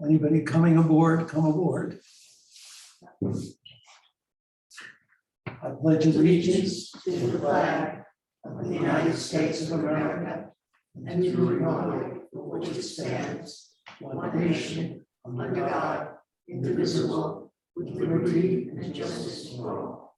Anybody coming aboard, come aboard. I pledge allegiance to the flag of the United States of America and to the republic for which it stands, one nation, under God, indivisible, with liberty and justice for all.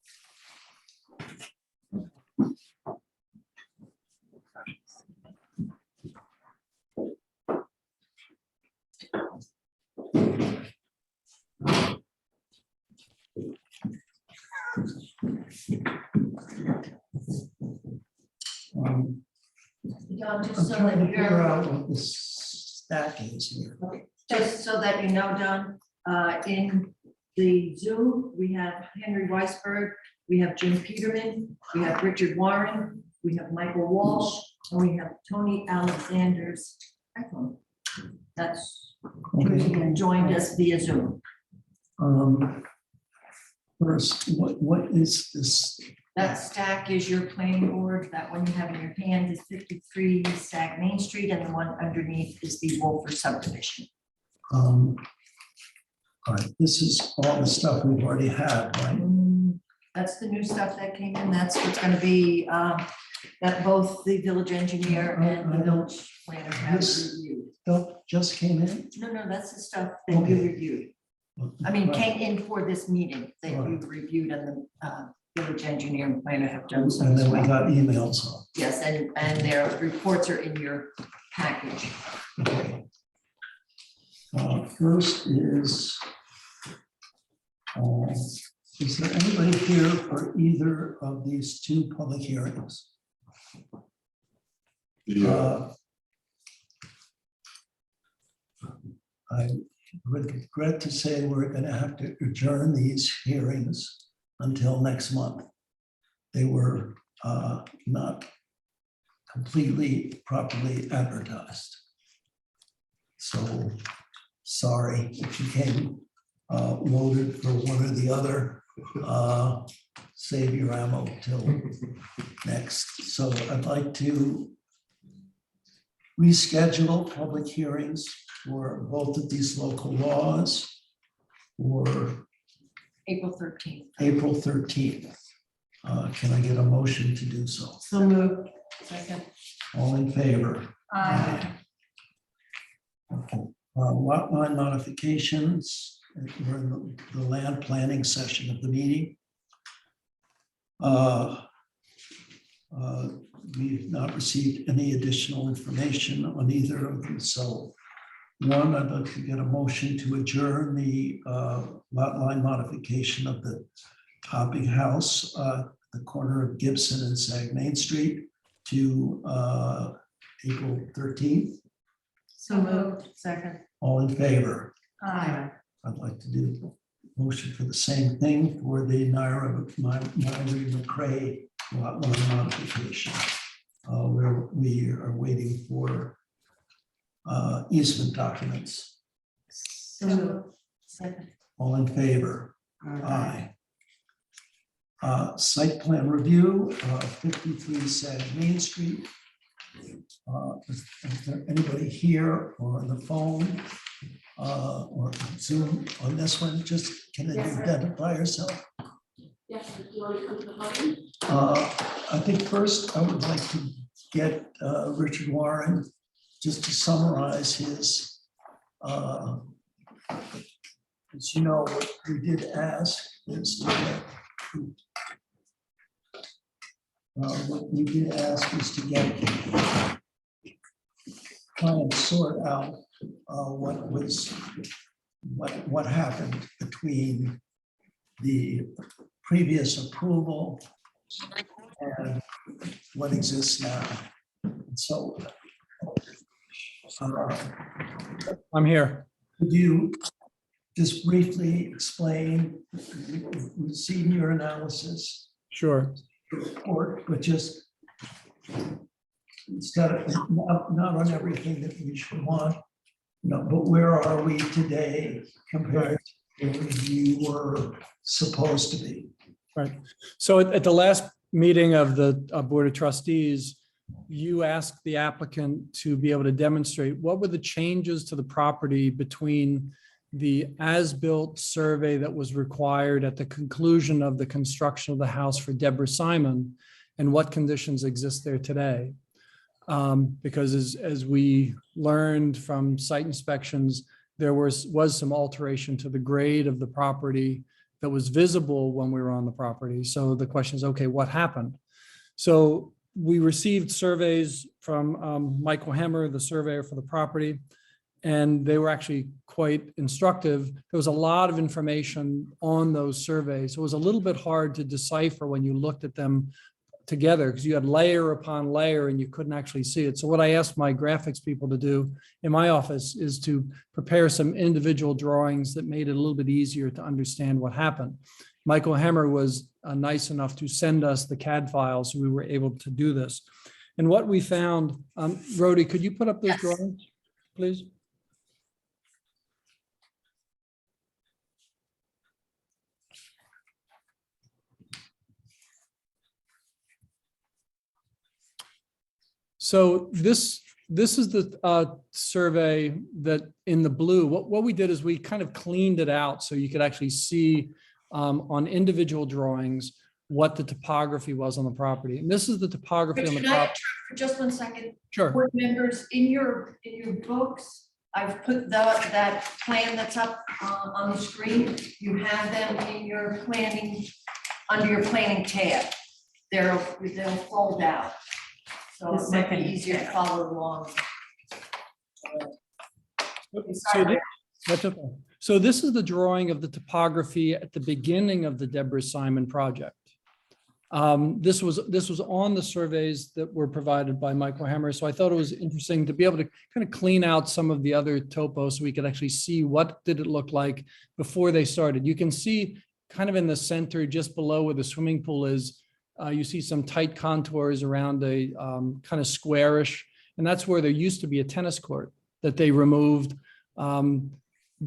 John, just I'm so trying to that figure you're, out what this stack is here. just so that you know, Don, in the Zoom, we have Henry Weisberg, we have Jim Peterman, we have Richard Warren, we have Michael Walsh, and we have Tony Alexander's iPhone. That's Okay. joined us via Zoom. First, what is this? That stack is your planning board. That one you have in your hand is 53 Sag Main Street, and the one underneath is the Wolfer subdivision. All right, this is all the stuff we've already had, right? That's the new stuff that came in. That's what's going to be, that both the village engineer and the village planner have This- reviewed. Stuff just came in? No, that's the stuff that you Okay. reviewed. I mean, Right. came in for this meeting that you Right. reviewed, and the village engineer and planner have done so And as then we well. got emails on. Yes, and their reports are in your package. Okay. First is there anybody here for either of these two public hearings? I regret to say we're going to have to adjourn these hearings until next month. They were not completely properly advertised. So sorry if you came loaded for one or the other. Save your ammo till next. So I'd like to reschedule public hearings for both of these local laws for April 13th. April 13th. Can I get a motion to do so? So moved. Second. All in favor? Aye. Okay. Lot line modifications, we're in the land planning session of the meeting. We've not received any additional information on either of them. So one, I'd like to get a motion to adjourn the lot line modification of the Topping House, the corner of Gibson and Sag Main Street to April 13th. So moved. Second. All in favor? Aye. I'd like to do a motion for the same thing for the Myra McCrae lot line modification. Where we are waiting for easement documents. So moved. Second. All in favor? Aye. Site plan review, 53 Sag Main Street. Is there anybody here or on the phone or on Zoom on this one? Just can you identify yourself? Yes, do you want to come to the podium? I think first I would like to get Richard Warren just to summarize his, as you know, what we did ask is to get, what we did ask is to get, try and sort out what happened between the previous approval and what exists now. And so I'm here. could you just briefly explain, we've seen your analysis Sure. report, but just instead of not on everything that we should want, but where are we today compared to where you were supposed to be? Right. So at the last meeting of the Board of Trustees, you asked the applicant to be able to demonstrate what were the changes to the property between the as-built survey that was required at the conclusion of the construction of the house for Deborah Simon and what conditions exist there today. Because as we learned from site inspections, there was some alteration to the grade of the property that was visible when we were on the property. So the question is, okay, what happened? So we received surveys from Michael Hemmer, the surveyor for the property, and they were actually quite instructive. There was a lot of information on those surveys. It was a little bit hard to decipher when you looked at them together because you had layer upon layer and you couldn't actually see it. So what I asked my graphics people to do in my office is to prepare some individual drawings that made it a little bit easier to understand what happened. Michael Hemmer was nice enough to send us the CAD files, so we were able to do this. And what we found, Rhodey, could you put up those drawings, please? So this is the survey that in the blue, what we did is we kind of cleaned it out so you could actually see on individual drawings what the topography was on the property. And this is the topography on the Richard, can I property. interrupt for just 1 second? Sure. Board members, in your books, I've put that plan that's up on the screen. You have them in your planning, under your planning tab. They'll fold out. So it might be easier to follow along. That's okay. So this is the drawing of the topography at the beginning of the Deborah Simon project. This was on the surveys that were provided by Michael Hemmer. So I thought it was interesting to be able to kind of clean out some of the other topos so we could actually see what did it look like before they started. You can see kind of in the center, just below where the swimming pool is, you see some tight contours around a kind of squarish, and that's where there used to be a tennis court that they removed.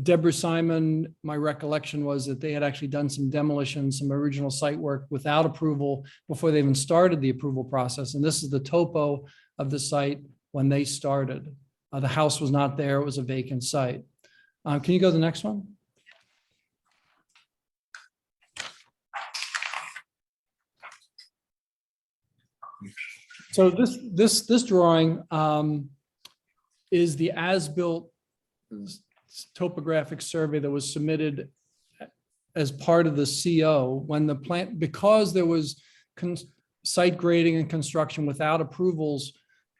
Deborah Simon, my recollection was that they had actually done some demolition, some original site work without approval before they even started the approval process. And this is the topo of the site when they started. The house was not there, it was a vacant site. Can you go to the next one? So this drawing is the as-built topographic survey that was submitted as part of the CO when the plant, because there was site grading and construction without approvals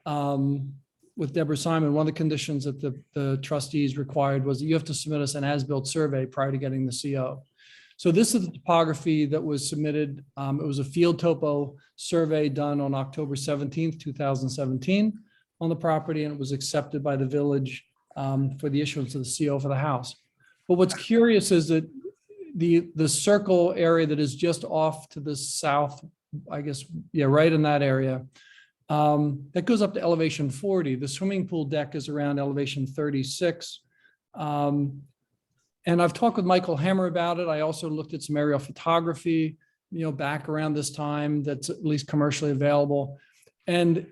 with Deborah Simon. One of the conditions that the trustees required was that you have to submit us an as-built survey prior to getting the CO. So this is the topography that was submitted. It was a field topo survey done on October 17th, 2017 on the property, and it was accepted by the village for the issuance of the CO for the house. But what's curious is that the circle area that is just off to the south, I guess, yeah, right in that area, that goes up to elevation 40. The swimming pool deck is around elevation 36. And I've talked with Michael Hemmer about it. I also looked at some aerial photography, back around this time that's at least commercially available. And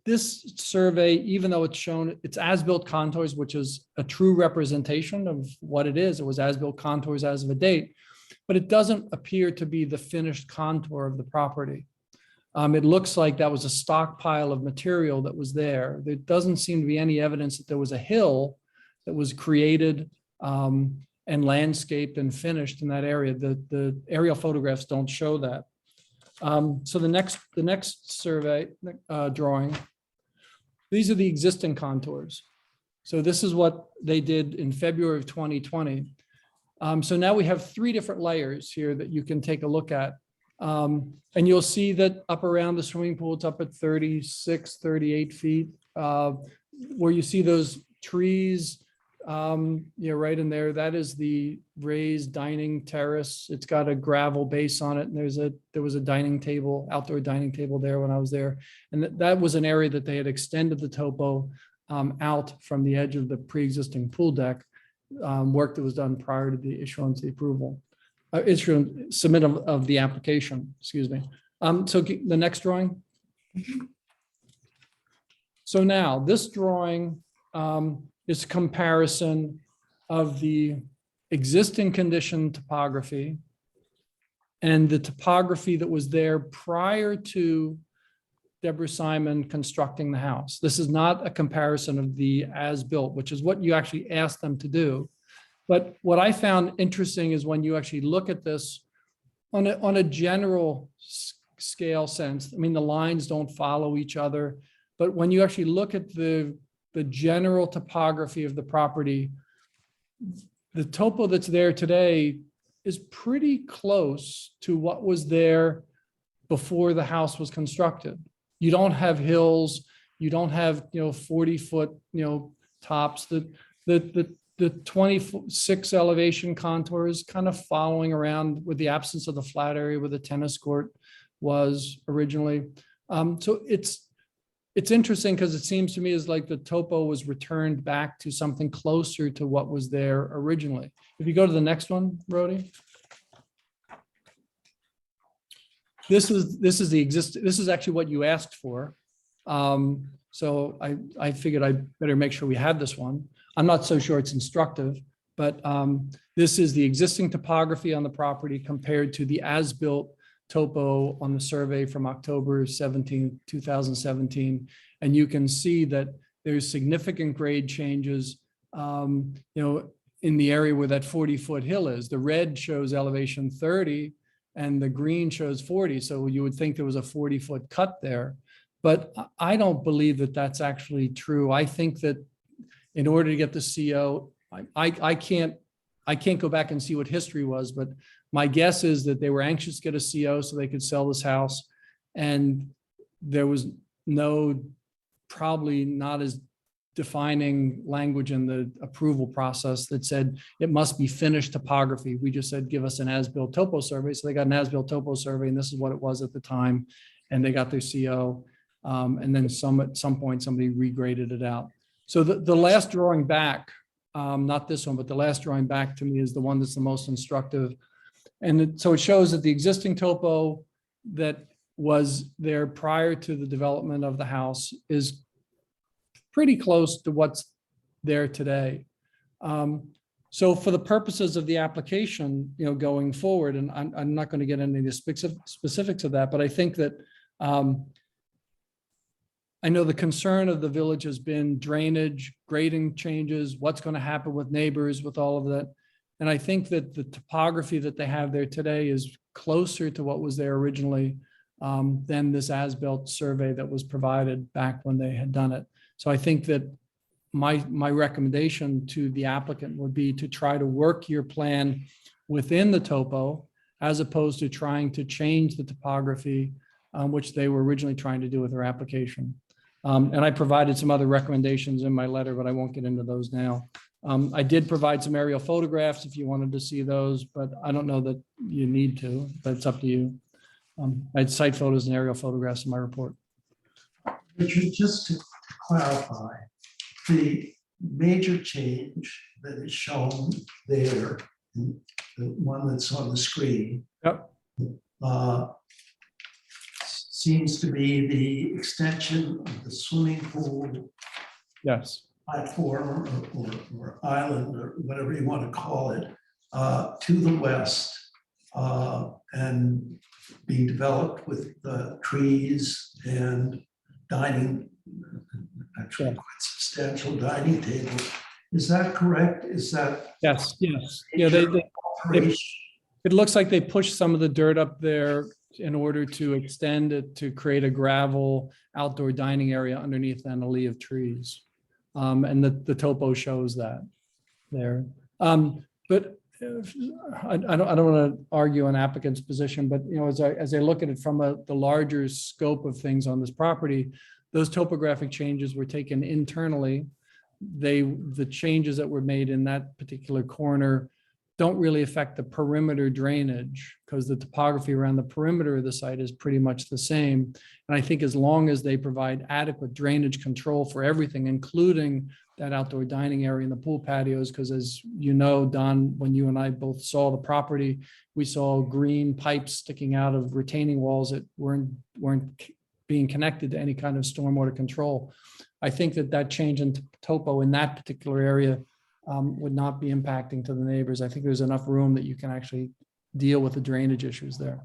this survey, even though it's shown, it's as-built contours, which is a true representation of what it is. It was as-built contours as of a date, but it doesn't appear to be the finished contour of the property. It looks like that was a stockpile of material that was there. There doesn't seem to be any evidence that there was a hill that was created and landscaped and finished in that area. The aerial photographs don't show that. So the next survey drawing, these are the existing contours. So this is what they did in February of 2020. So now we have 3 different layers here that you can take a look at. And you'll see that up around the swimming pool, it's up at 36, 38 feet, where you see those trees, right in there. That is the raised dining terrace. It's got a gravel base on it. And there was a dining table, outdoor dining table there when I was there. And that was an area that they had extended the topo out from the edge of the pre-existing pool deck, work that was done prior to the issuance of the approval, submittal of the application, excuse me. So the next drawing. So now this drawing is a comparison of the existing condition topography and the topography that was there prior to Deborah Simon constructing the house. This is not a comparison of the as-built, which is what you actually asked them to do. But what I found interesting is when you actually look at this on a general scale sense, I mean, the lines don't follow each other, but when you actually look at the general topography of the property, the topo that's there today is pretty close to what was there before the house was constructed. You don't have hills, you don't have, 40-foot, tops. The 26 elevation contours kind of following around with the absence of the flat area where the tennis court was originally. So it's interesting because it seems to me as like the topo was returned back to something closer to what was there originally. If you go to the next one, Rhodey. This is the existing, this is actually what you asked for. So I figured I better make sure we had this one. I'm not so sure it's instructive, but this is the existing topography on the property compared to the as-built topo on the survey from October 17, 2017. And you can see that there's significant grade changes, in the area where that 40-foot hill is. The red shows elevation 30 and the green shows 40. So you would think there was a 40-foot cut there, but I don't believe that that's actually true. I think that in order to get the CO, I can't go back and see what history was, but my guess is that they were anxious to get a CO so they could sell this house. And there was probably not as defining language in the approval process that said it must be finished topography. We just said, give us an as-built topo survey. So they got an as-built topo survey, and this is what it was at the time. And they got their CO. And then at some point, somebody regraded it out. So the last drawing back, not this one, but the last drawing back to me is the one that's the most instructive. And so it shows that the existing topo that was there prior to the development of the house is pretty close to what's there today. So for the purposes of the application, going forward, and I'm not going to get into the specifics of that, but I think that I know the concern of the village has been drainage, grading changes, what's going to happen with neighbors, with all of that. And I think that the topography that they have there today is closer to what was there originally than this as-built survey that was provided back when they had done it. So I think that my recommendation to the applicant would be to try to work your plan within the topo as opposed to trying to change the topography, which they were originally trying to do with their application. And I provided some other recommendations in my letter, but I won't get into those now. I did provide some aerial photographs if you wanted to see those, but I don't know that you need to, but it's up to you. I had site photos and aerial photographs in my report. Richard, just to clarify, the major change that is shown there, the one that's on the screen, Yep. seems to be the extension of the swimming pool Yes. platform or island or whatever you want to call it, to the west and being developed with trees and dining, actually quite substantial dining table. Is that correct? Is that? Yes. Yeah, it looks like they pushed some of the dirt up there in order to extend it to create a gravel outdoor dining area underneath an alley of trees. And the topo shows that there. But I don't want to argue an applicant's position, but as I look at it from the larger scope of things on this property, those topographic changes were taken internally. The changes that were made in that particular corner don't really affect the perimeter drainage because the topography around the perimeter of the site is pretty much the same. And I think as long as they provide adequate drainage control for everything, including that outdoor dining area and the pool patios, because as you know, Don, when you and I both saw the property, we saw green pipes sticking out of retaining walls that weren't being connected to any kind of stormwater control. I think that change in topo in that particular area would not be impacting to the neighbors. I think there's enough room that you can actually deal with the drainage issues there.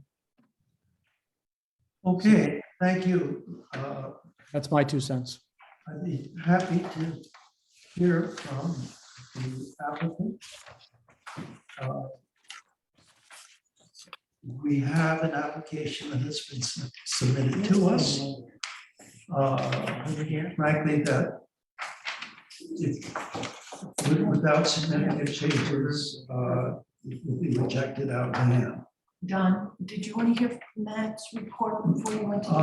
Okay, thank you. That's my 2 cents. I'd be happy to hear from the applicant. We have an application that has been submitted to us. Frankly, that without significant changes, it will be rejected out of hand. Don, did you want to hear from Matt's report before you went to the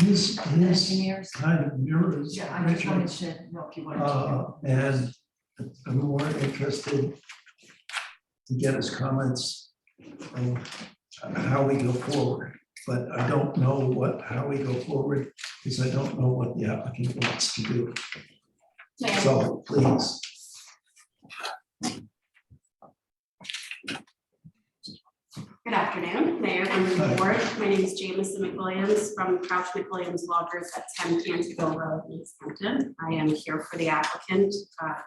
His engineers? kind of mirrors Yeah, I just wanted Richard's, to know if you wanted to hear. and I'm more interested to get his comments on how we go forward. But I don't know how we go forward, because I don't know what the applicant wants to do. So please. Good afternoon, Mayor, members of the board. My name is Jamison McWilliams from Crouch McWilliams Loggers at 10 Canterville Road, East Hampton. I am here for the applicant,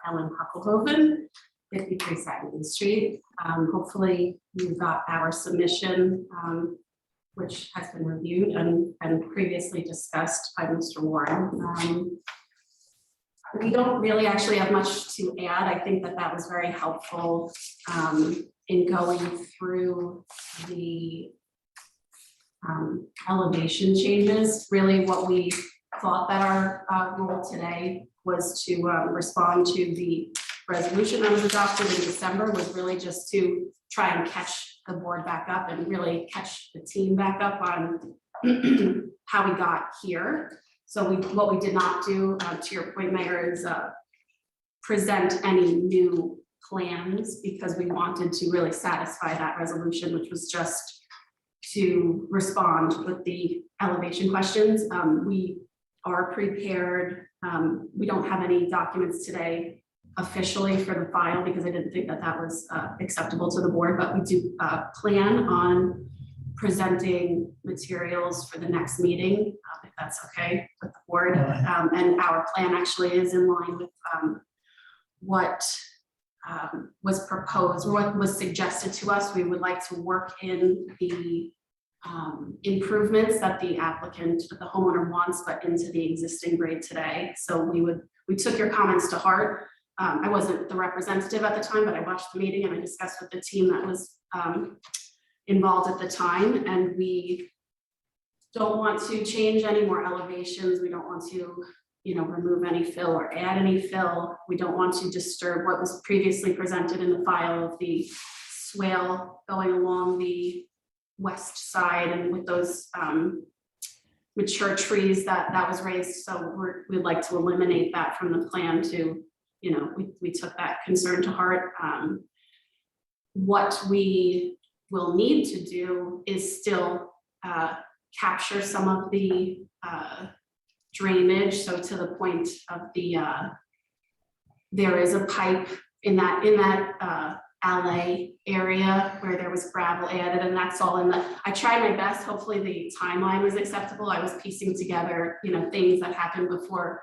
Ellen Huckelhoven, 53 Sagamore Street. Hopefully you got our submission, which has been reviewed and previously discussed by Mr. Warren. We don't really actually have much to add. I think that was very helpful in going through the elevation changes. Really what we thought that our role today was to respond to the resolution that was adopted in December, was really just to try and catch the board back up and really catch the team back up on how we got here. So what we did not do, to your point, Mayor, is present any new plans, because we wanted to really satisfy that resolution, which was just to respond with the elevation questions. We are prepared. We don't have any documents today officially for the file, because I didn't think that was acceptable to the board, but we do plan on presenting materials for the next meeting, if that's okay with the board. And our plan actually is in line with what was proposed, or what was suggested to us. We would like to work in the improvements that the applicant, the homeowner wants, but into the existing grade today. So we took your comments to heart. I wasn't the representative at the time, but I watched the meeting and I discussed with the team that was involved at the time, and we don't want to change any more elevations. We don't want to, remove any fill or add any fill. We don't want to disturb what was previously presented in the file of the swale going along the west side, and with those mature trees that was raised. So we'd like to eliminate that from the plan to, we took that concern to heart. What we will need to do is still capture some of the drainage. So to the point of the, there is a pipe in that alley area where there was gravel added, and that's all in the, I tried my best. Hopefully the timeline was acceptable. I was piecing together, things that happened before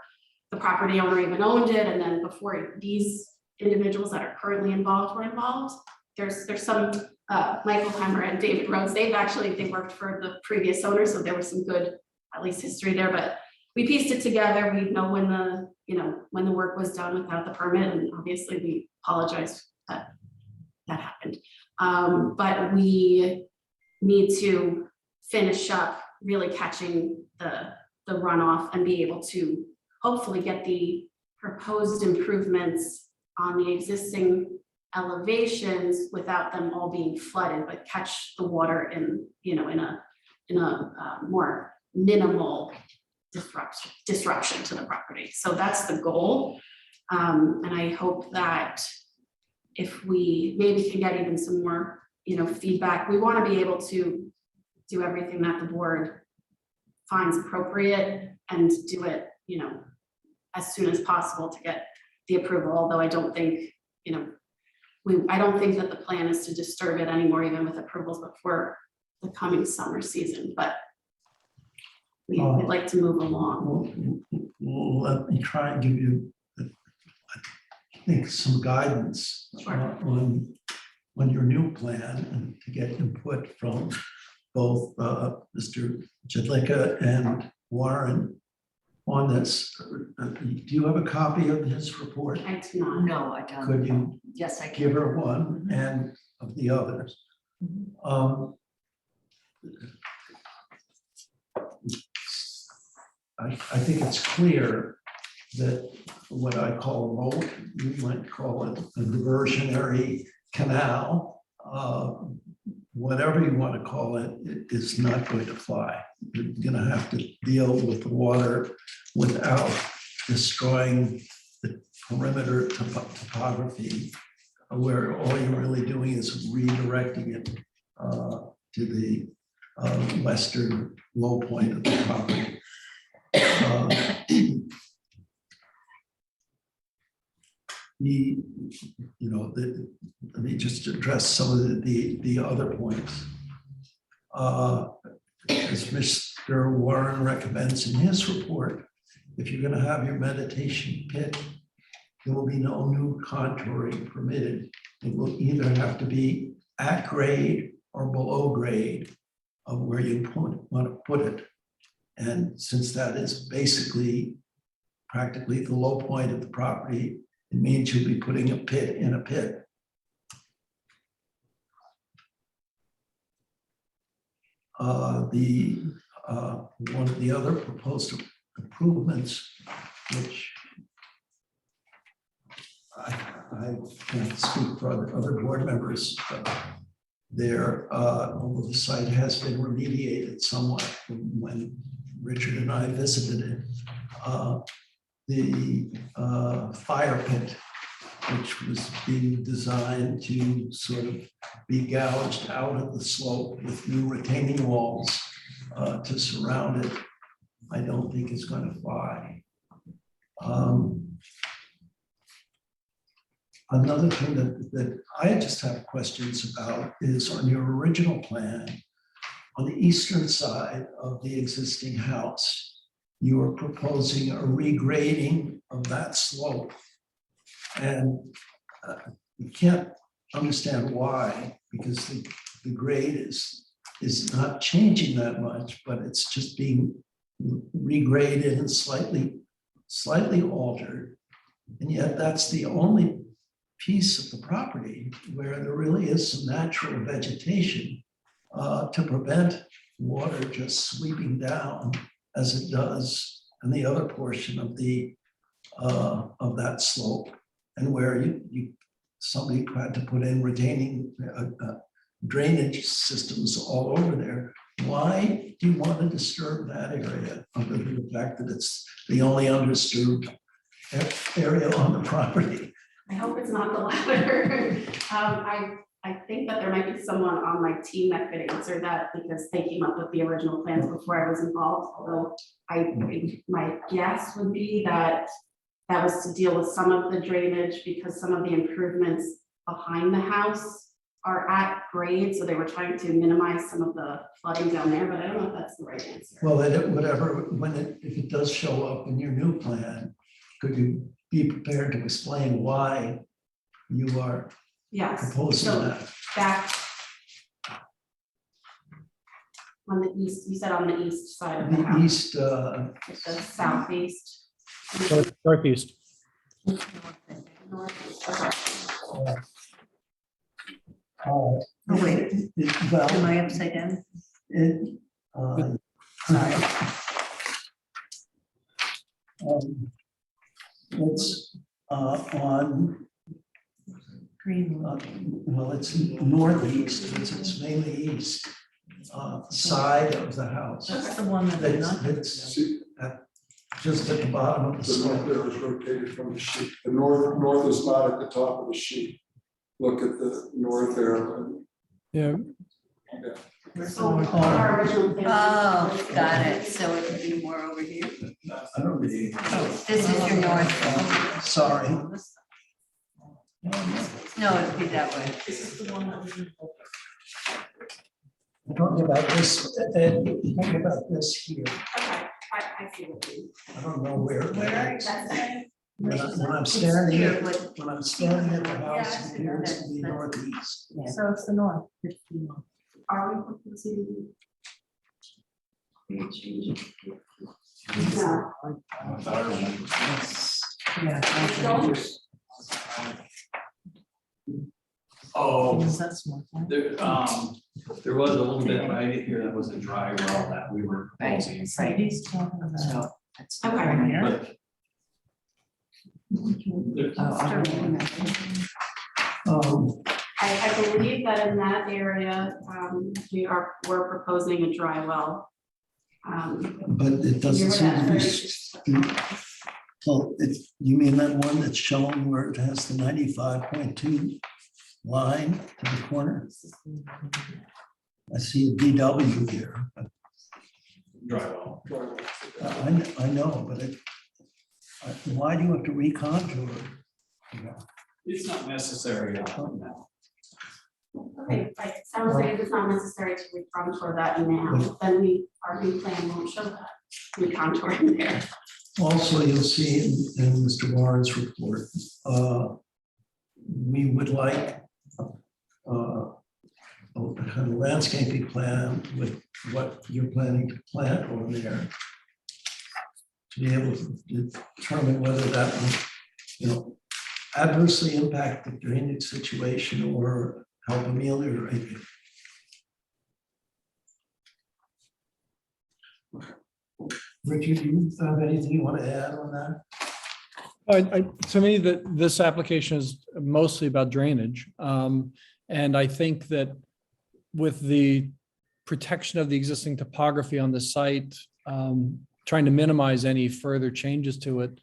the property owner even owned it, and then before these individuals that are currently involved were involved. There's some Michael Heimer and David Rhodes. They worked for the previous owner, so there was some good, at least, history there. But we pieced it together. We know when the work was done without the permit, and obviously we apologize that happened. But we need to finish up really catching the runoff and be able to hopefully get the proposed improvements on the existing elevations without them all being flooded, but catch the water in a more minimal disruption to the property. So that's the goal. And I hope that if we maybe can get even some more, feedback, we want to be able to do everything that the board finds appropriate and do it, as soon as possible to get the approval. Although I don't think, I don't think that the plan is to disturb it anymore, even with approvals before the coming summer season. But we'd like to move along. Let me try and give you, I think, some guidance Sure. on your new plan and to get input from both Mr. Jedlicka and Warren on this. Do you have a copy of his report? I do not. No, I don't. Could you Yes, I can. give her one and of the others? I think it's clear that what I call a moat, you might call it a diversionary canal, whatever you want to call it, it is not going to fly. You're going to have to deal with the water without destroying the perimeter topography, where all you're really doing is redirecting it to the western low point of the property. Let me just address some of the other points. As Mr. Warren recommends in his report, if you're going to have your meditation pit, there will be no new contouring permitted. It will either have to be at grade or below grade of where you want to put it. And since that is basically practically the low point of the property, it means you'll be putting a pit in a pit. One of the other proposed improvements, which I can't speak for other board members, although the site has been remediated somewhat from when Richard and I visited it. The fire pit, which was being designed to sort of be gouged out of the slope with new retaining walls to surround it, I don't think is going to fly. Another thing that I just have questions about is on your original plan, on the eastern side of the existing house, you are proposing a regrading of that slope. And you can't understand why, because the grade is not changing that much, but it's just being regraded and slightly altered. And yet that's the only piece of the property where there really is some natural vegetation to prevent water just sweeping down as it does in the other portion of that slope, and where somebody had to put in retaining drainage systems all over there. Why do you want to disturb that area, other than the fact that it's the only undisturbed area on the property? I hope it's not the latter. I think that there might be someone on my team that could answer that, because they came up with the original plans before I was involved. Although my guess would be that that was to deal with some of the drainage, because some of the improvements behind the house are at grade. So they were trying to minimize some of the flooding down there, but I don't know if that's the right answer. Well, if it does show up in your new plan, could you be prepared to explain why you are Yes, proposing so that? back on the east, you said on the east side of the The house, east, the southeast. Northeast. Northeast, okay. Oh, wait, well, am I upside down? Sorry. It's on, Green. well, it's northeast, it's mainly east, side of the house. That's the one that they're not. It's just at the bottom of the The north slope. there is rotated from the sheet. The north is not at the top of the sheet. Look at the north arrow. Yeah, So our original plan- Oh, got it. So it would be more over here. I don't really. Oh, this is your north. Sorry. No, it'd be that way. This is the one that was in. I'm talking about this, I'm talking about this here. Okay, I see what you mean. I don't know where. that is. That's it. When I'm standing, Here, at- but- when I'm standing at the house, Yeah, I it see appears that. to be northeast. So it's the north. Are we proposing? Change it? No. Yeah. Oh, That's one. there was a little bit right here that was a dry well that we were proposing. He's talking about. Okay. But I believe that in that area, we're proposing a dry well. But it doesn't You're seem at to be. 36. Well, you mean that one that's shown where it has the 95.2 line to the corner? I see a DW there. but dry well. I know, but why do you have to recontour? It's not necessary now. Okay, right, sounds like it's not necessary to recontour that now, then our new plan won't show that recontouring there. Also, you'll see in Mr. Warren's report, we would like a kind of landscaping plan with what you're planning to plant over there. To be able to determine whether that will, adversely impact the drainage situation or help ameliorate it. Richard, do you have anything you want to add on that? To me, this application is mostly about drainage. And I think that with the protection of the existing topography on the site, trying to minimize any further changes to it,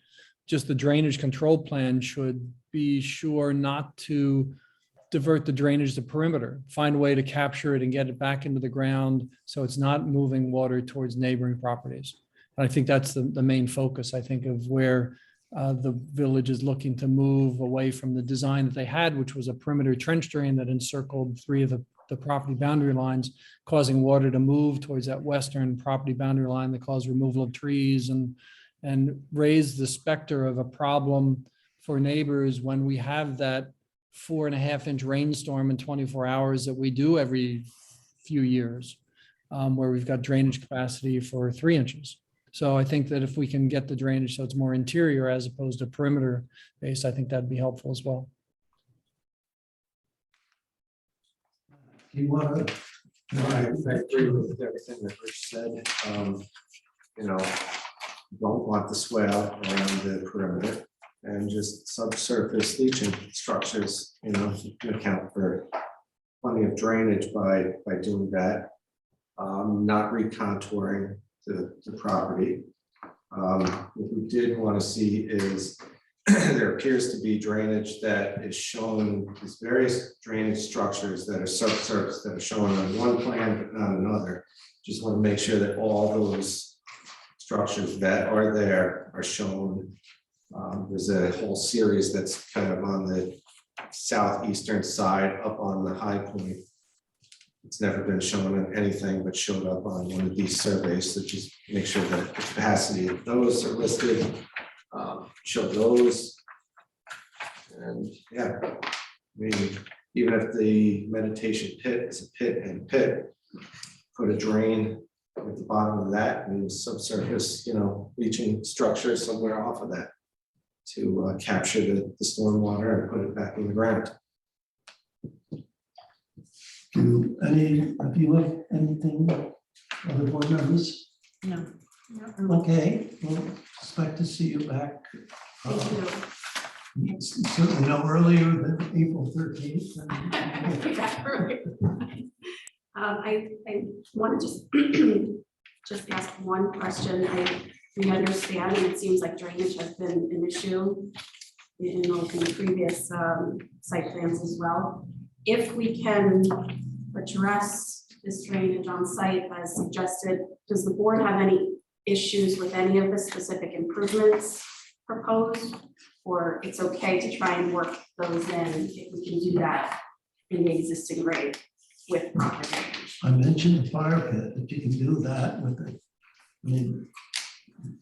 just the drainage control plan should be sure not to divert the drainage to perimeter, find a way to capture it and get it back into the ground so it's not moving water towards neighboring properties. And I think that's the main focus, I think, of where the village is looking to move away from the design that they had, which was a perimeter trench drain that encircled 3 of the property boundary lines, causing water to move towards that western property boundary line that caused removal of trees and raised the specter of a problem for neighbors when we have that 4.5-inch rainstorm in 24 hours that we do every few years, where we've got drainage capacity for 3 inches. So I think that if we can get the drainage so it's more interior as opposed to perimeter based, I think that'd be helpful as well. Do you want to? I agree with everything that Rich said. Don't want the swale around the perimeter and just subsurface leaching structures, you can account for plenty of drainage by doing that. Not recontouring the property. What we did want to see is there appears to be drainage that is shown, these various drainage structures that are subsurface that are shown on one plan but not another. Just want to make sure that all those structures that are there are shown. There's a whole series that's kind of on the southeastern side up on the high point. It's never been shown in anything but showed up on one of these surveys, so just make sure that the capacity of those are listed. Show those. And yeah, I mean, even if the meditation pit is a pit and a pit, put a drain at the bottom of that and subsurface, leaching structure somewhere off of that to capture the storm water and put it back in the ground. Have you looked anything, other board members? No. Okay, we'll expect to see you back. Thank you. Certainly no earlier than April 13th. I want to just ask one question. We understand, and it seems like drainage has been an issue in the previous site plans as well. If we can address this drainage on site as suggested, does the board have any issues with any of the specific improvements proposed? Or it's okay to try and work those in if we can do that in the existing grade? with property. I mentioned the fire pit, if you can do that with it. I mean,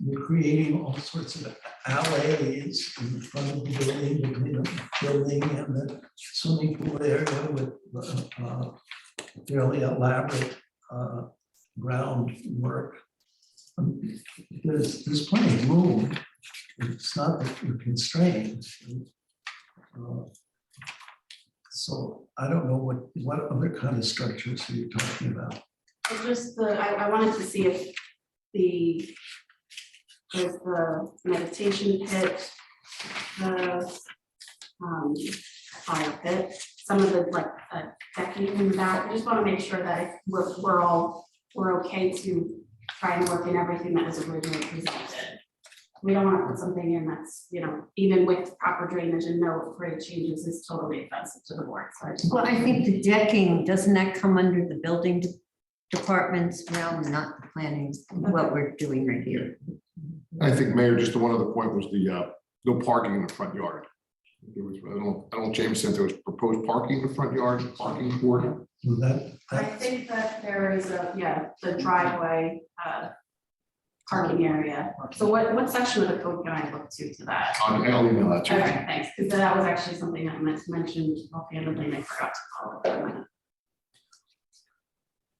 you're creating all sorts of alleyways in front of the building, between the building and the swimming pool area with fairly elaborate groundwork. There's plenty of room. It's not that you're constrained. So I don't know what other kind of structures are you talking about? It's just I wanted to see if there's the meditation pit, the fire pit, some of the like decking in the back. I just want to make sure that if we're okay to try and work in everything that was originally presented. We don't want to put something in that's, even with proper drainage and no grade changes is totally offensive to the board. So I just Well, I think the decking, doesn't that come under the building department's realm, not the planning, what we're doing right here? I think, Mayor, just the one other point was the no parking in the front yard. There was, I don't know, James said there was proposed parking in the front yard, parking for. So I think that there is the driveway parking area. So what section of the code can I look to that? I'll email that to you. Okay, thanks, because that was actually something that I meant to mention offhandedly and I forgot to call it.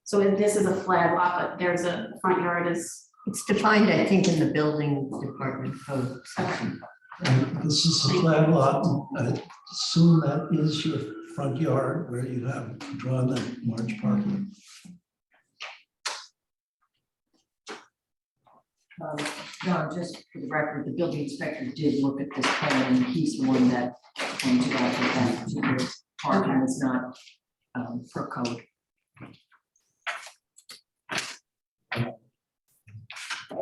So this is a flag lot, but there's a front yard is. It's defined, I think, in the building department code section. And this is a flag lot. I assume that is your front yard where you have drawn the large parking. No, just for the record, the building inspector did look at this plan, and he's the one that pointed out that particular parking is not per code.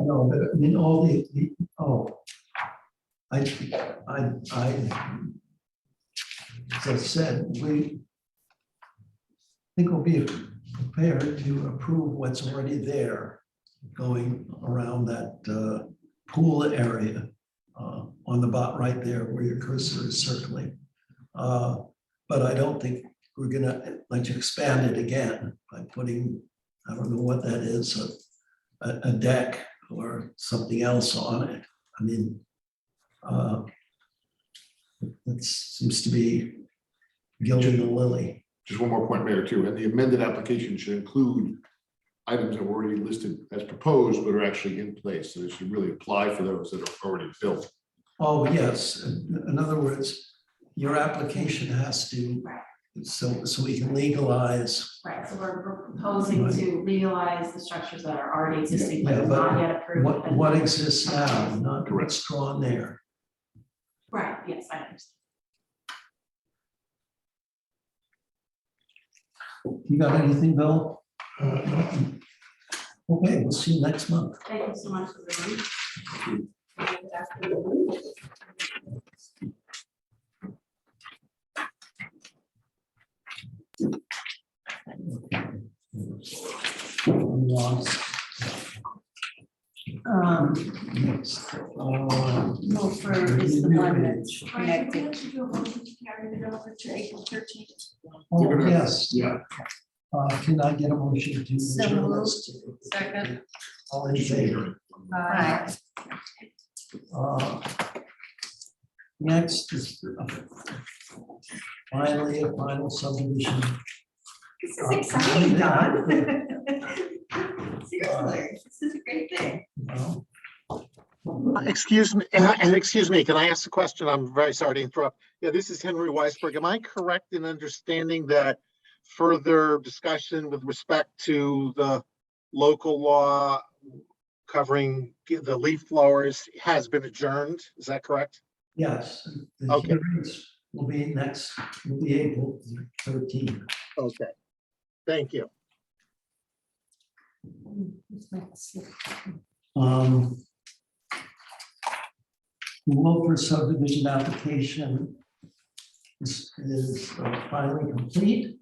No, but I mean, all as I said, we think we'll be prepared to approve what's already there going around that pool area on the bot right there where your cursor is circling. But I don't think we're gonna let you expand it again by putting, I don't know what that is, a deck or something else on it. I mean, that seems to be gilding the lily. Just one more point, Mayor, too, and the amended application should include items that were already listed as proposed, but are actually in place. So it should really apply for those that are already built. Oh, yes. In other words, your application has to, so we can legalize. Right, so we're proposing to legalize the structures that are already existing, but Yeah, but not yet approved. what exists now, not what's drawn there. Right, yes, I understand. You got anything, Bill? Okay, we'll see you next month. Thank you so much for the room. Good afternoon. Next, No, for is the one that's connected. oh, yes. Yeah. Can I get a motion to So adjourn moved. this? Second. All in favor? Aye. Next is finally a final subdivision. This is exciting, Don. Seriously, this is a great thing. Well, Excuse me, and excuse me, can I ask a question? I'm very sorry to interrupt. Yeah, this is Henry Weisberg. Am I correct in understanding that further discussion with respect to the local law covering the leaf blowers has been adjourned? Is that correct? yes, the Okay. hearings will be April 13th. Okay, thank you. The Wilford subdivision application is finally complete.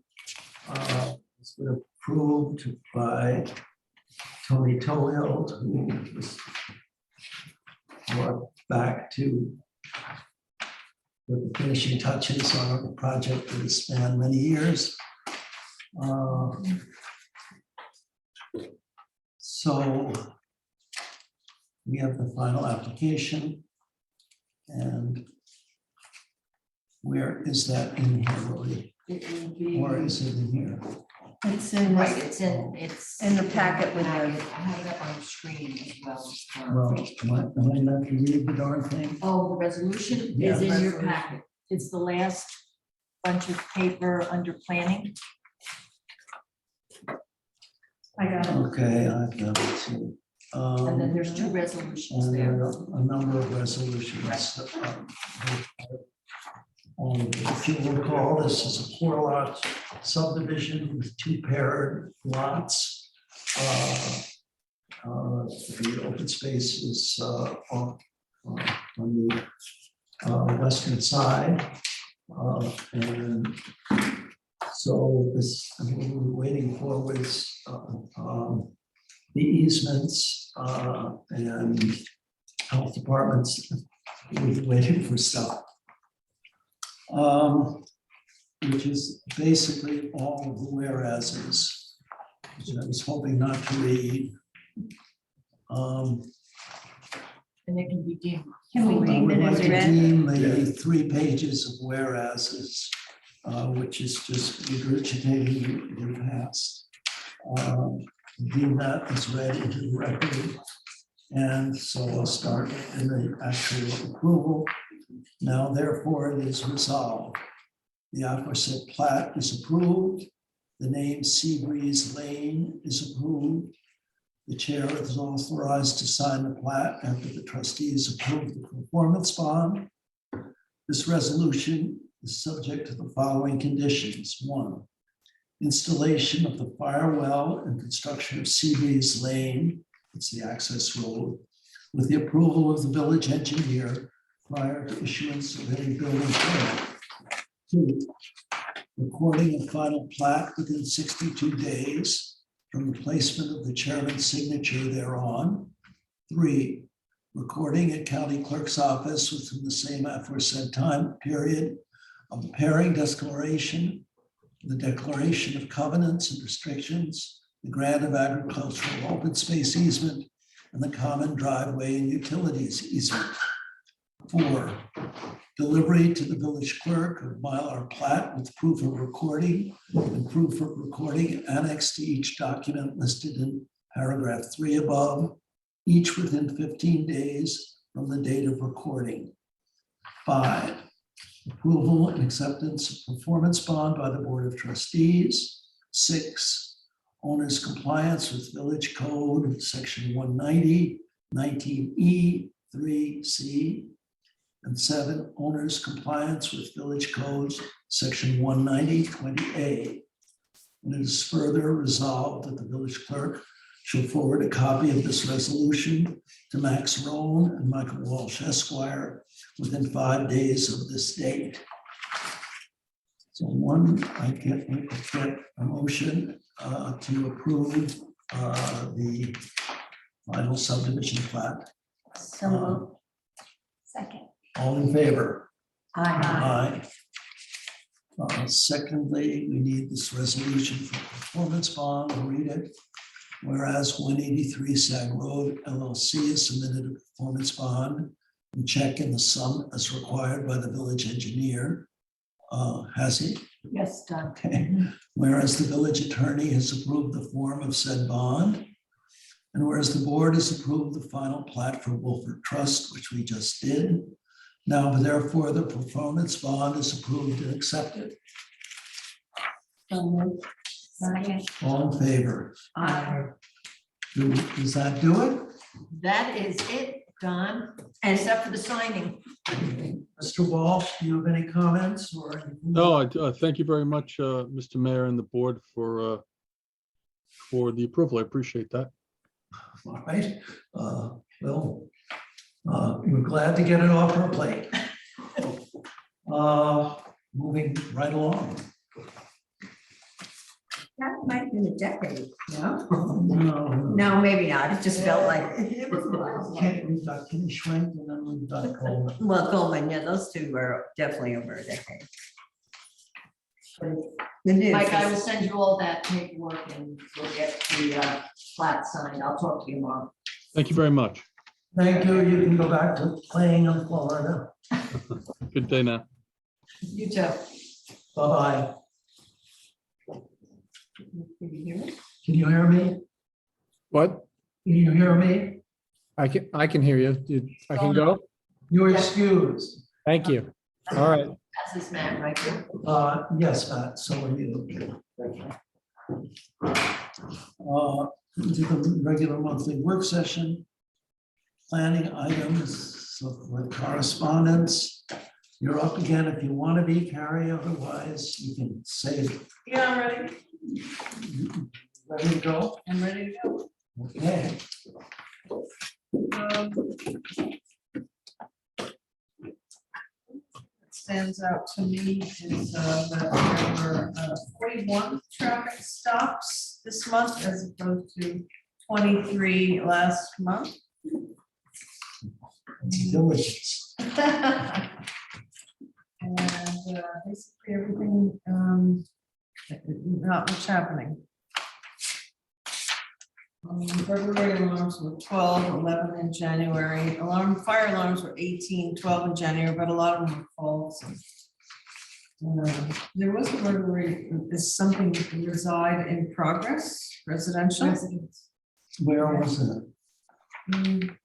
It's been approved by Tony Tohill, who was brought back to with the finishing touches on a project that has spanned many years. So we have the final application. And where is that in here, Lori? It will be, Or is it in here? it's in, Right, this- it's. in the packet with the- I have it up on the screen as well. Well, am I not to read the darn thing? oh, the resolution is in your packet. It's the last bunch of paper under planning. I got it. Okay, I've got it too. And then there's two resolutions And there. there are a number of resolutions. If you recall, this is a 4-lot subdivision with 2 paired lots. The open space is on the western side. And so this, what we're waiting for was the easements and health departments. We're waiting for stuff. Which is basically all of the whereases, which I was hoping not to read. And it can be deemed. I would like to deem the 3 pages of whereases, which is just regurgitating your past. Deem that as read into the record. And so I'll start in the actual approval. Now therefore it is resolved. The aforesaid plat is approved. The name Seabreeze Lane is approved. The chair is authorized to sign the plat after the trustees approve the performance bond. This resolution is subject to the following conditions. 1, installation of the fire well and construction of Seabreeze Lane, it's the access road, with the approval of the village engineer prior to issuance of any building permit. 2, recording a final plat within 62 days from the placement of the chairman's signature thereon. 3, recording at county clerk's office within the same aforesaid time period of the pairing declaration, the declaration of covenants and restrictions, the grant of agricultural open space easement, and the common driveway and utilities easement. 4, delivery to the village clerk of Mylar plat with proof of recording and proof of recording annexed to each document listed in paragraph 3 above, each within 15 days from the date of recording. 5, approval and acceptance of performance bond by the Board of Trustees. 6, owner's compliance with Village Code, section 190, 19E, 3C. And 7, owner's compliance with Village Codes, section 190, 20A. And it is further resolved that the village clerk shall forward a copy of this resolution to Max Roan and Michael Walsh Esquire within 5 days of this date. So I get a motion to approve the final subdivision plat. So, second. All in favor? Aye. Aye. Secondly, we need this resolution for performance bond. I'll read it. Whereas 183 Sag Road LLC has submitted a performance bond and check in the sum as required by the village engineer. Has he? Yes, done. Okay. Whereas the village attorney has approved the form of said bond. And whereas the board has approved the final plat for Wolford Trust, which we just did. Now, therefore, the performance bond is approved and accepted. Second. All in favor? Aye. Does that do it? That is it, Don, except for the signing. Mr. Walsh, do you have any comments or? anything? No, thank you very much, Mr. Mayor and the board for the approval. I appreciate that. All right, well, we're glad to get it off our plate. Moving right along. That might have been a decade, no? No, No, maybe not. It just felt like. We've got Kenny Schwenk and then we've got Coleman. Well, Goldman, yeah, those two were definitely over a decade. Mike, I will send you all that paperwork and we'll get the plat signed. I'll talk to you tomorrow. Thank you very much. Thank you. You can go back to playing in Florida. Good day now. You too. Bye-bye. Can you hear me? Can you hear me? What? Can you hear me? I can hear you. I can go? You're excused. Thank you. All right. That's this man right here. Yes, Matt, so are you. To the regular monthly work session. Planning items, so for correspondence. You're up again if you want to be, Carrie, otherwise you can say, Yeah, I'm ready. ready to go? I'm ready to go. Okay. Stands out to me is that there were 41 traffic stops this month as opposed to 23 last month. It's delicious. And basically everything, not much happening. Burglary alarms were 12, 11 in January. Fire alarms were 18, 12 in January, but a lot of them were false. There was a burglary, is something reside in progress, residential. Where was it? Mm.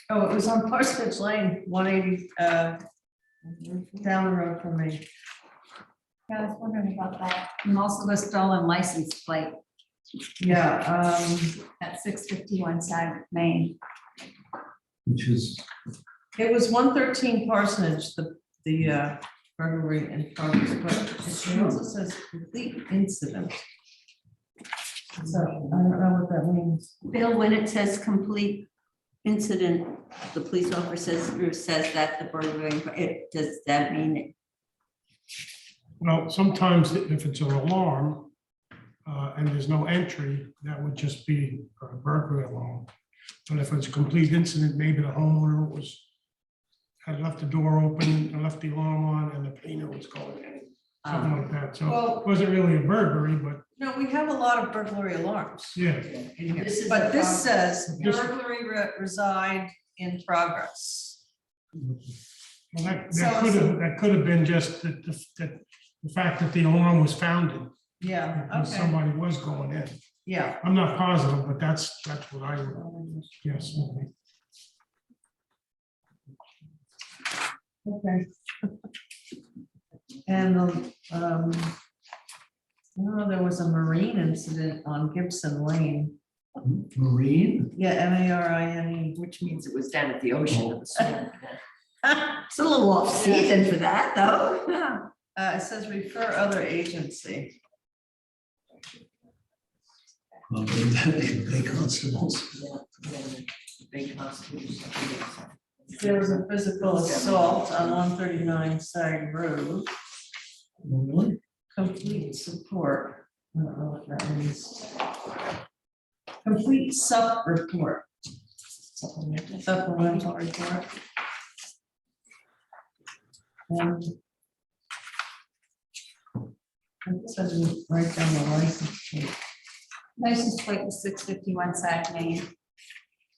Oh, it was on Parsonage Lane, 180, down the road from me. Yeah, I was wondering about that. And also the stolen license plate Yeah, at 651 South Main. Which is, it was 113 Parsonage, the burglary in progress, but it also says complete incident. So I don't know what that means. Bill, when it says complete incident, the police officer says that the burglary, does that mean it? Well, sometimes if it's an alarm and there's no entry, that would just be a burglary alarm. But if it's a complete incident, maybe the homeowner had left the door open and left the alarm on and the painter was going in, something like that. So Well- it wasn't really a burglary, but No, we have a lot of burglary alarms. yeah. In here. But this says This- burglary reside in progress. Well, that So could have been just the fact that the alarm was founded. Yeah, Because okay, somebody was going in. yeah. I'm not positive, but that's what I would, yes. Okay. And, there was a marine incident on Gibson Lane. Marine? Yeah, MARINE. Which means it was down at the ocean. It's a little off season for that, though. It says refer other agency. Big constables. Big constitution. There was a physical assault on 139 Sag Road. Really? Complete support. I don't know what that means. Complete sub-report. Supplemental report. And I guess I didn't write down the license plate. License plate was 651 South Main.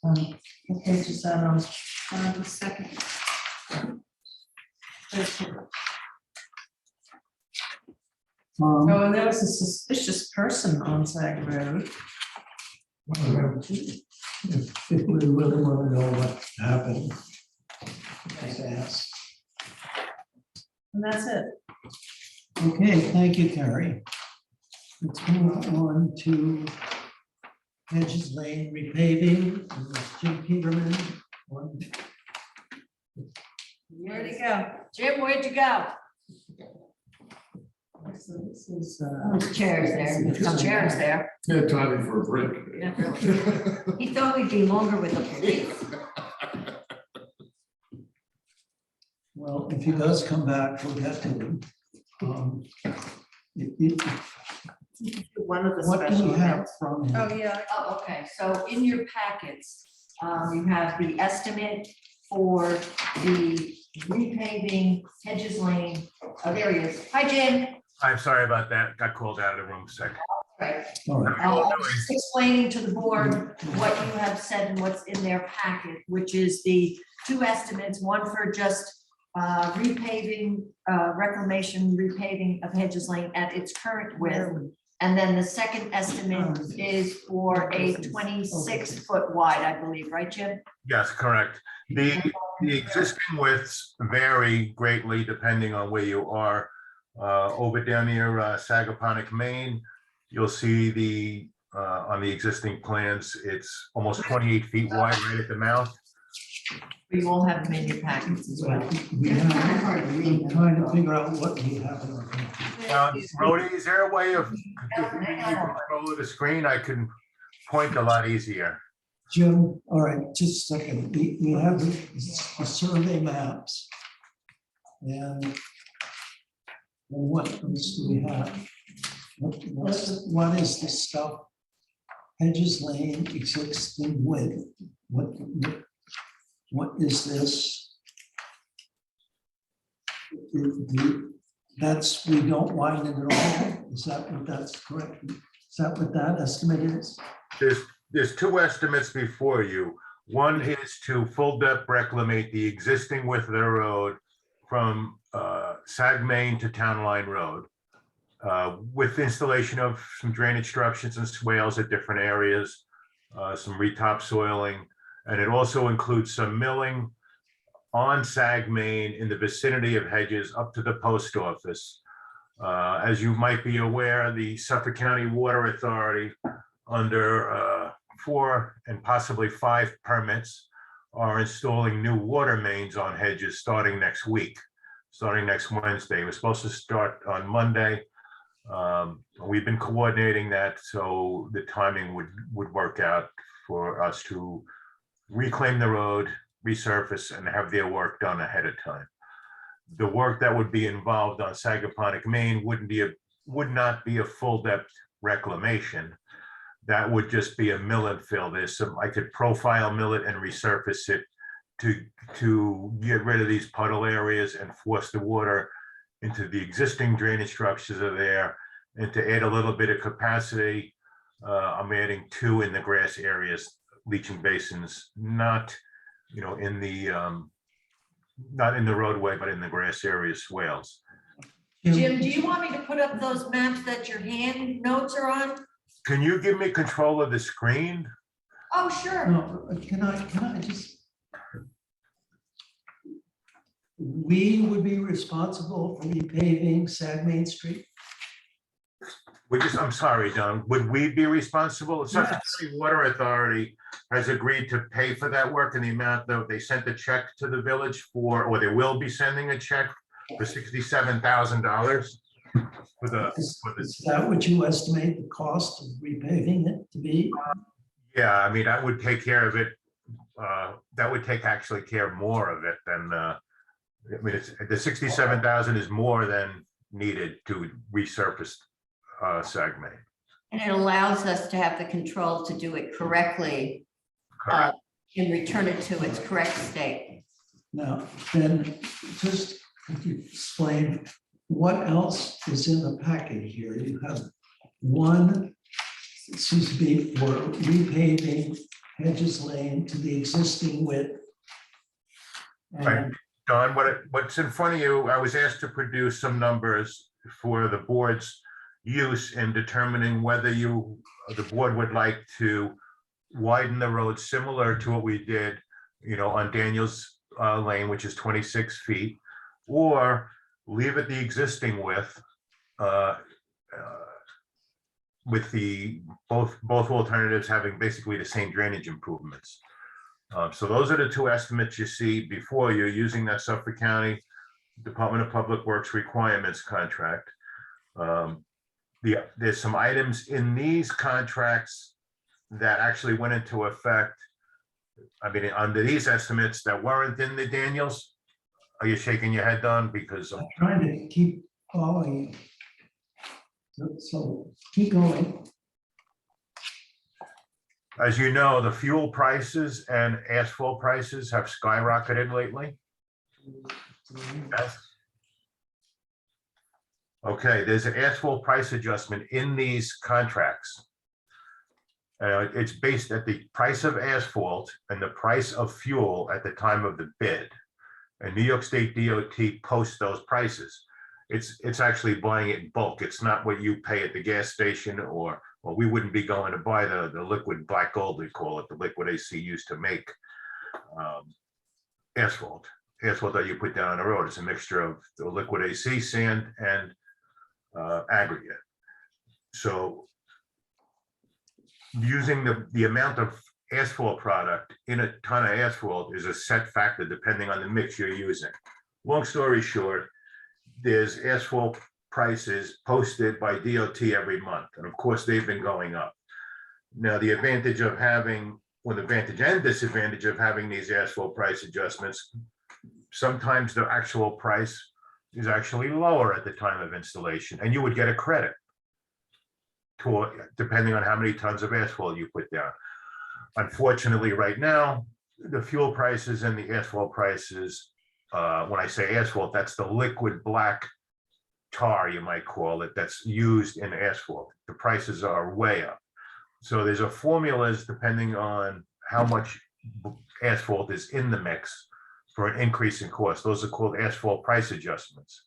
What page is that on? The second. Oh, and there was a suspicious person on Sag Road. If we really want to know what happened, just ask. And that's it. Okay, thank you, Carrie. Let's move on to Hedges Lane repaving. Jim Peterman. Where'd he go? Jim, where'd you go? So this is, There's chairs there. Some chairs there. Good timing for a break. Yeah, really. He thought we'd be longer with the police. Well, if he does come back, we'll get to him. One of the What do special we have events. from him? oh, yeah. Oh, okay, so in your packets, you have the estimate for the repaving Hedges Lane. Oh, there he is. Hi, Jim. I'm sorry about that. Got called out of the room a second. Right. All right. I was just explaining to the board what you have said and what's in their packet, which is the two estimates, one for just repaving, reclamation, repaving of Hedges Lane at its current width. And then the second estimate is for a 26-foot wide, I believe, right, Jim? Yes, correct. The existing widths vary greatly depending on where you are. Over down near Sagaponic, Maine, you'll see on the existing plans, it's almost 28 feet wide right at the mouth. You all have them in your packets as well. I'm trying to figure out what we have in our package. Rhodey, is there a way of giving you control of the screen? I can point a lot easier. Jim, all right, just a second. We have the survey maps. And what else do we have? What is the stuff? Hedges Lane existing width. What is this? That's, we don't widen it at all. Is that what that's correct? Is that what that estimate is? There's two estimates before you. One is to full depth reclamate the existing width of the road from Sag Main to Town Line Road, with installation of some drainage structures and swales at different areas, some retop soiling, and it also includes some milling on Sag Main in the vicinity of Hedges up to the post office. As you might be aware, the Suffolk County Water Authority, under 4 and possibly 5 permits, are installing new water mains on Hedges starting next week, starting next Wednesday. We're supposed to start on Monday. We've been coordinating that, so the timing would work out for us to reclaim the road, resurface, and have their work done ahead of time. The work that would be involved on Sagaponic, Maine would not be a full depth reclamation. That would just be a mill and fill. I could profile mill it and resurface it to get rid of these puddle areas and force the water into the existing drainage structures are there, and to add a little bit of capacity. I'm adding 2 in the grass areas, leaching basins, not in the not in the roadway, but in the grass area swales. Jim, do you want me to put up those maps that your hand notes are on? Can you give me control of the screen? Oh, sure. No, can I just? We would be responsible for repaving Sag Main Street? I'm sorry, Don, would we be responsible? The Suffolk County Water Authority has agreed to pay for that work in the amount that they sent a check to the village for, or they will be sending a check for $67,000 for the. Is that what you estimate the cost of repaving it to be? Yeah, I mean, that would take care of it. That would take actually care of more of it than, I mean, the 67,000 is more than needed to resurface Sag Main. And it allows us to have the control to do it correctly and return it to its correct state. Now, then, just could you explain what else is in the packet here? You have one, it seems to be for repaving Hedges Lane to the existing width. Right. Don, what's in front of you, I was asked to produce some numbers for the board's use in determining whether the board would like to widen the road similar to what we did, on Daniels Lane, which is 26 feet, or leave it the existing width with both alternatives having basically the same drainage improvements. So those are the 2 estimates you see before you using that Suffolk County Department of Public Works requirements contract. There's some items in these contracts that actually went into effect. I mean, under these estimates that weren't in the Daniels. Are you shaking your head, Don? Because I'm trying to keep following you. So keep going. As you know, the fuel prices and asphalt prices have skyrocketed lately. Yes. Okay, there's an asphalt price adjustment in these contracts. It's based at the price of asphalt and the price of fuel at the time of the bid. And New York State DOT posts those prices. It's actually buying it in bulk. It's not what you pay at the gas station, or well, we wouldn't be going to buy the liquid black gold, we call it, the liquid AC used to make asphalt. Asphalt that you put down on the road. It's a mixture of the liquid AC, sand, and aggregate. So using the amount of asphalt product in a ton of asphalt is a set factor depending on the mix you're using. Long story short, there's asphalt prices posted by DOT every month, and of course they've been going up. Now, the advantage of having, well, the advantage and disadvantage of having these asphalt price adjustments, sometimes the actual price is actually lower at the time of installation, and you would get a credit depending on how many tons of asphalt you put down. Unfortunately, right now, the fuel prices and the asphalt prices, when I say asphalt, that's the liquid black tar, you might call it, that's used in asphalt. The prices are way up. So there's a formulas depending on how much asphalt is in the mix for an increase in cost. Those are called asphalt price adjustments.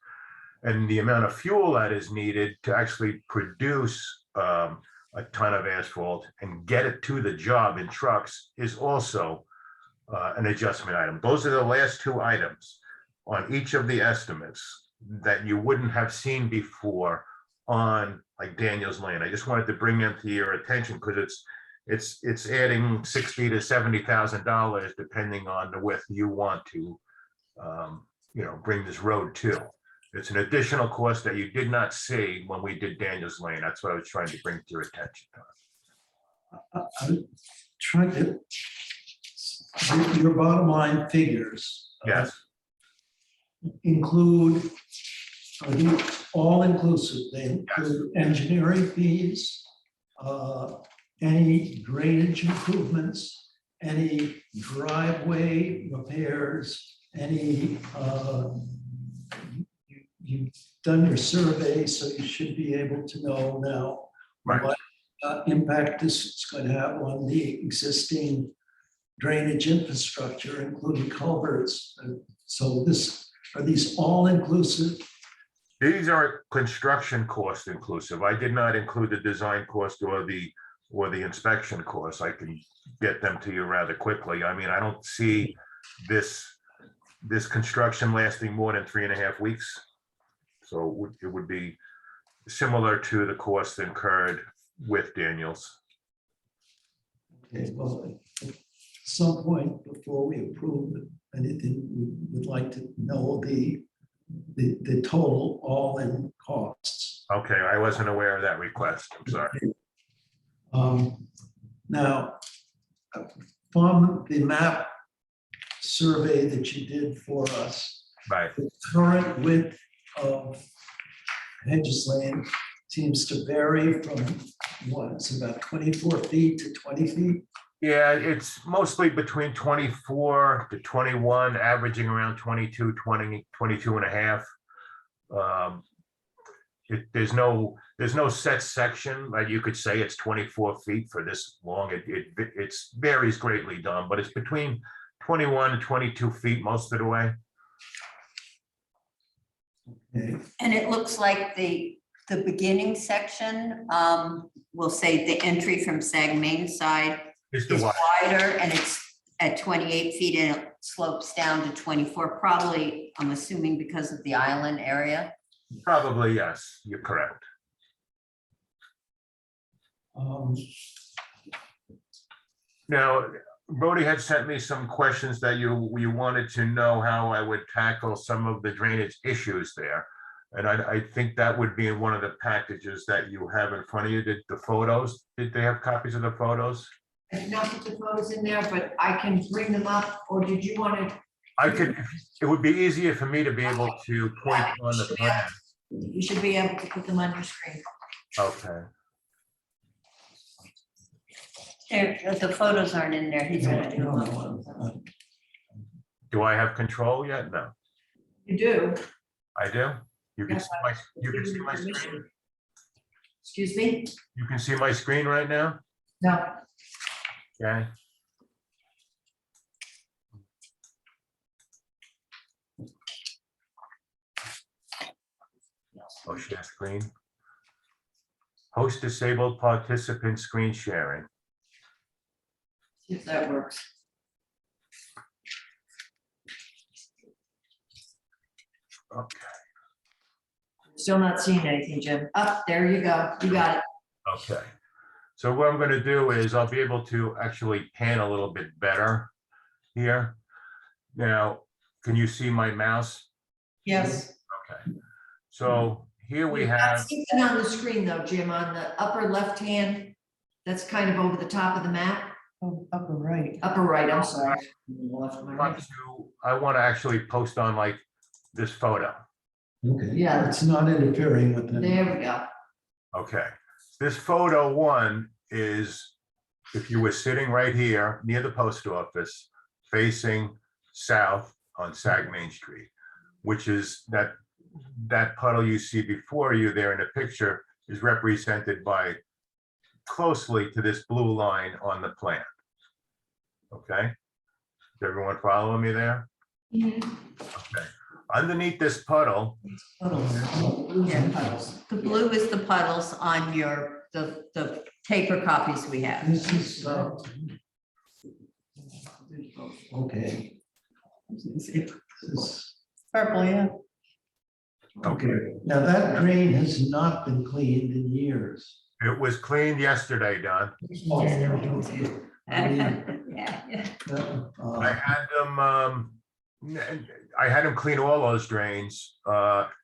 And the amount of fuel that is needed to actually produce a ton of asphalt and get it to the job in trucks is also an adjustment item. Those are the last two items on each of the estimates that you wouldn't have seen before on like Daniel's Lane. I just wanted to bring them to your attention because it's adding $60,000 to $70,000 depending on the width you want to bring this road to. It's an additional cost that you did not see when we did Daniel's Lane. That's what I was trying to bring to your attention. I'm trying to, your bottom line figures. Yes. Include, are these all inclusive? They include engineering fees, any drainage improvements, any driveway repairs, any, you've done your survey, so you should be able to know now Right. what impact this is going to have on the existing drainage infrastructure, including culverts. So are these all inclusive? These are construction cost inclusive. I did not include the design cost or the inspection costs. I can get them to you rather quickly. I mean, I don't see this construction lasting more than 3.5 weeks. So it would be similar to the cost incurred with Daniels. Okay, well, at some point before we approve anything, we would like to know the total all-in costs. Okay, I wasn't aware of that request. I'm sorry. Now, from the map survey that you did for us, Right. the current width of Hedges Lane seems to vary from what, it's about 24 feet to 20 feet? Yeah, it's mostly between 24 to 21, averaging around 22, 20, 22 and a half. There's no set section, like you could say it's 24 feet for this long. It varies greatly, Don, but it's between 21 and 22 feet most of the way. Okay. And it looks like the beginning section, we'll say the entry from Sag Main side It's is the wide. wider, and it's at 28 feet and it slopes down to 24, probably, I'm assuming because of the island area. Probably, yes, you're correct. Now, Brody had sent me some questions that you wanted to know how I would tackle some of the drainage issues there. And I think that would be in one of the packages that you have in front of you. Did the photos, did they have copies of the photos? I did not put the photos in there, but I can bring them up, or did you want to? I could, it would be easier for me to be able to point on the plan. You should be able to put them on your screen. Okay. The photos aren't in there. He's gonna do No, them. no, Do I have control yet? No, You do. I do. You can Yes, see my, you can see my screen. Permission. Excuse me? You can see my screen right now? No. Okay. Oh, share screen. Host disabled participant screen sharing. See if that works. Okay. Still not seeing anything, Jim. Up, there you go. You got it. Okay. So what I'm going to do is I'll be able to actually pan a little bit better here. Now, can you see my mouse? Yes. Okay. So here we You've got have, something on the screen though, Jim, on the upper left hand. That's kind of over the top of the map. Oh, upper right. Upper right, I'm sorry. Left, my right. I want to actually post on like this photo. okay. Yeah. It's not interfering with them. There we go. Okay. This photo one is if you were sitting right here near the post office, facing south on Sag Main Street, which is that puddle you see before you there in the picture is represented by closely to this blue line on the plan. Okay? Is everyone following me there? Okay. Underneath this puddle, Yeah. The blue is the puddles on the paper copies we have. This is, okay. This is- Purple, yeah. Okay, now that drain has not been cleaned in years. it was cleaned yesterday, Don. Yeah, yeah. I had them, I had them clean all those drains.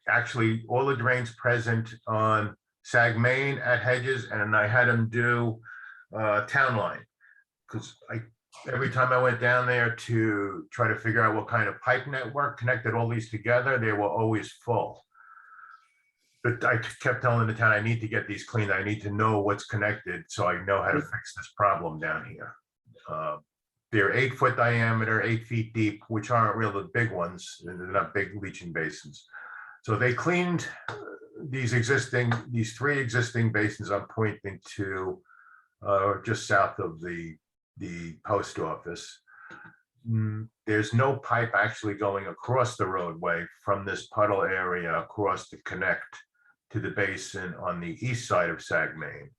Actually, all the drains present on Sag Main at Hedges, and I had them do Town Line. Because every time I went down there to try to figure out what kind of pipe network connected all these together, they were always full. But I kept telling the town, I need to get these cleaned. I need to know what's connected so I know how to fix this problem down here. They're 8-foot diameter, 8 feet deep, which aren't real the big ones. They're not big leaching basins. So they cleaned these 3 existing basins I'm pointing to just south of the post office. There's no pipe actually going across the roadway from this puddle area across to connect to the basin on the east side of Sag Main.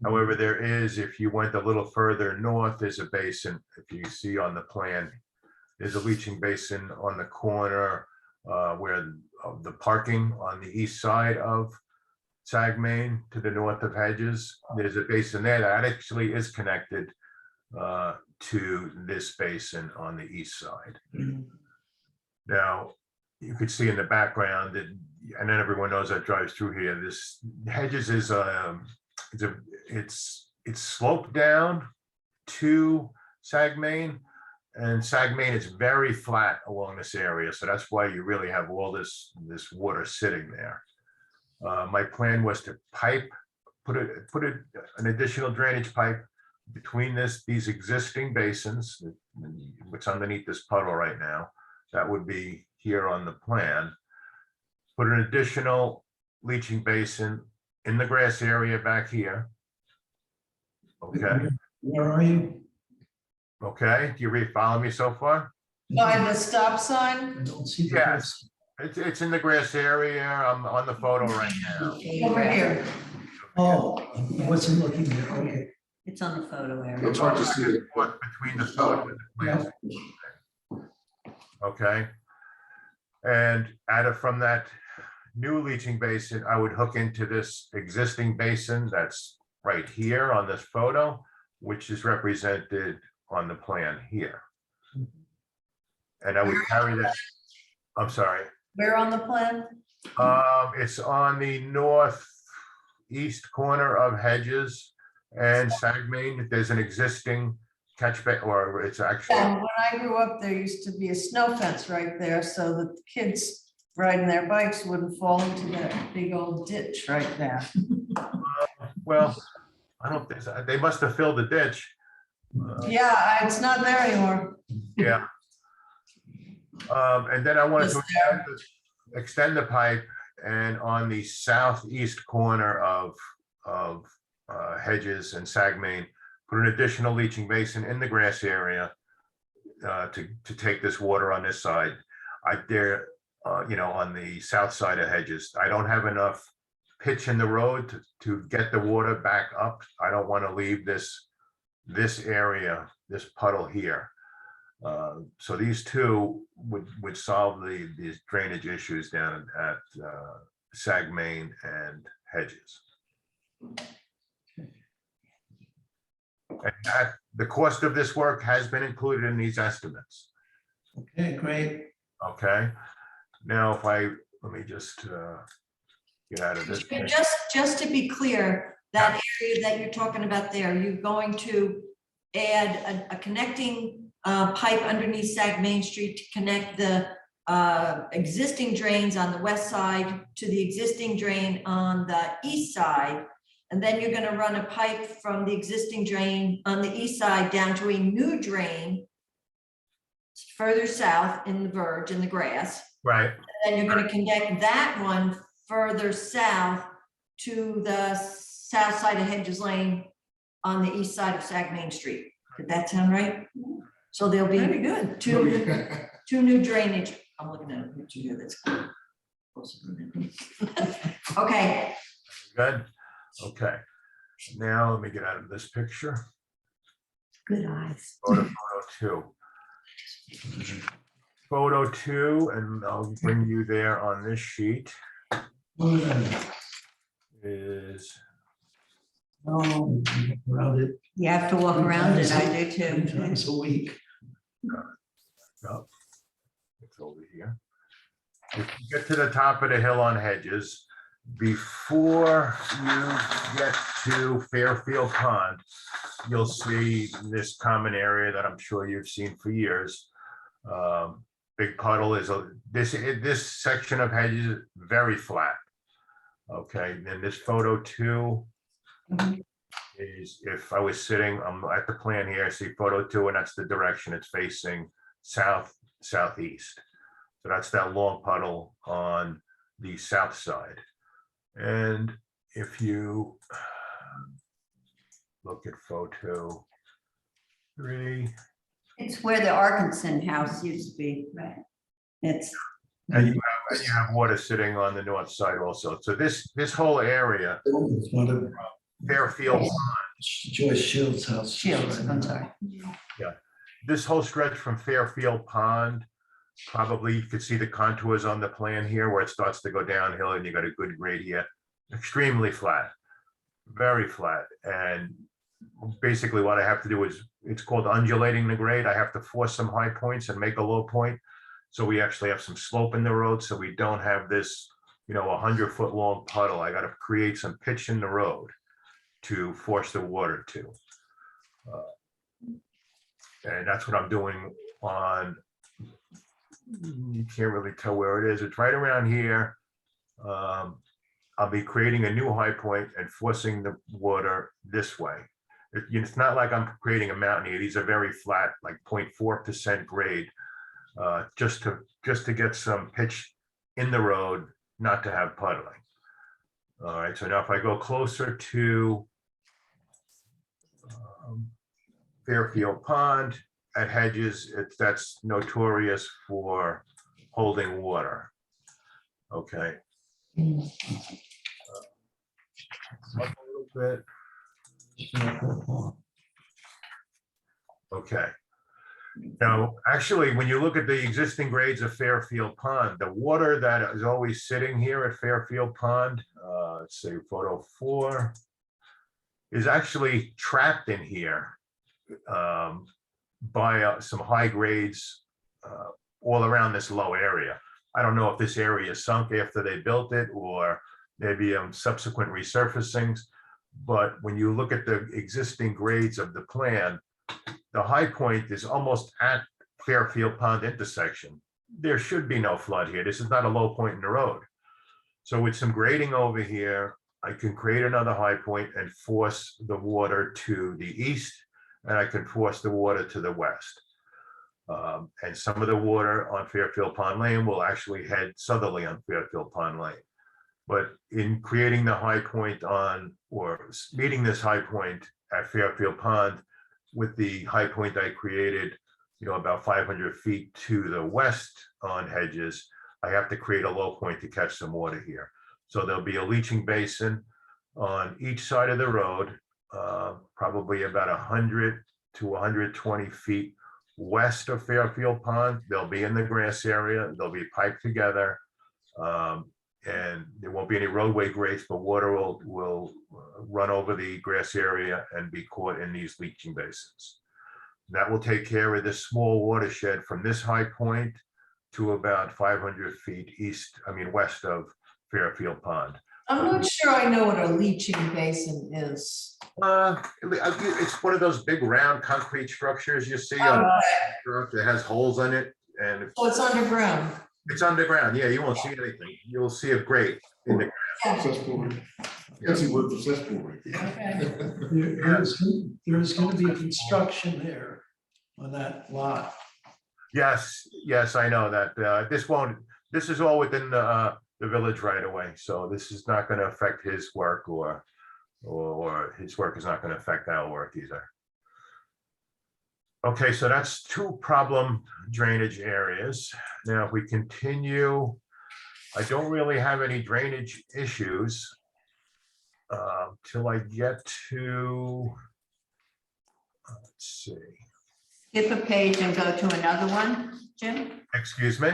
However, there is, if you went a little further north, there's a basin, if you see on the plan, there's a leaching basin on the corner where the parking on the east side of Sag Main to the north of Hedges. There's a basin there that actually is connected to this basin on the east side. Now, you could see in the background that, and then everyone knows that drives through here, this Hedges is it's sloped down to Sag Main, and Sag Main is very flat along this area, so that's why you really have all this water sitting there. My plan was to put an additional drainage pipe between these existing basins, what's underneath this puddle right now. That would be here on the plan. Put an additional leaching basin in the grass area back here. Okay, Where are you? okay, do you follow me so far? By the stop sign? I don't see the. Yes. It's in the grass area. I'm on the photo right now. Over here. Oh, I wasn't looking there, okay. It's on the photo area. It's hard to see it. Between the photo and the plans. Okay. And from that new leaching basin, I would hook into this existing basin that's right here on this photo, which is represented on the plan here. And I would carry that, I'm sorry. Where on the plan? It's on the northeast corner of Hedges and Sag Main. There's an existing catch basin, or it's actually. Yeah, when I grew up, there used to be a snow fence right there so that the kids riding their bikes wouldn't fall into that big old ditch right there. Well, I don't think, so. They must have filled the ditch. Yeah, it's not there anymore. Yeah. And then I wanted Just to extend the pipe, and on the southeast corner of Hedges and Sagmain, put an additional leaching basin in the grass area to take this water on this side. I dare, on the south side of Hedges, I don't have enough pitch in the road to get the water back up. I don't want to leave this area, this puddle here. So these two would solve these drainage issues down at Sagmain and Hedges. And the cost of this work has been included in these estimates. Okay, great. Okay, now let me just get out of this. Just to be clear, that area that you're talking about there, you're going to add a connecting pipe underneath Sag Main Street to connect the existing drains on the west side to the existing drain on the east side. And then you're going to run a pipe from the existing drain on the east side down to a new drain further south in the verge in the grass. Right. And then you're going to connect that one further south to the south side of Hedges Lane on the east side of Sag Main Street. Did that sound right? So there'll be Very good. two new drainage. I'm looking at a picture here that's closer than that. Okay. Good. Okay. Now let me get out of this picture. Good eyes. Photo 2. Photo 2, and I'll bring you there on this sheet. Is Around it You have to walk around it, I do 3 too. times a week. no, it's over here. If you get to the top of the hill on Hedges, before you get to Fairfield Pond, you'll see this common area that I'm sure you've seen for years. Big puddle is this section of Hedges is very flat. Okay, and this photo 2 is if I was sitting, I'm at the plan here, I see photo 2, and that's the direction it's facing, southeast. So that's that long puddle on the south side. And if you look at photo 3. It's where the Arkansas house used to be. Right. It's. And you have water sitting on the north side also. So this whole area, It's one of Fairfield, Joyce Shields' house. Shields, I'm sorry. this whole stretch from Fairfield Pond, probably you could see the contours on the plan here where it starts to go downhill and you got a good grade here. Extremely flat, very flat. And basically what I have to do is, it's called undulating the grade. I have to force some high points and make a low point. So we actually have some slope in the road. So we don't have this, 100-foot long puddle. I got to create some pitch in the road to force the water to. And that's what I'm doing on, you can't really tell where it is. It's right around here. I'll be creating a new high point and forcing the water this way. It's not like I'm creating a mountain here. These are very flat, like 0.4% grade, just to get some pitch in the road, not to have puddling. All right, so now if I go closer to Fairfield Pond at Hedges, that's notorious for holding water. Okay. Up a little bit. Okay. Now, actually, when you look at the existing grades of Fairfield Pond, the water that is always sitting here at Fairfield Pond, let's say photo 4, is actually trapped in here by some high grades all around this low area. I don't know if this area sunk after they built it or maybe subsequent resurfacings, but when you look at the existing grades of the plan, the high point is almost at Fairfield Pond intersection. There should be no flood here. This is not a low point in the road. So with some grading over here, I can create another high point and force the water to the east, and I can force the water to the west. And some of the water on Fairfield Pond Lane will actually head southerly on Fairfield Pond Lane. But in creating the high point on, or meeting this high point at Fairfield Pond with the high point I created, about 500 feet to the west on Hedges, I have to create a low point to catch some water here. So there'll be a leaching basin on each side of the road, probably about 100 to 120 feet west of Fairfield Pond. They'll be in the grass area. They'll be piped together. And there won't be any roadway grates, but water will run over the grass area and be caught in these leaching basins. That will take care of this small watershed from this high point to about 500 feet west of Fairfield Pond. I'm not sure I know what a leaching basin is. It's one of those big round concrete structures you see on that has holes in it, and Oh, it's underground. it's underground. Yeah, you won't see anything. You'll see a grate in the Cesspool. Fancy word for cesspool. Okay. There's going to be construction there on that lot. Yes, I know that. This is all within the village right away. So this is not going to affect his work, or his work is not going to affect our work either. Okay, so that's two problem drainage areas. Now, if we continue, I don't really have any drainage issues till I get to, let's see. Skip a page and go to another one, Jim? Excuse me?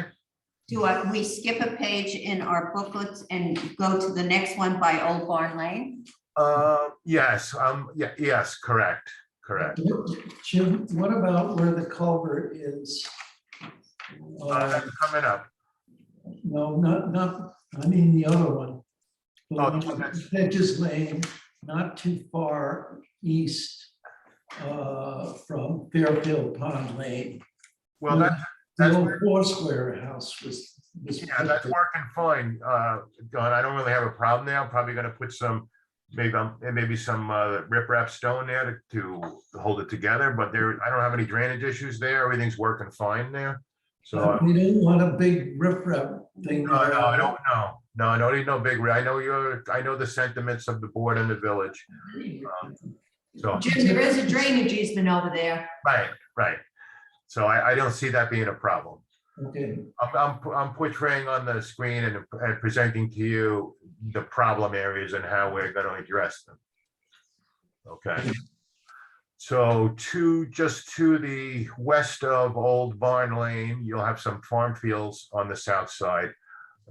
We skip a page in our booklets and go to the next one by Old Barn Lane? Yes, yes, correct. Jim, what about where the culvert is? That's coming up. No, not, I mean the other one. The Oh, one that's- Hedges Lane, not too far east from Fairfield Pond Lane. Well, The that's old Foursquare house was. yeah, that's working fine. Don, I don't really have a problem there. I'm probably gonna put some, maybe some riprap stone there to hold it together, but I don't have any drainage issues there. Everything's working fine there. So We don't want a big riprap thing. no, I don't know. No, I don't need no big, I know the sentiments of the board and the village. So, Jim, there is a drainage easement over there. right. So I don't see that being a problem. Okay. I'm portraying on the screen and presenting to you the problem areas and how we're going to address them. Okay. So just to the west of Old Barn Lane, you'll have some farm fields on the south side.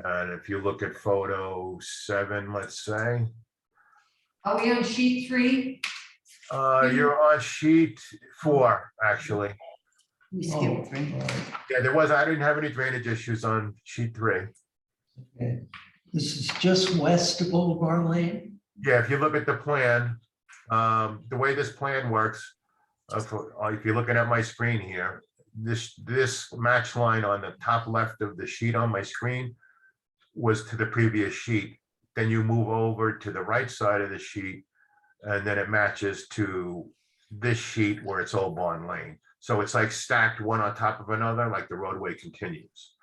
And if you look at photo 7, let's say. Are we on sheet 3? You're on sheet 4, actually. We skipped three. Yeah, I didn't have any drainage issues on sheet 3. Okay. This is just west of Old Barn Lane? Yeah, if you look at the plan, the way this plan works, if you're looking at my screen here, this match line on the top left of the sheet on my screen was to the previous sheet. Then you move over to the right side of the sheet, and then it matches to this sheet where it's Old Barn Lane. So it's like stacked one on top of another, like the roadway continues.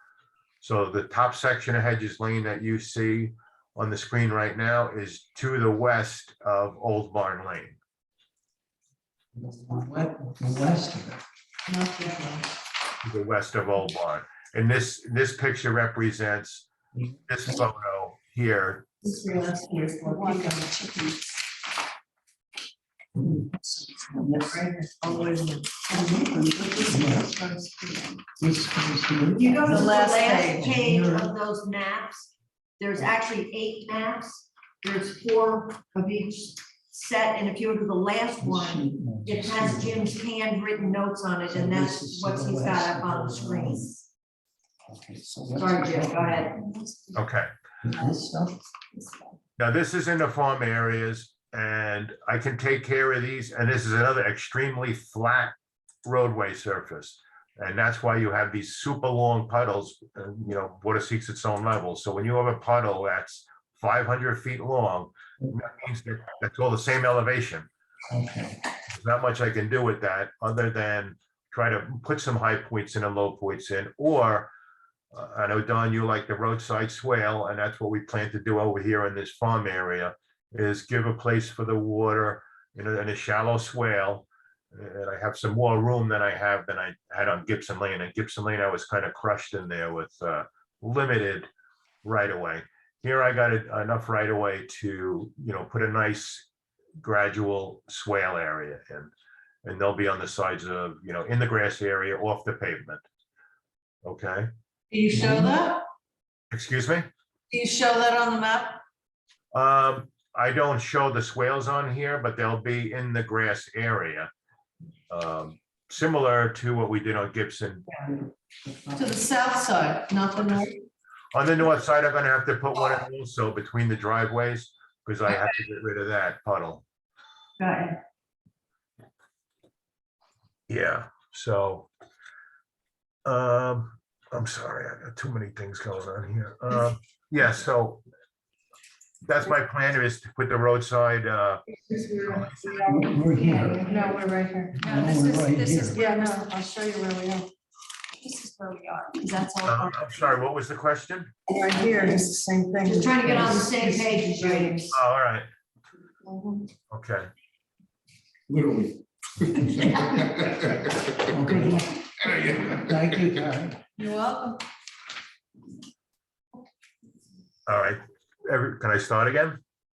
So the top section of Hedges Lane that you see on the screen right now is to the west of Old Barn Lane. The west of it. To the west of Old Barn. And this picture represents this photo here. You go to The the last last page. page of those maps, there's actually 8 maps. There's 4 of each set, and if you go to the last one, it has Jim's handwritten notes on it, and that's what he's got up on the screen. Okay, so Sorry, Jim, go ahead. Okay. This stuff? Now, this is in the farm areas, and I can take care of these, and this is another extremely flat roadway surface. And that's why you have these super long puddles, water seeks its own level. So when you have a puddle that's 500 feet long, That means that's all the same elevation. Okay, There's not much I can do with that, other than try to put some high points in and low points in, or I know, Don, you like the roadside swale, and that's what we plan to do over here in this farm area, is give a place for the water in a shallow swale. And I have some more room than I had on Gibson Lane. And Gibson Lane, I was kind of crushed in there with limited right of way. Here I got enough right of way to, put a nice gradual swale area in. And they'll be on the sides of, in the grass area off the pavement. Okay, Do you show that? excuse me? Do you show that on the map? I don't show the swales on here, but they'll be in the grass area. Similar to what we did on Gibson. To the south side, not the north? On the north side, I'm gonna have to put one in also between the driveways, because I have to get rid of that puddle. Got it. Yeah, so. I'm sorry, I got too many things going on here. Yeah, so that's my plan, is to put the roadside, we're here. No, we're right here. No, we're right here. Yeah, no, I'll show you where we are. This is where we are, because that's all. I'm sorry, what was the question? Right here, it's the same thing. Just trying to get on the same page, Judy. Oh, all right, Mhm. okay. Literally. Okay, thank you, Karen. You're welcome. All right, can I start again?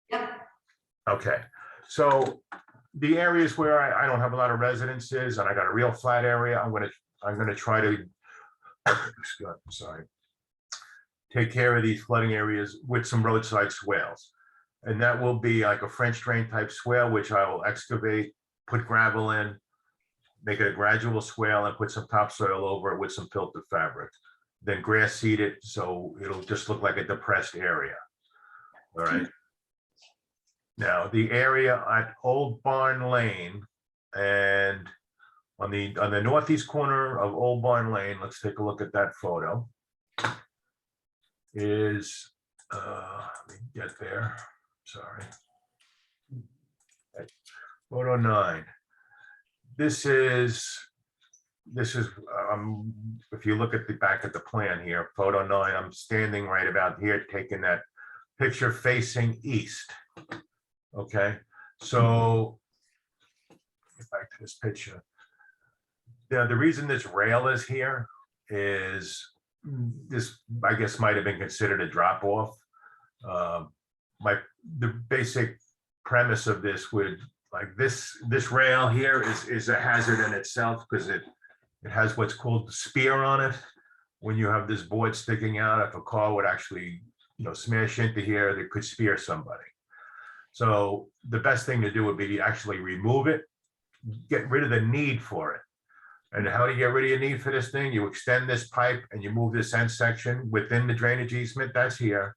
Yep. Okay, so the areas where I don't have a lot of residences and I got a real flat area, I'm gonna try to, sorry, take care of these flooding areas with some roadside swales. And that will be like a French drain type swale, which I will excavate, put gravel in, make it a gradual swale, and put some topsoil over it with some filtered fabric. Then grass seed it, so it'll just look like a depressed area. All right. Now, the area at Old Barn Lane, and on the northeast corner of Old Barn Lane, let's take a look at that photo. Is, let me get there, sorry. Photo 9. This is, if you look at the back of the plan here, photo 9, I'm standing right about here, taking that picture facing east. Okay, so get back to this picture. Now, the reason this rail is here is this, I guess, might have been considered a drop off. The basic premise of this would, like this rail here is a hazard in itself, because it has what's called spear on it. When you have this board sticking out, if a car would actually, smash into here, they could spear somebody. So the best thing to do would be to actually remove it, get rid of the need for it. And how do you get rid of your need for this thing? You extend this pipe and you move this end section within the drainage easement that's here.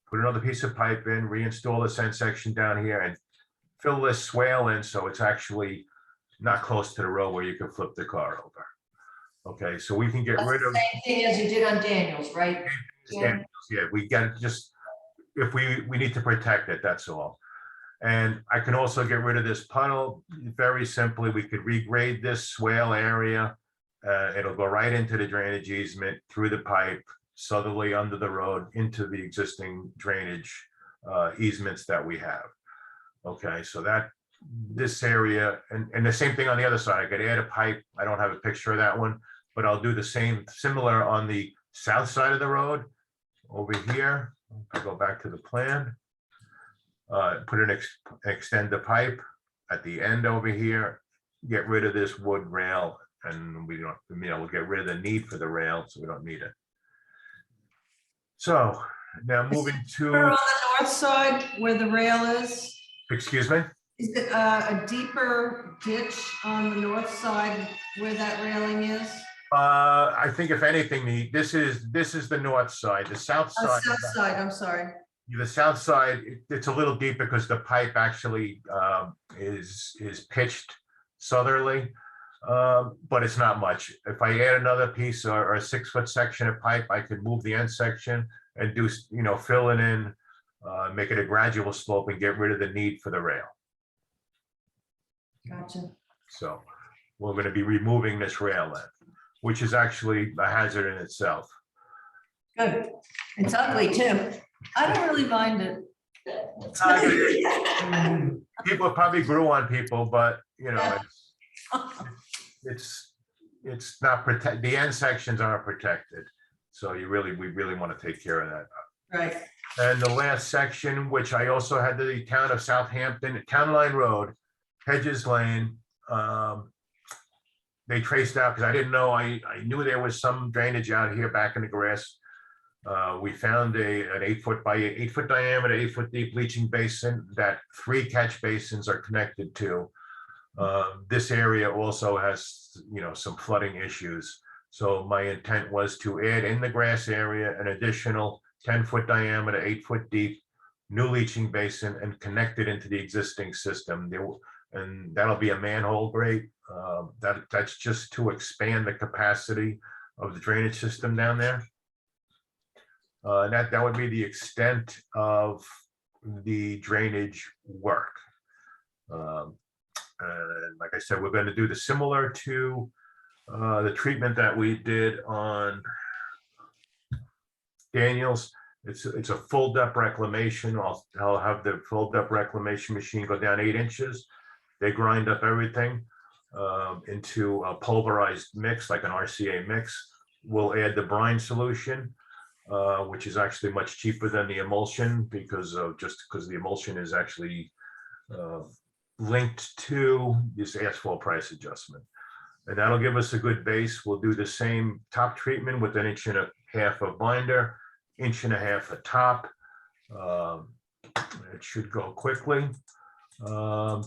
Put another piece of pipe in, reinstall this end section down here, and fill this swale in so it's actually not close to the road where you can flip the car over. Okay, so we can get That's rid the of. same thing as you did on Daniels, right? Yeah. Yeah, we got to just, if we need to protect it, that's all. And I can also get rid of this puddle very simply. We could regrade this swale area. It'll go right into the drainage easement, through the pipe, southerly under the road, into the existing drainage easements that we have. Okay, so this area, and the same thing on the other side. I could add a pipe. I don't have a picture of that one, but I'll do the same, similar on the south side of the road. Over here, I'll go back to the plan. Extend the pipe at the end over here, get rid of this wood rail, and we don't, we'll get rid of the need for the rail, so we don't need it. So now moving On to, the north side where the rail is, excuse me? is it a deeper ditch on the north side where that railing is? I think if anything, this is the north side, the south side. South side, I'm sorry. The south side, it's a little deep because the pipe actually is pitched southerly, but it's not much. If I add another piece or a 6-foot section of pipe, I could move the end section and do, fill it in make it a gradual slope and get rid of the need for the rail. Gotcha. So we're gonna be removing this rail then, which is actually a hazard in itself. Good. It's ugly too. I don't really mind it. People probably grew on people, but you know, it's not protect, the end sections aren't protected. So we really want to take care of that. Right. And the last section, which I also had the town of Southampton, Town Line Road, Hedges Lane. They traced out, because I didn't know, I knew there was some drainage out here back in the grass. We found an 8 foot by 8 foot diameter, 8 foot deep leaching basin that 3 catch basins are connected to. This area also has, you know, some flooding issues. So my intent was to add in the grass area an additional 10 foot diameter, 8 foot deep new leaching basin and connect it into the existing system. And that'll be a manhole grate. That's just to expand the capacity of the drainage system down there. That would be the extent of the drainage work. And like I said, we're going to do the similar to the treatment that we did on Daniels. It's a full depth reclamation. I'll have the full depth reclamation machine go down 8 inches. They grind up everything into a pulverized mix, like an RCA mix. We'll add the brine solution, which is actually much cheaper than the emulsion because the emulsion is actually linked to this asphalt price adjustment. And that'll give us a good base. We'll do the same top treatment with 1.5 inches of binder, 1.5 inches of top. It should go quickly.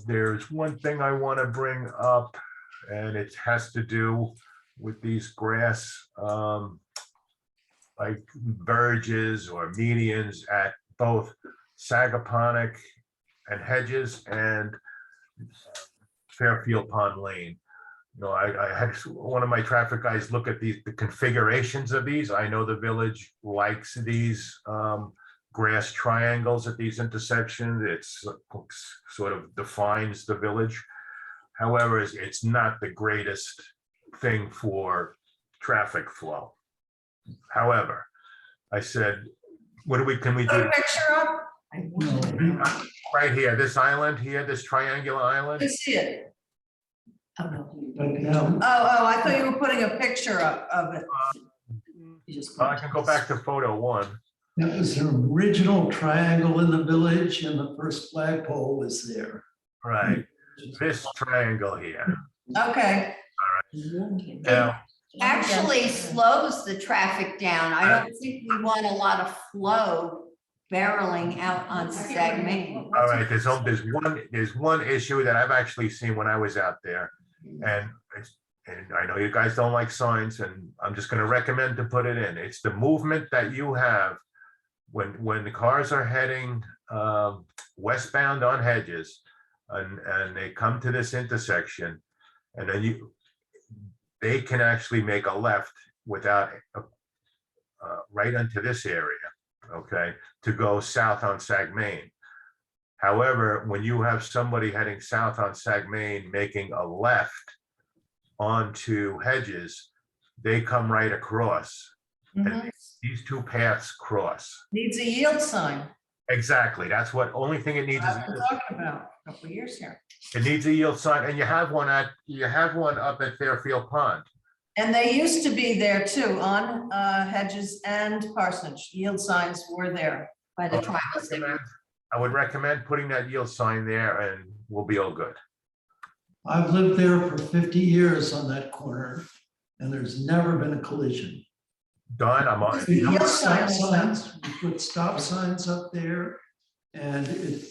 There's one thing I want to bring up, and it has to do with these grass like verges or medians at both Sagaponic and Hedges and Fairfield Pond Lane. You know, I had one of my traffic guys look at the configurations of these. I know the village likes these grass triangles at these intersections. It's sort of defines the village. However, it's not the greatest thing for traffic flow. However, I said, can we Put do? a picture up. Right here, this island here, this triangular island. I see it. But now, Oh, I thought you were putting a picture up of it. I can go back to photo 1. that was an original triangle in the village and the first flagpole was there. Right, this triangle here. Okay. Now, Actually slows the traffic down. I don't think we want a lot of flow barreling out on Sagmain. all right, there's one issue that I've actually seen when I was out there. And I know you guys don't like signs, and I'm just gonna recommend to put it in. It's the movement that you have when the cars are heading westbound on Hedges and they come to this intersection, and then they can actually make a left without right into this area, okay, to go south on Sagmain. However, when you have somebody heading south on Sagmain making a left onto Hedges, they come right across. And these two paths cross. Needs a yield sign. Exactly. That's what, only thing it needs is, I've been talking about a couple of years here. it needs a yield sign, and you have one up at Fairfield Pond. And they used to be there too, on Hedges and Parsonage. Yield signs were there by the tribal. I would recommend putting that yield sign there and we'll be all good. I've lived there for 50 years on that corner and there's never been a collision. Don, I'm on. We put stop signs, we put stop signs up there and it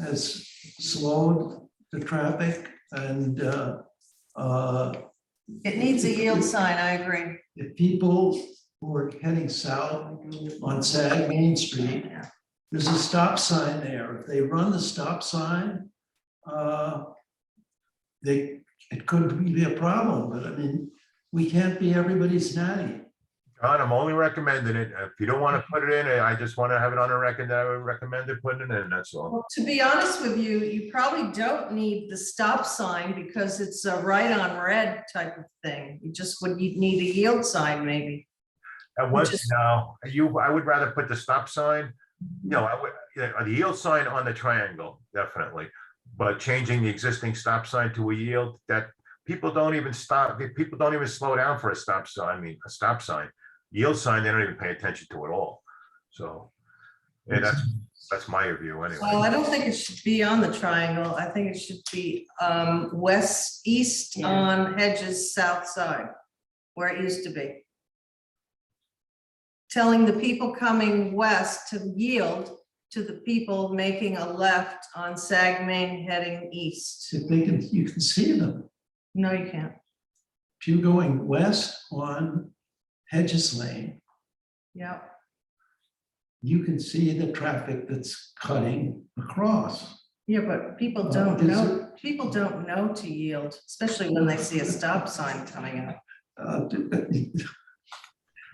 has slowed the traffic and It needs a yield sign, I agree. if people who are heading south on Sag Main Street, there's a stop sign there. If they run the stop sign, it could be a problem, but I mean, we can't be everybody's nanny. John, I'm only recommending it. If you don't want to put it in, I just want to have it on a record that I would recommend it putting it in, that's all. Well, to be honest with you, you probably don't need the stop sign because it's a right on red type of thing. You just would, you'd need a yield sign maybe. And once, Just- I would rather put the stop sign, I would, the yield sign on the triangle, definitely. But changing the existing stop sign to a yield, that people don't even stop, people don't even slow down for a stop sign, a stop sign. Yield sign, they don't even pay attention to at all. So, and that's my view anyway. Well, I don't think it should be on the triangle. I think it should be east Yeah. on Hedges south side, where it used to be. Telling the people coming west to yield to the people making a left on Sag Main heading east. if they can, you can see them. No, you can't. If you're going west on Hedges Lane, Yeah. you can see the traffic that's cutting across. Yeah, but people don't know, people don't know to yield, especially when they see a stop sign coming up.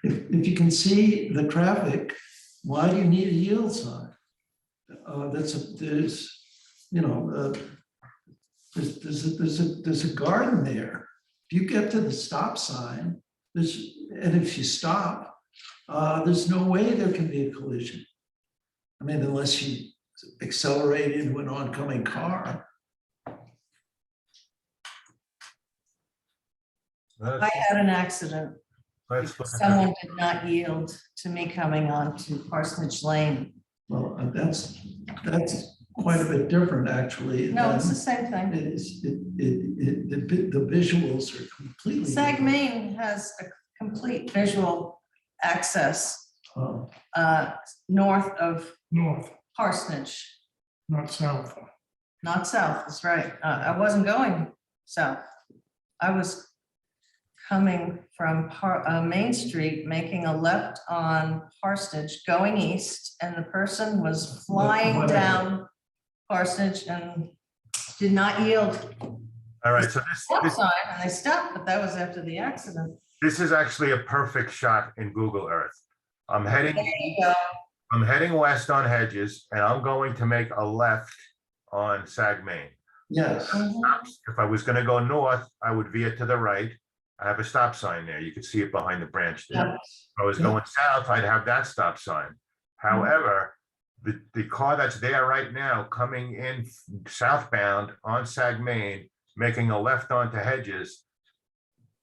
If you can see the traffic, why do you need a yield sign? There's a garden there. If you get to the stop sign, and if you stop, there's no way there can be a collision. I mean, unless you accelerate into an oncoming car. I had an accident. Let's look at that. Someone did not yield to me coming onto Parsonage Lane. Well, that's quite a bit different, actually. No, it's the than same thing. it is, the visuals are completely. Sag different. Main has a complete visual access Oh, north of North, Parsonage, not south. not south, that's right. I wasn't going south. I was coming from Main Street, making a left on Parsonage, going east, and the person was flying Whatever. down Parsonage and did not yield. All right, so Stop sign, and they stopped, but that was after the accident. this is actually a perfect shot in Google Earth. I'm heading There you go. I'm heading west on Hedges, and I'm going to make a left on Sag Main. yes. If I was gonna go north, I would veer to the right. I have a stop sign there. You can see it behind the branch there. If I was going south, I'd have that stop sign. However, the car that's there right now coming in southbound on Sag Main, making a left onto Hedges,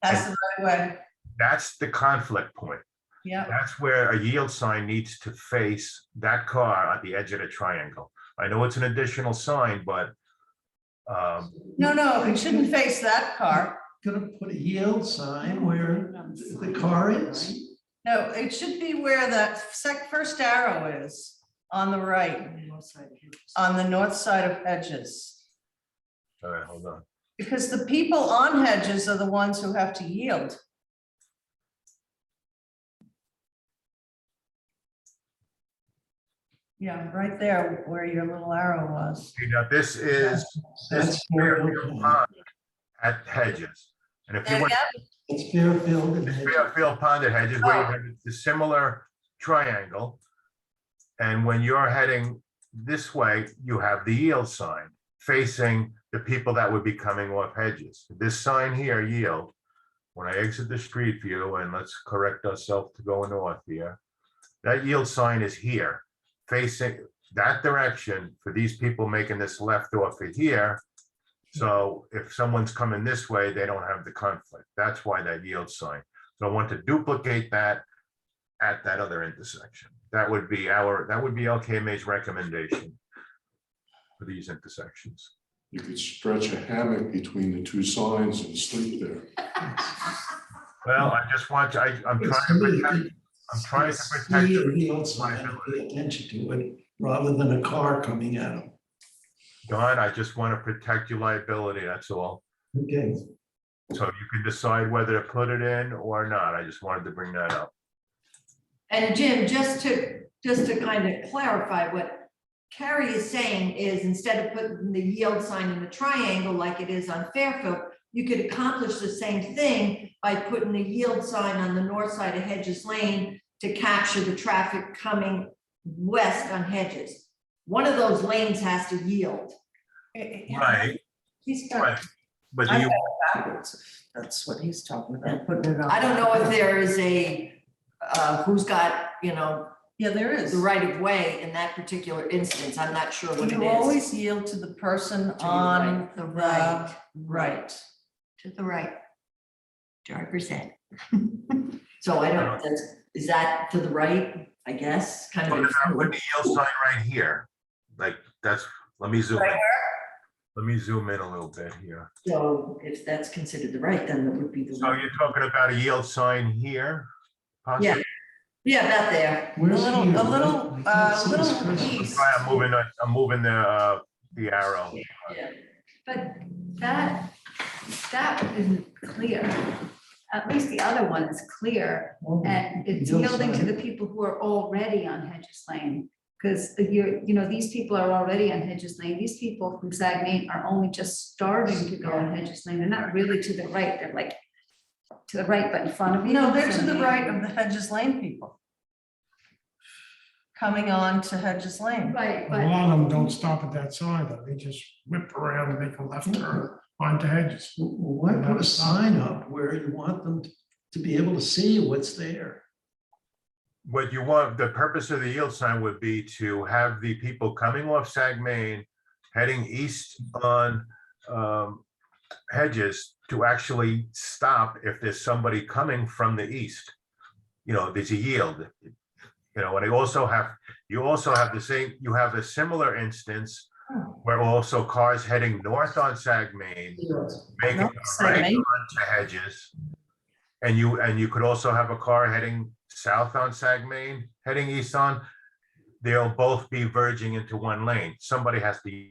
That's the right way. that's the conflict point. Yeah. That's where a yield sign needs to face that car at the edge of the triangle. I know it's an additional sign, but No, it shouldn't face that car. Gonna put a yield sign where the car is. No, it should be where that first arrow is on the right, on the north side of Hedges. all right, hold on. Because the people on Hedges are the ones who have to yield. Yeah, right there where your little arrow was. Okay, now this is That's Fairfield Pond at Hedges. And if you And went yeah, It's Fairfield and to Hedges. Fairfield Pond at Hedges, where you Oh. have the similar triangle. And when you're heading this way, you have the yield sign facing the people that would be coming off Hedges. This sign here, yield, when I exit the street view, and let's correct ourselves to go north here, that yield sign is here, facing that direction for these people making this left off of here. So if someone's coming this way, they don't have the conflict. That's why that yield sign. So I want to duplicate that at that other intersection. That would be LKMA's recommendation for these intersections. You could stretch a hammock between the two signs and sleep there. Well, I just want to, I'm trying to protect, I'm trying to protect. See a yield sign, pay attention to it, rather than a car coming at them. Don, I just want to protect your liability, that's all. Okay. So you can decide whether to put it in or not. I just wanted to bring that up. And Jim, just to kind of clarify, what Carrie is saying is instead of putting the yield sign in the triangle like it is on Fairfield, you could accomplish the same thing by putting a yield sign on the north side of Hedges Lane to capture the traffic coming west on Hedges. One of those lanes has to yield. Right, He's got, right. But do I've you, got it backwards, if that's what he's talking about, putting it on. I don't know if there is a, who's got, Yeah, there is. the right of way in that particular instance. I'm not sure what it You is. always yield to the person To your on right, the the right. right. Right. To the right. Driver's ed. So I don't, is that to the right, I guess, kind put of. the yield sign right here, like, that's, let me zoom in. Let me zoom in a little bit here. So if that's considered the right, then it would be the. So right. you're talking about a yield sign here? possibly? Yeah, yeah, about there. A little east. Right, I'm moving the arrow. Yeah. But that isn't clear. At least the other one is clear, and it's Yield yielding to sign. the people who are already on Hedges Lane. Because these people are already on Hedges Lane. These people from Sagamine are only just starting to go on Hedges Lane. They're not really to the right. They're like to the right, but in front of you. No, they're to So the they- right of the Hedges Lane people. Coming on to Hedges Lane. Right, A but lot of them don't stop at that sign, though. They just whip around and make a left turn onto Hedges. Why put a sign up where you want them to be able to see what's there? What you want, the purpose of the yield sign would be to have the people coming off Sagamine, heading east on Hedges, to actually stop if there's somebody coming from the east. There's a yield. And you also have the same, you have a similar instance where also cars heading north on Sagamine, making a right Sagamine. onto Hedges. And you could also have a car heading south on Sagamine, heading east on, they'll both be verging into one lane. Somebody has to.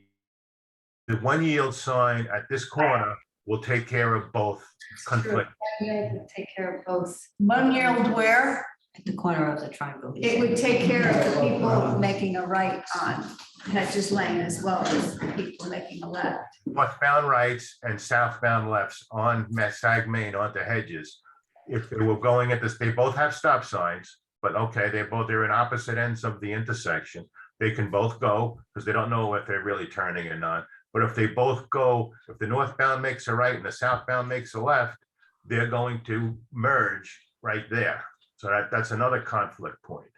The one yield sign at this corner will take care of both conflict. they would take care of both. One yield where? At the corner of the triangle. It would take care of the people making a right on Hedges Lane as well as the people making a left. Northbound rights and southbound lefts on Sagamine onto Hedges. If they were going at this, they both have stop signs, but okay, they're in opposite ends of the intersection. They can both go because they don't know if they're really turning or not. But if they both go, if the northbound makes a right and the southbound makes a left, they're going to merge right there. So that's another conflict point.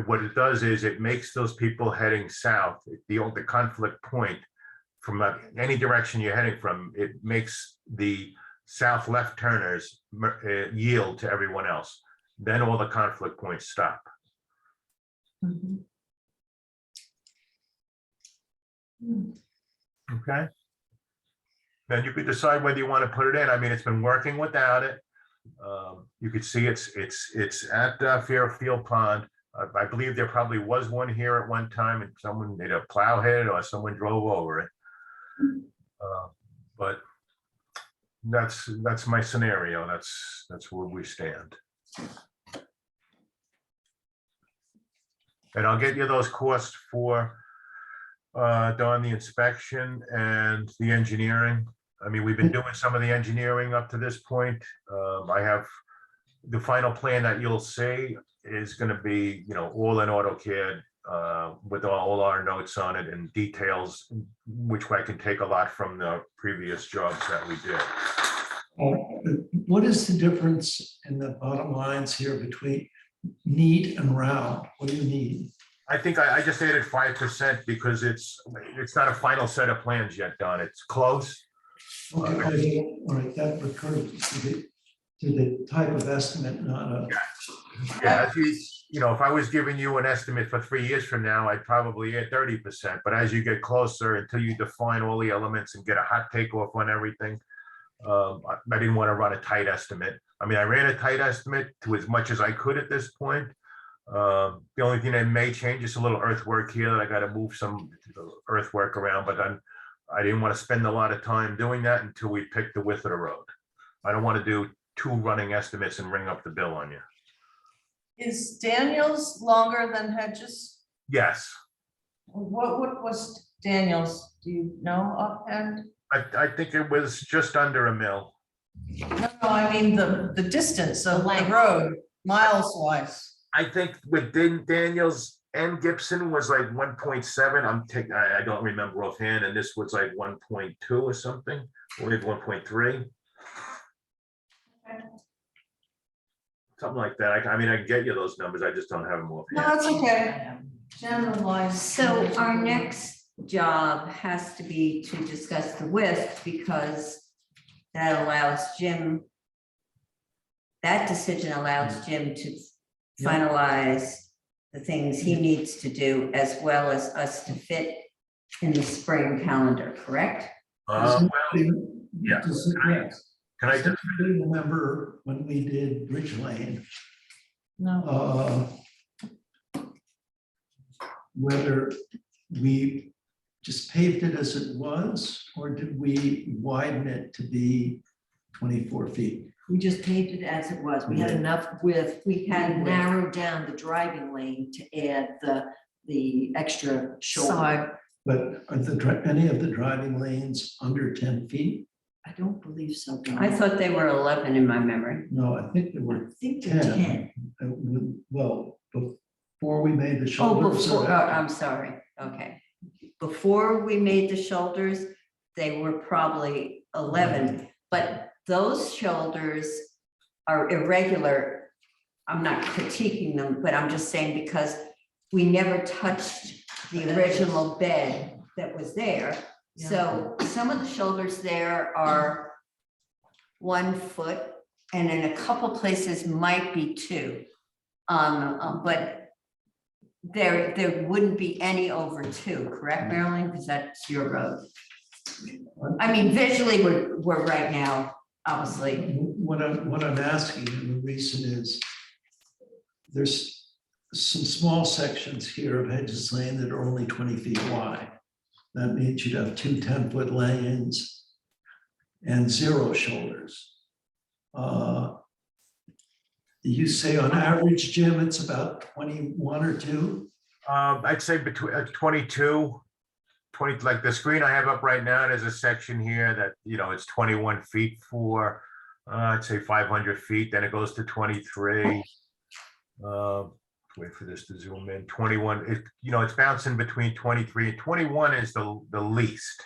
What it does is it makes those people heading south, the conflict point from any direction you're heading from, it makes the south left turners yield to everyone else. Then all the conflict points stop. Okay. Then you could decide whether you want to put it in. I mean, it's been working without it. You could see it's at Fairfield Pond. I believe there probably was one here at one time and someone made a plow hit or someone drove over it. But that's my scenario. That's where we stand. And I'll get you those costs for Don, the inspection and the engineering. I mean, we've been doing some of the engineering up to this point. I have the final plan that you'll see is going to be, all in AutoCAD with all our notes on it and details, which I can take a lot from the previous jobs that we did. What is the difference in the bottom lines here between neat and round? What do you need? I think I just added 5% because it's not a final set of plans yet, Don. It's close. Okay, all right, that refers to the type of estimate, not a. Yeah, if I was giving you an estimate for 3 years from now, I'd probably add 30%. But as you get closer, until you define all the elements and get a hot takeoff on everything, I didn't want to run a tight estimate. I mean, I ran a tight estimate to as much as I could at this point. The only thing that may change is a little earthwork here that I got to move some earthwork around, but then I didn't want to spend a lot of time doing that until we pick the width of the road. I don't want to do 2 running estimates and ring up the bill on you. Is Daniels longer than Hedges? Yes, What was Daniels? Do you know offhand? I think it was just under a mil. No, I mean, the distance of the length. road, miles wise. I think with Daniels and Gibson was like 1.7. I don't remember offhand, and this was like 1.2 or something, or maybe 1.3. Something like that. I mean, I can get you those numbers. I just don't have them No, offhand. that's okay. Generalized. So our next job has to be to discuss the width because that allows Jim, that decision allows Jim to finalize the things he needs to do as well as us to fit in the spring calendar, correct? Well, yeah. Can I Does just, anybody remember when we did Bridge Lane? No. Whether we just paved it as it was, or did we widen it to be 24 feet? We just paved it as it was. We had enough width. We had narrowed down the driving lane to add the extra shoulder. But are any of the driving lanes under 10 feet? I don't believe so, Don. I thought they were 11 in my memory. No, I think they I were think they're 10. Well, before we made the Oh, shoulders. before, I'm sorry, okay. Before we made the shoulders, they were probably 11, but those shoulders are irregular. I'm not critiquing them, but I'm just saying because we never touched the original bed that was there. So some of the shoulders there are 1 foot, and in a couple places might be 2. But there wouldn't be any over 2, correct, Marilyn? Because that's your road. I mean, visually, we're right now, obviously. What I'm asking, and the reason is, there's some small sections here of Hedges Lane that are only 20 feet wide. That means you'd have 2 10-foot lanes and 0 shoulders. You say on average, Jim, it's about 21 or 2? I'd say between 22, 20, like the screen I have up right now, there's a section here that, it's 21 feet for, I'd say 500 feet, then it goes to 23. Wait for this to zoom in, 21, it's bouncing between 23 and 21 is the least.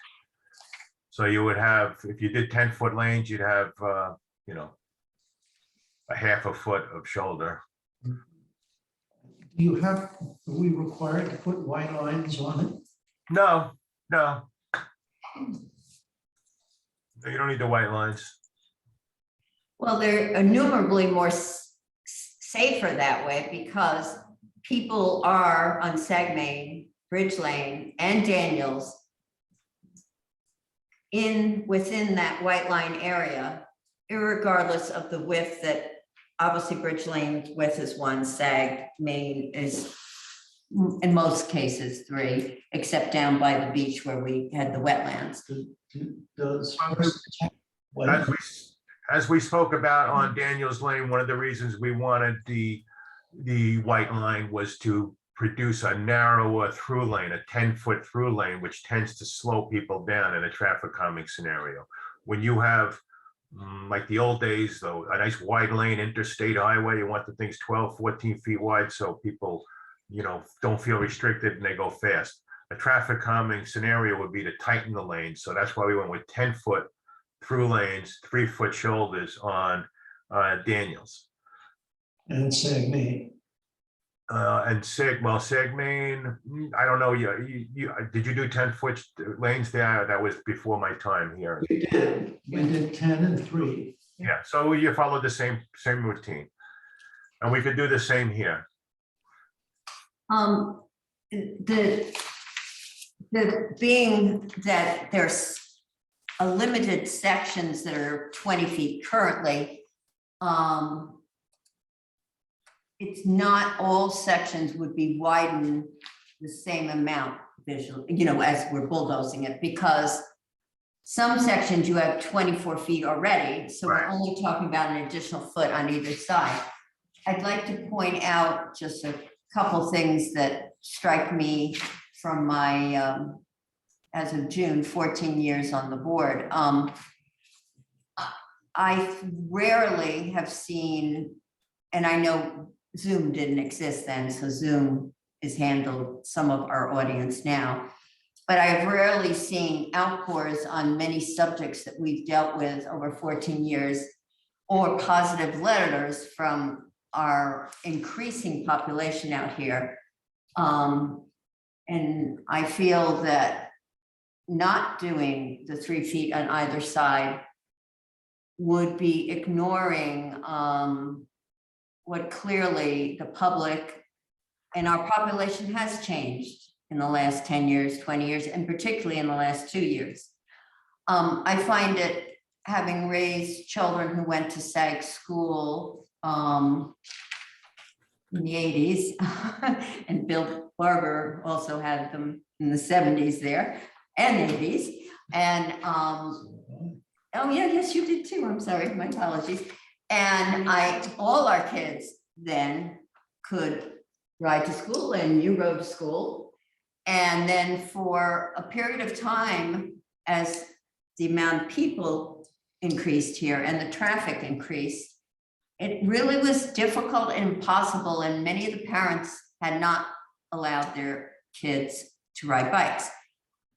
So you would have, if you did 10-foot lanes, you'd have, a half a foot of shoulder. Are we required to put white lines on it? No. You don't need the white lines. Well, they're innumerably more safer that way because people are on Sagmain, Bridge Lane, and Daniels within that white line area, irregardless of the width that obviously Bridge Lane's width is 1, Sagmain is in most cases 3, except down by the beach where we had the wetlands. As we spoke about on Daniels Lane, one of the reasons we wanted the white line was to produce a narrower through lane, a 10-foot through lane, which tends to slow people down in a traffic calming scenario. When you have, like the old days, though, a nice wide lane interstate highway, you want the things 12, 14 feet wide so people, don't feel restricted and they go fast. A traffic calming scenario would be to tighten the lane. So that's why we went with 10-foot through lanes, 3-foot shoulders on Daniels. And Sagmain. Sagmain, I don't know, did you do 10-foot lanes there? That was before my time here. We did 10 and 3. Yeah, so you followed the same routine. And we could do the same here. The being that there's a limited sections that are 20 feet currently, it's not all sections would be widened the same amount visually, as we're bulldozing it, because some sections you have 24 feet already, so we're only talking about an additional foot on either side. I'd like to point out just a couple things that strike me from my as of June, 14 years on the board. I rarely have seen, and I know Zoom didn't exist then, so Zoom is handled some of our audience now. But I've rarely seen outpours on many subjects that we've dealt with over 14 years, or positive letters from our increasing population out here. And I feel that not doing the 3 feet on either side would be ignoring what clearly the public and our population has changed in the last 10 years, 20 years, and particularly in the last 2 years. I find it, having raised children who went to SAG school in the 80s, and Bill Barber also had them in the 70s there, and 80s. And, oh yeah, yes, you did too. I'm sorry, my apologies. And all our kids then could ride to school, and you rode to school. And then for a period of time, as the amount of people increased here and the traffic increased, it really was difficult and impossible, and many of the parents had not allowed their kids to ride bikes.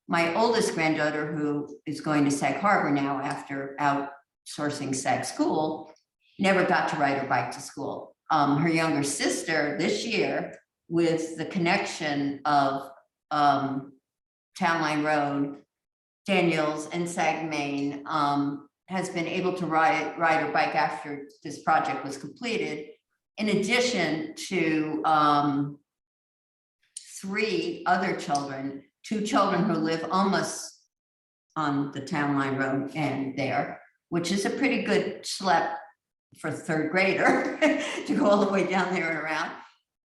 My oldest granddaughter, who is going to Sag Harbor now after outsourcing Sag School, never got to ride her bike to school. Her younger sister this year, with the connection of Town Line Road, Daniels, and Sag Main, has been able to ride her bike after this project was completed, in addition to 3 other children, 2 children who live almost on the Town Line Road and there, which is a pretty good schlep for a 3rd grader to go all the way down there and around.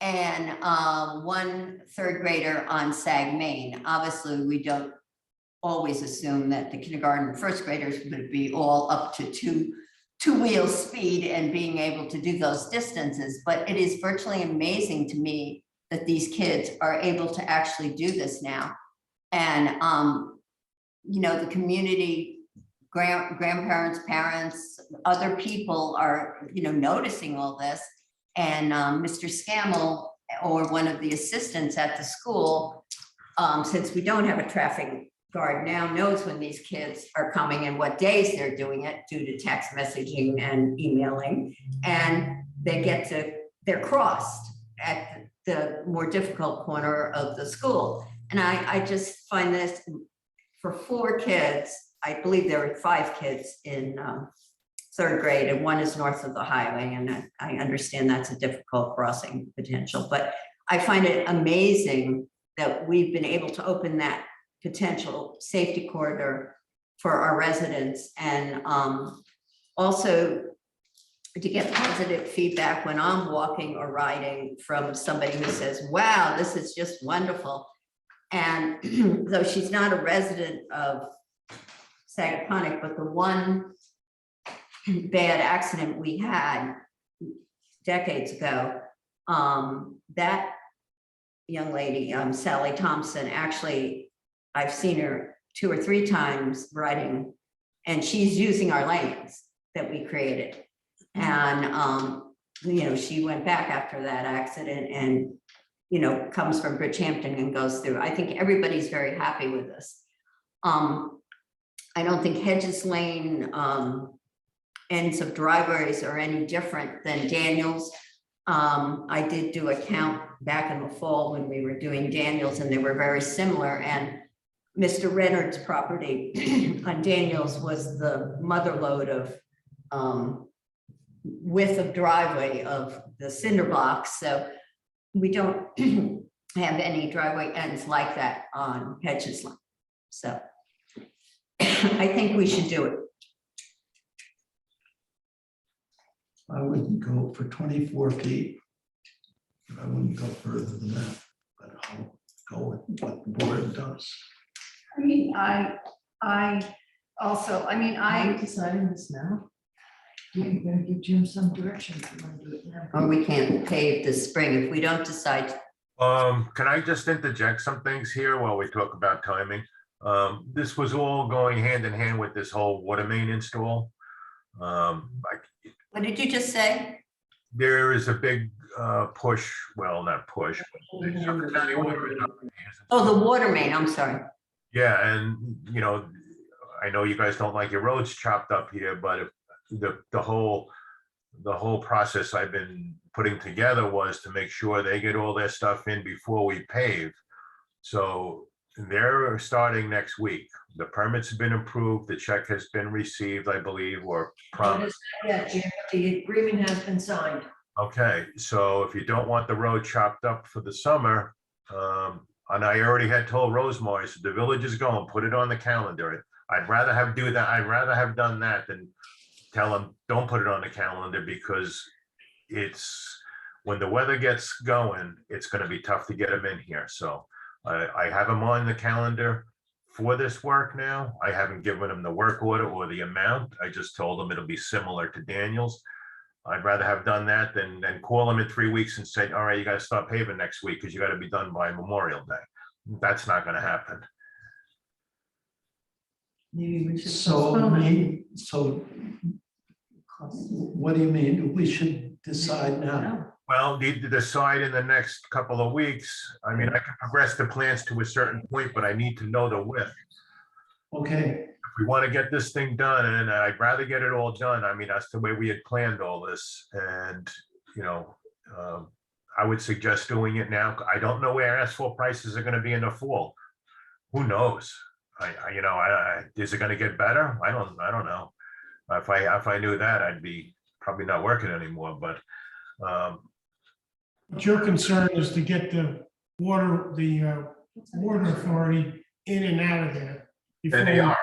And 1 3rd grader on Sag Main. Obviously, we don't always assume that the kindergarten and 1st graders would be all up to two-wheel speed and being able to do those distances. But it is virtually amazing to me that these kids are able to actually do this now. And, you know, the community, grandparents, parents, other people are, you know, noticing all this. And Mr. Scammell, or one of the assistants at the school, since we don't have a traffic guard now, knows when these kids are coming and what days they're doing it due to text messaging and emailing. And they're crossed at the more difficult corner of the school. And I just find this, for 4 kids, I believe there were 5 kids in 3rd grade, and 1 is north of the highway, and I understand that's a difficult crossing potential, but I find it amazing that we've been able to open that potential safety corridor for our residents, and also to get positive feedback when I'm walking or riding from somebody who says, wow, this is just wonderful. And though she's not a resident of Sagaponic, but the one bad accident we had decades ago, that young lady, Sally Thompson, actually, I've seen her 2 or 3 times riding, and she's using our lanes that we created. And, you know, she went back after that accident and, you know, comes from Bridgehampton and goes through. I think everybody's very happy with this. I don't think Hedges Lane ends of driveways are any different than Daniels. I did do a count back in the fall when we were doing Daniels, and they were very similar. And Mr. Renard's property on Daniels was the mother lode of width of driveway of the cinder blocks. So we don't have any driveway ends like that on Hedges Lane. So I think we should do it. I wouldn't go for 24 feet. I wouldn't go further than that, but I'll go with what the board does. I mean, I also, I mean, Are we deciding this now? You're gonna give Jim some direction if you want to do it now. Or we can't pave this spring if we don't decide. Can I just interject some things here while we talk about timing? This was all going hand in hand with this whole water main install. What did you just say? There is a big push, well, not push. But Suffolk County Water Authority has- Oh, the water main, I'm sorry. Yeah, and you know, I know you guys don't like your roads chopped up here, but if the whole process I've been putting together was to make sure they get all their stuff in before we pave. So they're starting next week. The permits have been approved, the check has been received, I believe, or promised. Yeah, Jim, the agreement has been signed. Okay, so if you don't want the road chopped up for the summer, and I already had told Rosemary, I said, the village is going, put it on the calendar. I'd rather have done that than tell them, don't put it on the calendar, because it's, when the weather gets going, it's gonna be tough to get them in here. So I have them on the calendar for this work now. I haven't given them the work order or the amount. I just told them it'll be similar to Daniel's. I'd rather have done that than call them in 3 weeks and say, all right, you gotta start paving next week because you gotta be done by Memorial Day. That's not gonna happen. Maybe we should So, postpone it. what do you mean? We should decide now. Well, need to decide in the next couple of weeks. I mean, I can progress the plans to a certain point, but I need to know the width. Okay, If we want to get this thing done, and I'd rather get it all done, I mean, that's the way we had planned all this. And, you know, I would suggest doing it now. I don't know where asphalt prices are going to be in the fall. Who knows? Is it going to get better? I don't know. If I knew that, I'd be probably not working anymore, but But your concern is to get the water authority in and out of there. before and they we- are.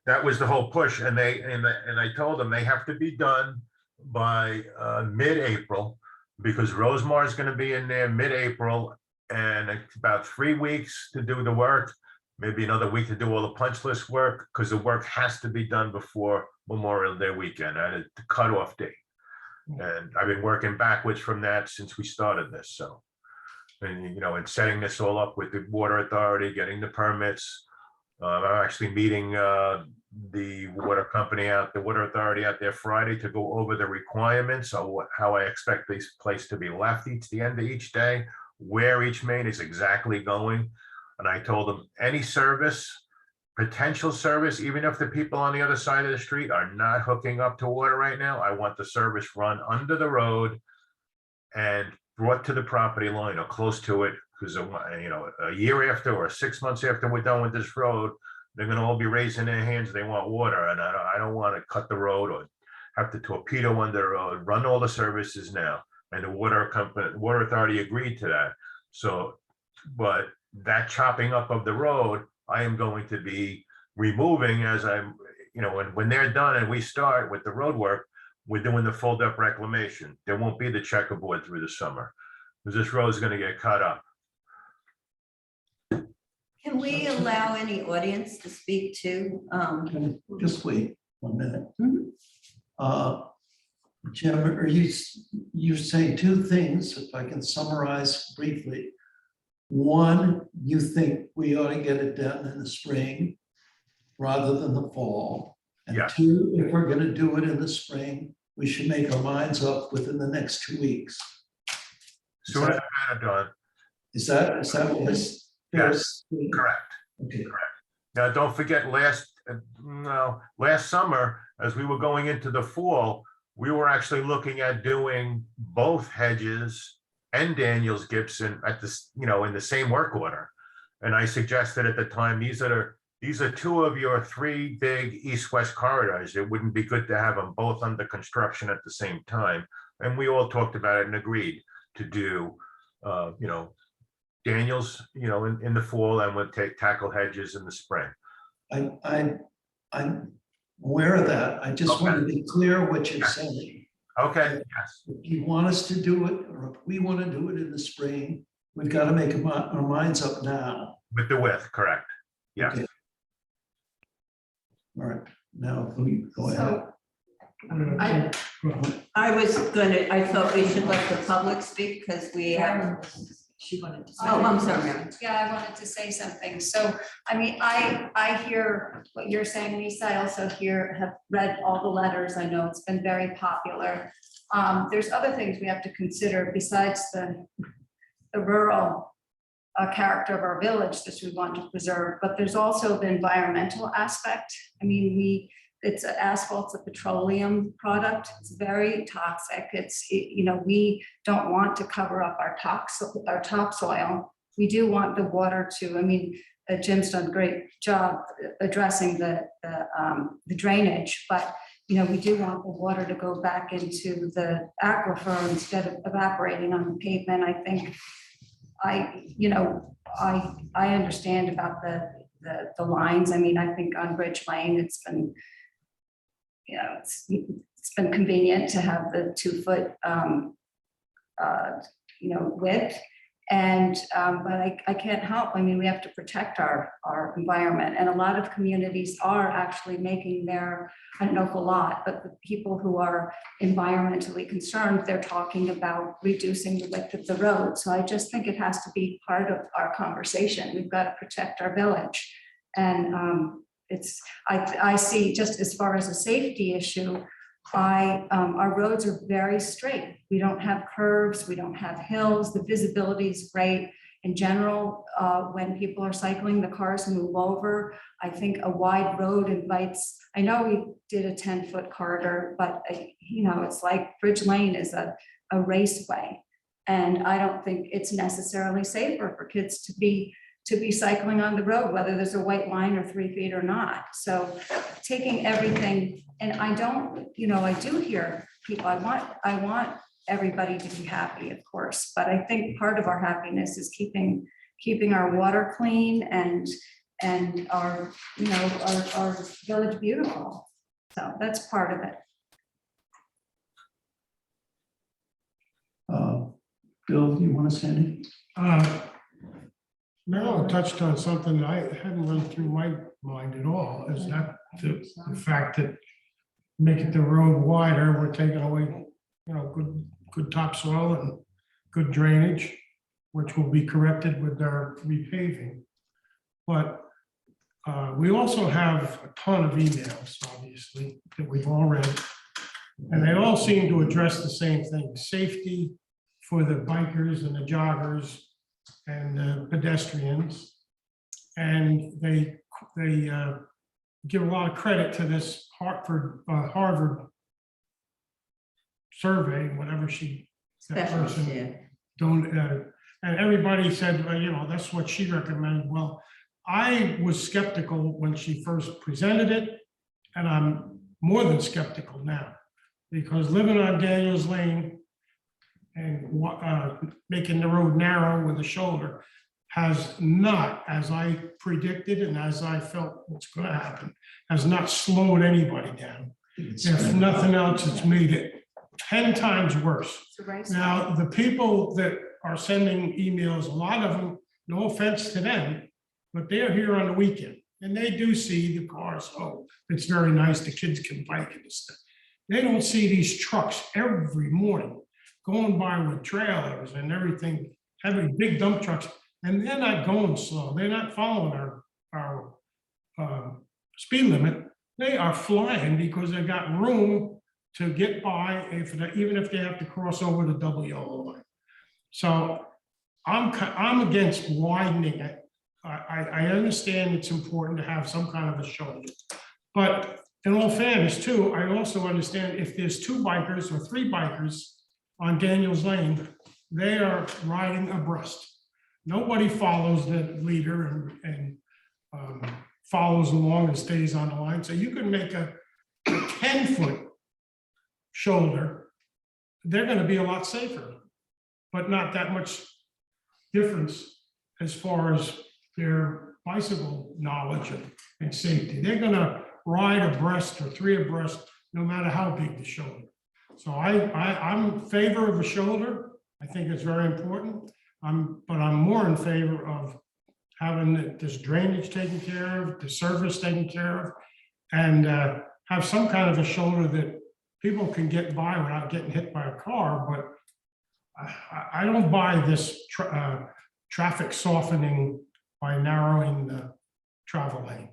That was the whole push, and I told them they have to be done by mid-April, because Rosemar is going to be in there mid-April, and it's about 3 weeks to do the work, maybe another week to do all the punch list work, because the work has to be done before Memorial Day weekend, at the cutoff date. And I've been working backwards from that since we started this, so. And, you know, and setting this all up with the water authority, getting the permits. I'm actually meeting the water authority out there Friday to go over the requirements of how I expect this place to be left the end of each day, where each main is exactly going. And I told them any service, potential service, even if the people on the other side of the street are not hooking up to water right now, I want the service run under the road and brought to the property line or close to it, because you know, a year after or 6 months after we're done with this road, they're gonna all be raising their hands, they want water, and I don't want to cut the road or have to torpedo under the road, run all the services now. And the water authority agreed to that. So, but that chopping up of the road, I am going to be removing as I'm, you know, when they're done and we start with the road work, we're doing the full depth reclamation. There won't be the checkerboard through the summer, because this road is going to get cut up. Can we allow any audience to speak to? just wait 1 minute. Mhm. Jim, are you saying two things, if I can summarize briefly. One, you think we ought to get it done in the spring rather than the fall. And Yeah. two, if we're gonna do it in the spring, we should make our minds up within the next 2 weeks. Sooner the better, Don. Is that what this? Yes, correct. Okay, Now, don't forget last summer, as we were going into the fall, we were actually looking at doing both Hedges and Daniels Gibson at this, you know, in the same work order. And I suggested at the time, these are two of your 3 big east-west corridors. It wouldn't be good to have them both under construction at the same time. And we all talked about it and agreed to do, you know, Daniels, you know, in the fall, and we'll tackle Hedges in the spring. I'm aware of that. I just want to be clear what you're saying. Okay, yes. If you want us to do it, or if we want to do it in the spring, we've got to make our minds up now. With the width, correct. Yeah. Okay. All right, now we go ahead. I thought we should let the public speak because we have She wanted to say. Oh, I'm sorry, Mary. Yeah, I wanted to say something. So, I mean, I hear what you're saying, Lisa. I also have read all the letters. I know it's been very popular. There's other things we have to consider besides the rural character of our village that we want to preserve, but there's also the environmental aspect. I mean, asphalt's a petroleum product. It's very toxic. We don't want to cover up our topsoil. We do want the water to, I mean, Jim's done a great job addressing the drainage, but we do want the water to go back into the aquifer instead of evaporating on the pavement. I think I understand about the lines. I mean, I think on Bridge Lane, it's been, it's been convenient to have the 2-foot, width. And, but I can't help. I mean, we have to protect our environment. And a lot of communities are actually making I don't know if a lot, but the people who are environmentally concerned, they're talking about reducing the width of the road. So I just think it has to be part of our conversation. We've got to protect our village. And I see, just as far as a safety issue, our roads are very straight. We don't have curves, we don't have hills, the visibility is great. In general, when people are cycling, the cars move over. I think a wide road invites, I know we did a 10-foot corridor, but it's like Bridge Lane is a raceway. And I don't think it's necessarily safer for kids to be cycling on the road, whether there's a white line or 3 feet or not. So taking everything, and I do hear people, I want everybody to be happy, of course, but I think part of our happiness is keeping our water clean and our village beautiful. So that's part of it. Bill, do you want to say anything? Marilyn touched on something that I hadn't run through my mind at all, is that the fact that making the road wider, we're taking away, good topsoil and good drainage, which will be corrected with our repaving. But we also have a ton of emails, obviously, that we've all read, and they all seem to address the same thing: safety for the bikers and the joggers and pedestrians. And they give a lot of credit to this Harvard survey, whatever that person and everybody said, well, that's what she recommended. Well, I was skeptical when she first presented it, and I'm more than skeptical now, because living on Daniels Lane and making the road narrow with a shoulder has not, as I predicted and as I felt what's going to happen, has not slowed anybody down. If nothing else, it's made it 10 times worse. Now, the people that are sending emails, a lot of them, no offense to them, but they're here on the weekend and they do see the cars. Oh, it's very nice, the kids can bike and stuff. They don't see these trucks every morning going by with trailers and everything, having big dump trucks, and they're not going slow. They're not following our speed limit. They are flying because they got room to get by, even if they have to cross over the double yellow line. So I'm against widening it. I understand it's important to have some kind of a shoulder, but in all fairness too, I also understand if there's 2 bikers or 3 bikers on Daniels Lane, they are riding abreast. Nobody follows the leader and follows along and stays on the line. So you can make a 10-foot shoulder. They're going to be a lot safer, but not that much difference as far as their bicycle knowledge and safety. They're going to ride abreast or 3 abreast, no matter how big the shoulder. So I'm in favor of a shoulder. I think it's very important. But I'm more in favor of having this drainage taken care of, the surface taken care of, and have some kind of a shoulder that people can get by without getting hit by a car. But I don't buy this traffic softening by narrowing the travel lane.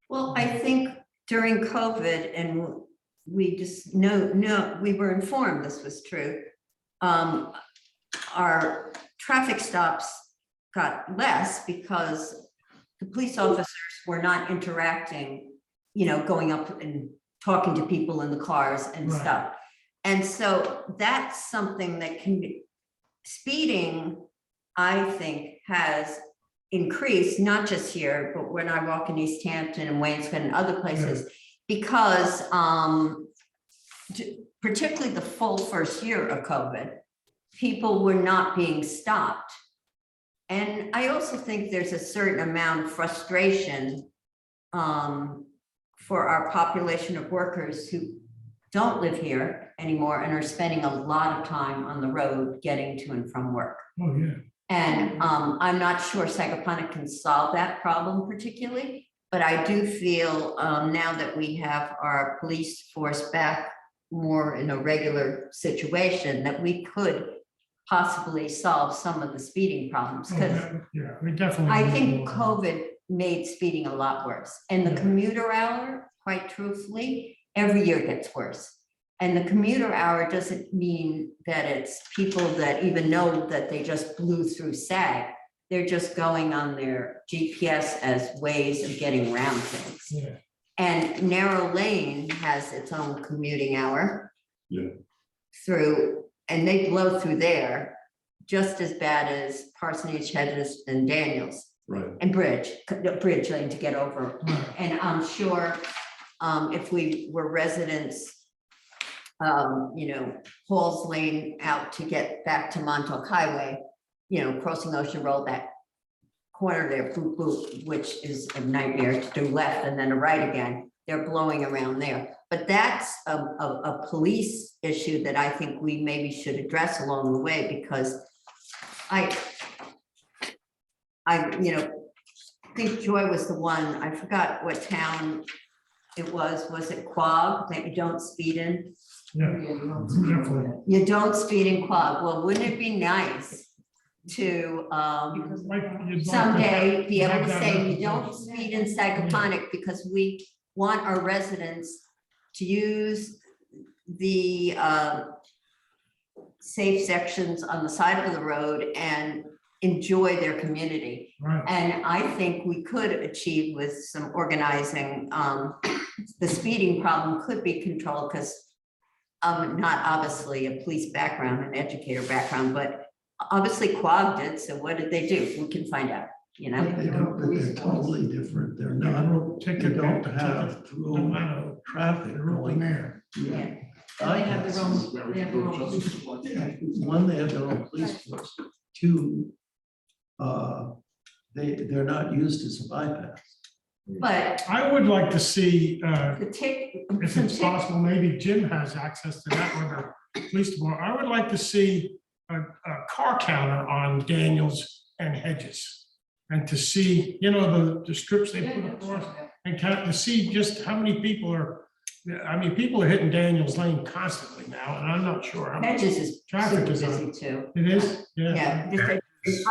Well, I think during COVID, and we just we were informed this was true. Our traffic stops got less because the police officers were not interacting, going up and talking to people in the cars and Right. stuff. And so that's something that can be, speeding, I think, has increased, not just here, but when I walk in East Hampton and Waynesville and other places, because particularly the full first year of COVID, people were not being stopped. And I also think there's a certain amount of frustration for our population of workers who don't live here anymore and are spending a lot of time on the road getting to and from work. Oh, yeah. And I'm not sure Sagaponic can solve that problem particularly, but I do feel now that we have our police force back more in a regular situation, that we could possibly solve some of the speeding problems. Because Yeah, we definitely. I need think more. COVID made speeding a lot worse. And the commuter hour, quite truthfully, every year gets worse. And the commuter hour doesn't mean that it's people that even know that they just blew through SAG. They're just going on their GPS as ways of getting around things. Yeah. And narrow lane has its own commuting hour. Yeah. Through, and they blow through there just as bad as Parsonage, Hedges, and Daniels. Right. And Bridge Lane to get over. And I'm sure if we were residents, Halls Lane out to get back to Montauk Highway, crossing Ocean Road, that corner there, which is a nightmare to do left and then a right again. They're blowing around there. But that's a police issue that I think we maybe should address along the way, because I think Joy was the one, I forgot what town it was it Quogue that you don't speed in? Yeah, definitely. You don't speed in Quogue. Well, wouldn't it be nice to Because like you'd like to someday be able have to that say, you don't representation. speed in Sagaponic, because we want our residents to use the safe sections on the side of the road and enjoy their community. Right. And I think we could achieve with some organizing, the speeding problem could be controlled, because I'm not obviously a police background, an educator background, but obviously Quogue did, so what did they do? We can find out, They don't, but they're totally different. They're not, they don't have through traffic going there. Yeah. And they have their own, police force. One, they have their own police force. Two, they're not used as a bypass. but I would like to see, the tick. if it's possible, maybe Jim has access to that with the police department. I would like to see a car counter on Daniels and Hedges. And to see, the strips they put across, and count to see just how many people are, people are hitting Daniels Lane constantly now, and I'm not sure how much Hedges is traffic super is busy on. too. It is, yeah. Yeah,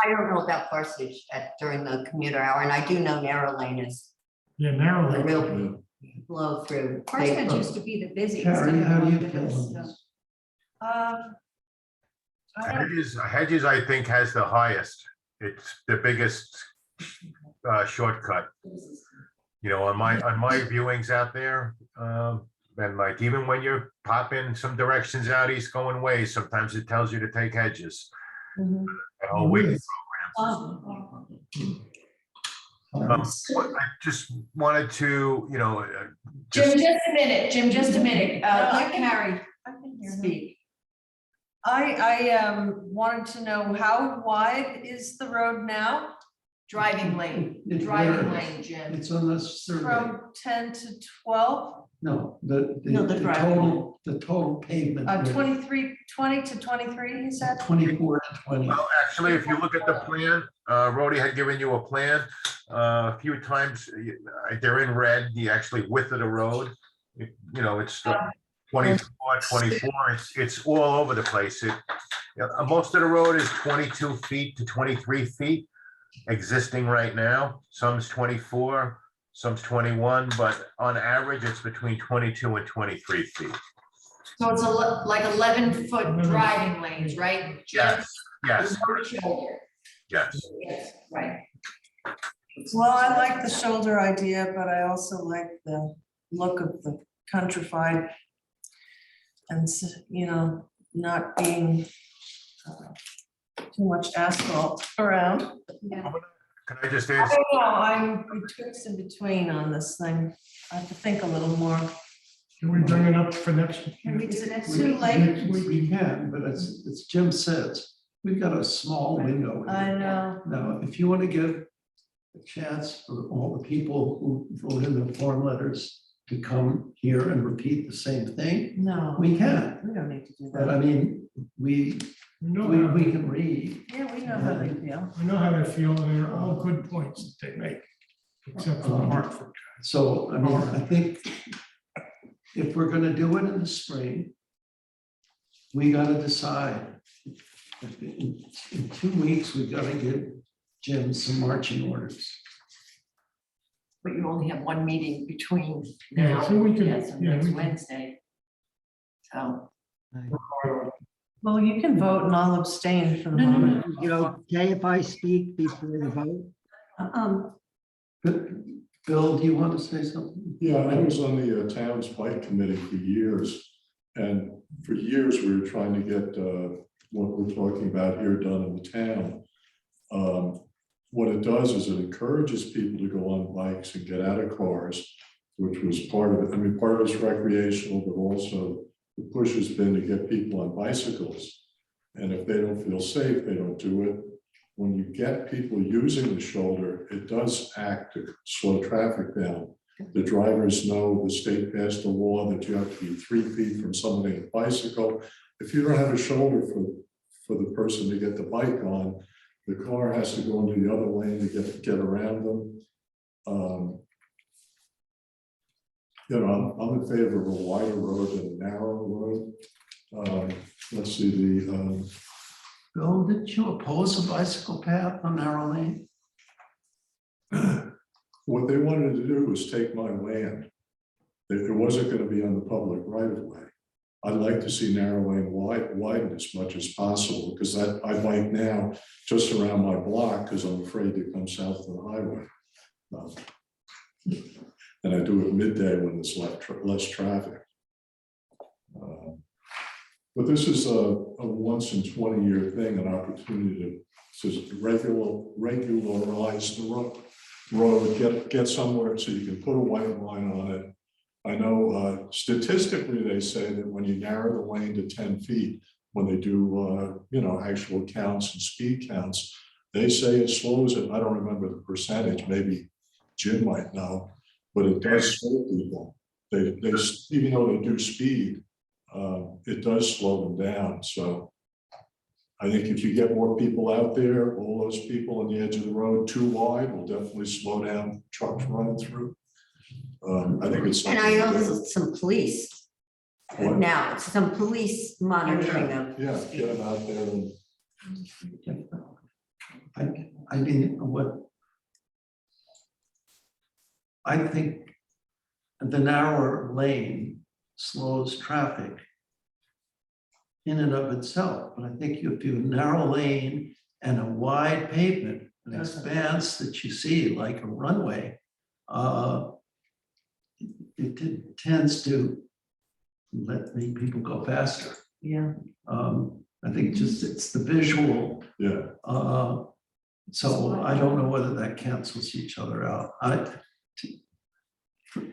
I don't know about Parsonage during the commuter hour, and I do know narrow lane is Yeah, a narrowly. real blow through. Parsonage used to be the busiest. Karen, how do you feel on this? Hedges, I think, has the highest. It's the biggest shortcut. On my viewings out there, and like even when you're popping some directions out east going ways, sometimes it tells you to take Hedges. That whole waiting programs. I just wanted to, Jim, just a minute, I can- Carrie, I can hear him. speak. I wanted to know, how wide is the road now? Driving lane, It driving varies. lane, Jim. It's on the survey. From 10 to 12? No, No, the the driving total pavement. width, 20 to 23, you said? 24 to 20. well, actually, if you look at the plan, Rhodey had given you a plan a few times. They're in red, the actually width of the road. It's 24, 24, it's all over the place. Most of the road is 22 feet to 23 feet existing right now. Some's 24, some's 21, but on average, it's between 22 and 23 feet. So it's like 11-foot driving lanes, right? Yes, yes, One shoulder. yes. Yes, right. Well, I like the shoulder idea, but I also like the look of the countrified. And, you know, not being too much asphalt around. Can I just I ask? don't know, I'm betwixt and between on this thing. I have to think a little more. Can we bring it up for next? Can we do the next? Too late. We can, but as Jim says, we've got a small window. I here. know. Now, if you want to give a chance for all the people who wrote in the form letters to come here and repeat the same thing, No. we can. We don't need to do But I that. mean, we can read. Yeah, we know how they feel. I know how they feel, and they're all good points that they make, except for the Hartford. So, I mean, I think if we're gonna do it in the spring, we gotta decide. In 2 weeks, we gotta give Jim some marching orders. But you only have one meeting between Yeah, now so we can, and yeah, next we can. Wednesday. So. Well, you can vote and I'll abstain for the No, no, no. moment. You okay if I speak before the vote? Bill, do you want to say something? Yeah, I was on the town's bike committee for years. And for years, we were trying to get what we're talking about here done in the town. What it does is it encourages people to go on bikes and get out of cars, which was part of it. I mean, part of it's recreational, but also the push has been to get people on bicycles. And if they don't feel safe, they don't do it. When you get people using the shoulder, it does act to slow traffic down. The drivers know the state passed a law that you have to be 3 feet from somebody on a bicycle. If you don't have a shoulder for the person to get the bike on, the car has to go into the other lane to get around them. You know, I'm in favor of a wider road than a narrow road. Let's see, the Bill, did you oppose a bicycle path on narrow lane? what they wanted to do was take my land. It wasn't going to be on the public right of way. I'd like to see narrow lane widened as much as possible, because I bike now just around my block because I'm afraid to come south of the highway. And I do it midday when there's less traffic. But this is a once in 20-year thing, an opportunity to regularize the road, get somewhere so you can put a white line on it. I know statistically, they say that when you narrow the lane to 10 feet, when they do, you know, actual counts and speed counts, they say it slows it. I don't remember the percentage, maybe Jim might know, but it does slow people. They even though they do speed, it does slow them down. So I think if you get more people out there, all those people on the edge of the road too wide will definitely slow down trucks running through. I think it's. And I know there's some police What? now, some police monitoring them. Yeah, get them out there and I mean, I think the narrower lane slows traffic in and of itself, but I think if you have a narrow lane and a wide pavement, an expanse that you see like a runway, it tends to let people go faster. Yeah. I think just it's the visual. yeah. So I don't know whether that cancels each other out.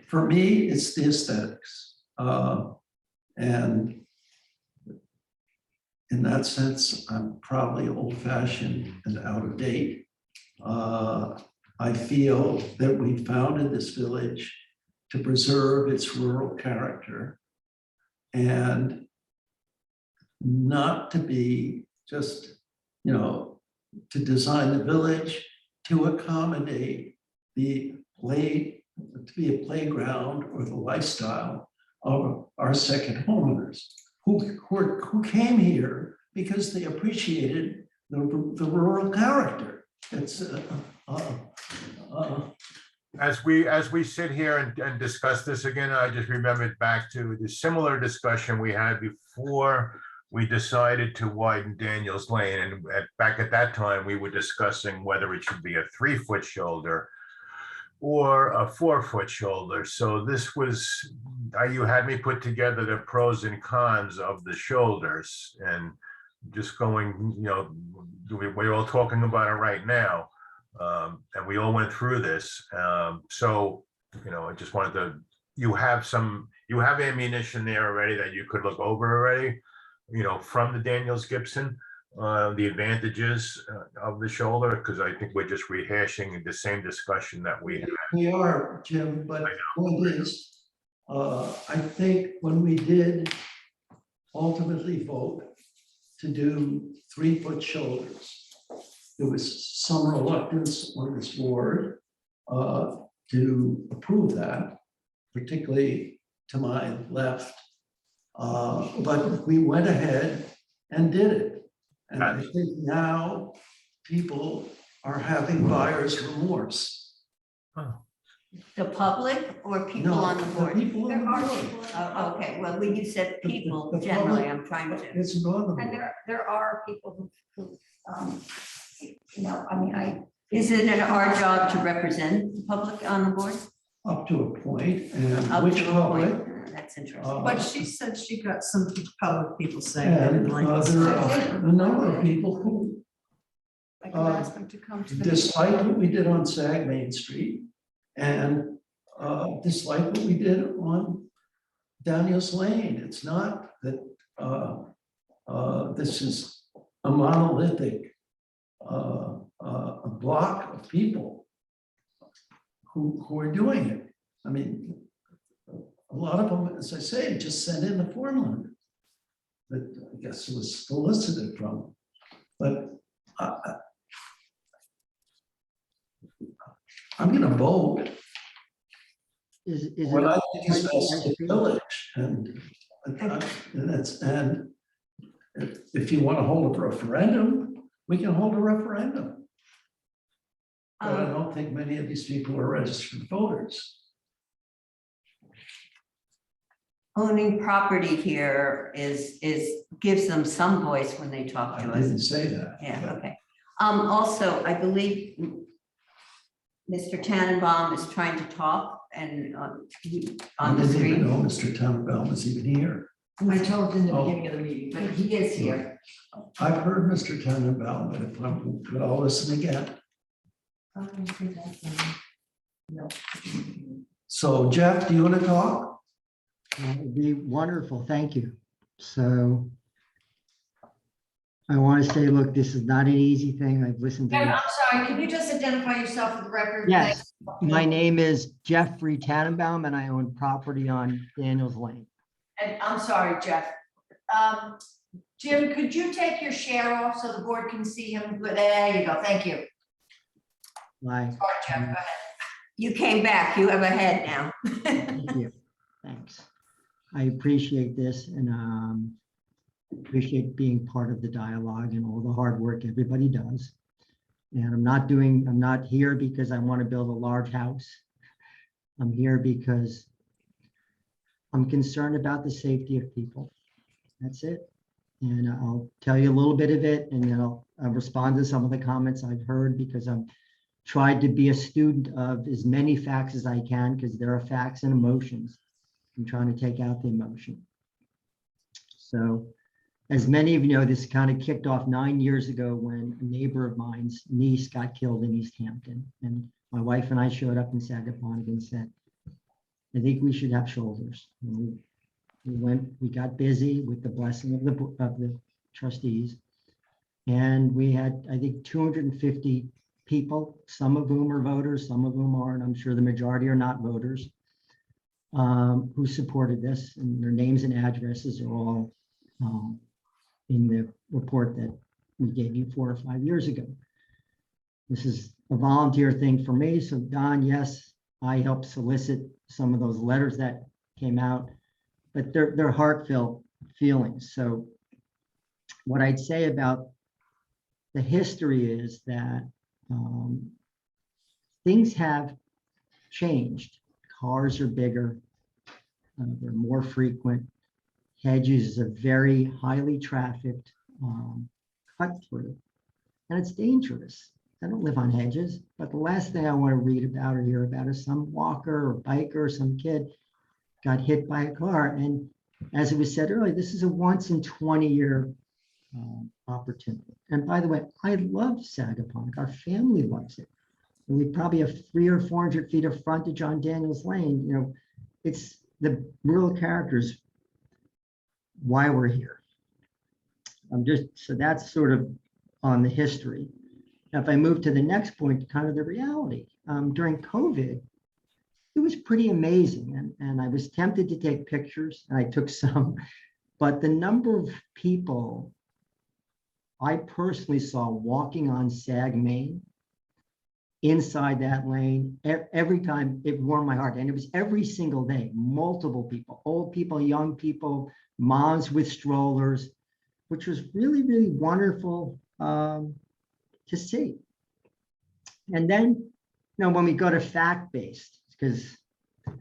For me, it's the aesthetics. And in that sense, I'm probably old-fashioned and out of date. I feel that we founded this village to preserve its rural character and not to be just, you know, to design the village to accommodate to be a playground or the lifestyle of our second homeowners who came here because they appreciated the rural character. It's As we sit here and discuss this again, I just remembered back to the similar discussion we had before we decided to widen Daniels Lane. And back at that time, we were discussing whether it should be a 3-foot shoulder or a 4-foot shoulder. So this was, you had me put together the pros and cons of the shoulders, and just going, we're all talking about it right now. And we all went through this. So, I just wanted to, you have ammunition there already that you could look over already, from the Daniels Gibson, the advantages of the shoulder, because I think we're just rehashing the same discussion that we had. we are, Jim, but the point is, I think when we did ultimately vote to do 3-foot shoulders, there was some reluctance on this board to approve that, particularly to my left. But we went ahead and did it. And I think now people are having buyer's remorse. The public or people No, on the board? people on the There are board. people. Oh, okay, well, when you said The- people, the generally, public- I'm trying to. It's not the And board. there are people who, I mean, Is it our job to represent the public on the board? Up to a point, and Up which to a public? point. That's interesting. But she said she got some public people saying they And didn't like it. there are a number of people who I can ask them to come to the. dislike what we did on Sag Main Street and dislike what we did on Daniels Lane. It's not that this is a monolithic a block of people who are doing it. I mean, a lot of them, as I say, just sent in the form limit that I guess was solicited from. But I'm gonna vote Is what it, I think is best for the village, and if you want to hold a referendum, we can hold a referendum. But I don't think many of these people are registered voters. Owning property here gives them some voice when they talk I to us. didn't say that. Yeah, okay. Also, I believe Mr. Tannenbaum is trying to talk and I on the didn't even screen. know Mr. Tannenbaum was even here. I told in the Oh. beginning of the meeting, but he is here. I've heard Mr. Tannenbaum, but if I'm, but I'll listen again. So Jeff, do you want to talk? That would be wonderful, thank you. So I want to say, look, this is not an easy thing. I've listened Kevin, to. I'm sorry, can you just identify yourself for the record? Yes, my name is Jeffrey Tannenbaum and I own property on Daniels Lane. And I'm sorry, Jeff. Jim, could you take your share off so the board can see him? There you go, thank you. Like, Sorry, Jeff, go ahead. You came back, you have a head now. thank you, thanks. I appreciate this and appreciate being part of the dialogue and all the hard work everybody does. And I'm not here because I want to build a large house. I'm here because I'm concerned about the safety of people. That's it. And I'll tell you a little bit of it and then I'll respond to some of the comments I've heard because I'm tried to be a student of as many facts as I can because there are facts and emotions. I'm trying to take out the emotion. So as many of you know, this kind of kicked off 9 years ago when a neighbor of mine's niece got killed in East Hampton. And my wife and I showed up in Sagaponic and said, I think we should have shoulders. And we got busy with the blessing of the trustees. And we had, I think, 250 people, some of whom are voters, some of whom aren't. I'm sure the majority are not voters, who supported this, and their names and addresses are all in the report that we gave you 4 or 5 years ago. This is a volunteer thing for me. So Don, yes, I helped solicit some of those letters that came out. but they're heartfelt feelings. So what I'd say about the history is that things have changed. Cars are bigger, they're more frequent. Hedges is a very highly trafficked cut through, and it's dangerous. I don't live on hedges, but the last thing I want to read about or hear about is some walker or biker or some kid got hit by a car. And as it was said earlier, this is a once in 20-year opportunity. And by the way, I love Sagaponic. Our family loves it. And we probably have 300 or 400 feet of frontage on Daniels Lane. You know, it's the real characters why we're here. So that's sort of on the history. Now, if I move to the next point, kind of the reality. During COVID, it was pretty amazing. And I was tempted to take pictures, and I took some, but the number of people I personally saw walking on Sag Main inside that lane, every time, it warmed my heart. And it was every single day, multiple people, old people, young people, moms with strollers, which was really, really wonderful to see. And then, you know, when we go to fact-based, because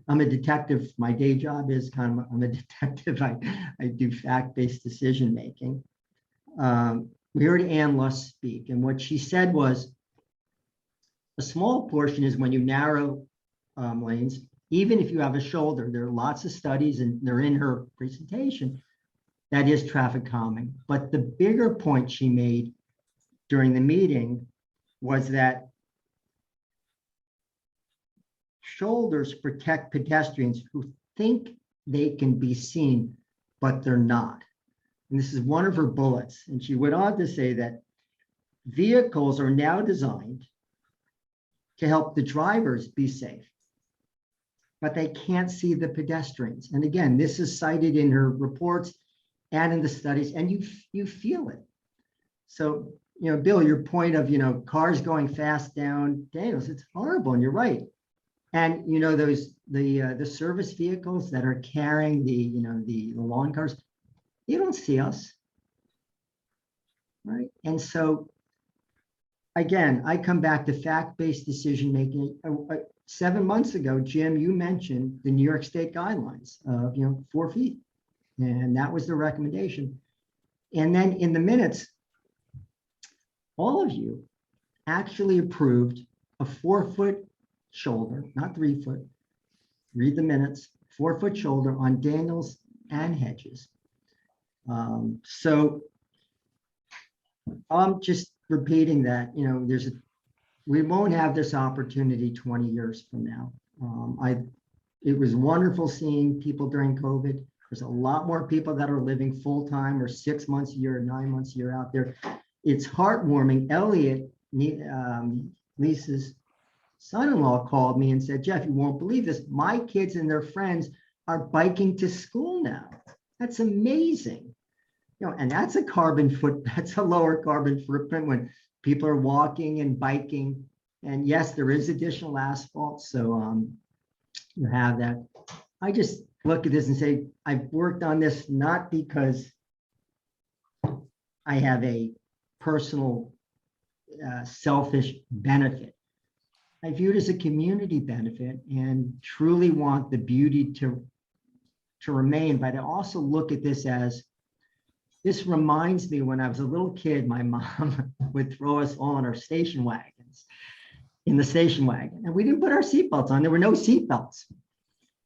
I'm a detective, my day job is I'm a detective, I do fact-based decision-making. We heard Ann Luss speak, and what she said was, a small portion is when you narrow lanes, even if you have a shoulder, there are lots of studies, and they're in her presentation, that is traffic calming. But the bigger point she made during the meeting was that shoulders protect pedestrians who think they can be seen, but they're not. And this is one of her bullets. And she went on to say that vehicles are now designed to help the drivers be safe, but they can't see the pedestrians. And again, this is cited in her reports and in the studies, and you feel it. So, you know, Bill, your point of, you know, cars going fast down Daniels, it's horrible, and you're right. And, you know, the service vehicles that are carrying the lawn cars, you don't see us, right? And so, again, I come back to fact-based decision-making. 7 months ago, Jim, you mentioned the New York State guidelines of, 4 feet. And that was the recommendation. And then in the minutes, all of you actually approved a 4-foot shoulder, not 3 foot. Read the minutes, 4-foot shoulder on Daniels and Hedges. So I'm just repeating that, we won't have this opportunity 20 years from now. It was wonderful seeing people during COVID. There's a lot more people that are living full-time or 6 months a year, 9 months a year out there. It's heartwarming. Elliot, Lisa's son-in-law, called me and said, Jeff, you won't believe this. My kids and their friends are biking to school now. That's amazing. And that's a lower carbon footprint when people are walking and biking. And yes, there is additional asphalt. So you have that. I just look at this and say, I've worked on this not because I have a personal selfish benefit. I view it as a community benefit and truly want the beauty to remain. But I also look at this as, this reminds me when I was a little kid, my mom would throw us all in our station wagons, in the station wagon. And we didn't put our seatbelts on. There were no seatbelts.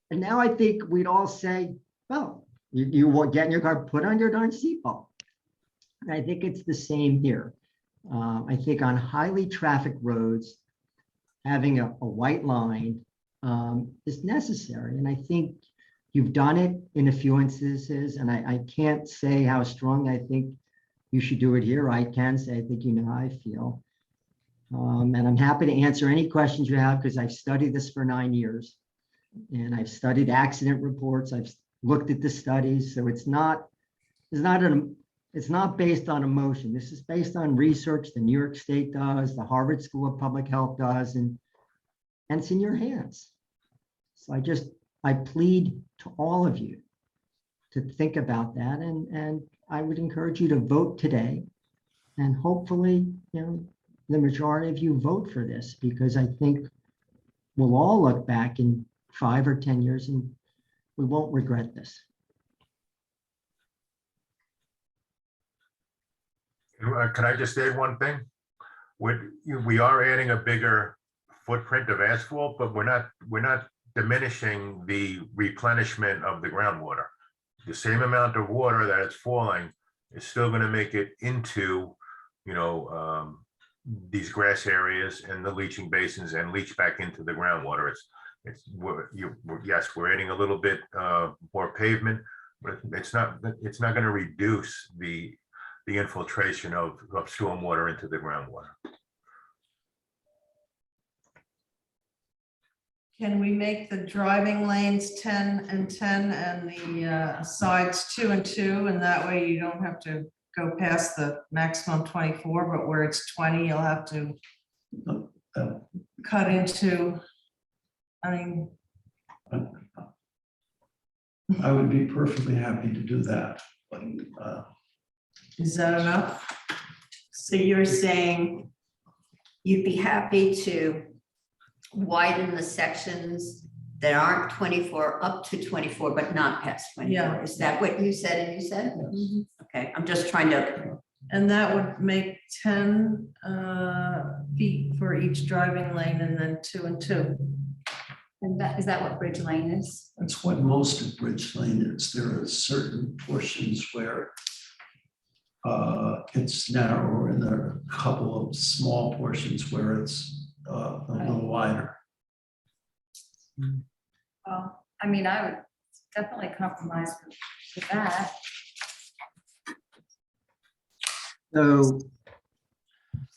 And now I think we'd all say, well, you get in your car, put on your darn seatbelt. And I think it's the same here. I think on highly trafficked roads, having a white line is necessary. And I think you've done it in a few instances, and I can't say how strong I think you should do it here. I can say, I think you know how I feel. And I'm happy to answer any questions you have because I've studied this for 9 years. And I've studied accident reports. I've looked at the studies. So it's not based on emotion. This is based on research the New York State does, the Harvard School of Public Health does, and it's in your hands. So I plead to all of you to think about that, and I would encourage you to vote today. And hopefully, the majority of you vote for this, because I think we'll all look back in 5 or 10 years and we won't regret this. Can I just add one thing? We are adding a bigger footprint of asphalt, but we're not diminishing the replenishment of the groundwater. The same amount of water that is falling is still going to make it into, these grass areas and the leaching basins and leach back into the groundwater. Yes, we're adding a little bit more pavement, but it's not going to reduce the infiltration of stormwater into the groundwater. Can we make the driving lanes 10 and 10 and the sides 2 and 2? And that way you don't have to go past the maximum 24, but where it's 20, you'll have to cut into, I would be perfectly happy to do that, but is that enough? So you're saying you'd be happy to widen the sections that aren't 24 up to 24, but not past 24? Yeah. Is that what you said and you said? Okay, I'm just trying to. And that would make 10 feet for each driving lane and then 2 and 2. And is that what Bridge Lane is? that's what most of Bridge Lane is. There are certain portions where it's narrower, and there are a couple of small portions where it's a little wider. Well, I mean, I would definitely compromise with that. So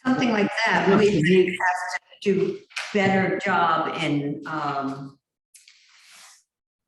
Something like that, we think has to do better job in,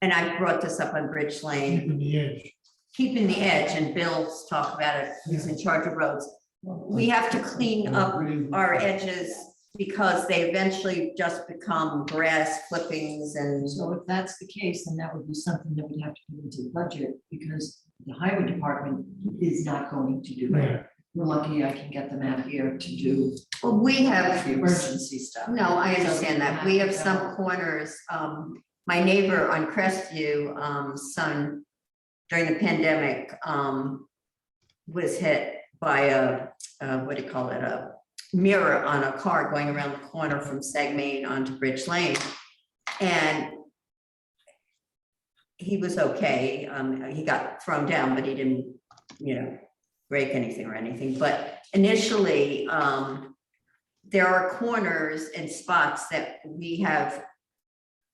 and I brought this up on Bridge Lane, Keeping the edge. keeping the edge, and Bill's talk about it, he's in charge of roads. We have to clean up our edges because they eventually just become grass clippings and. So if that's the case, then that would be something that would have to go into the budget, because the highway department is not going to do Yeah. it. We're lucky I can get them out here to do Well, we have. the emergency stuff. No, I understand that. We have some corners, my neighbor on Crestview, son, during the pandemic, was hit by a, what do you call it, a mirror on a car going around the corner from Sagmain onto Bridge Lane. And he was okay. He got thrown down, but he didn't, break anything or anything. But initially, there are corners and spots that we have,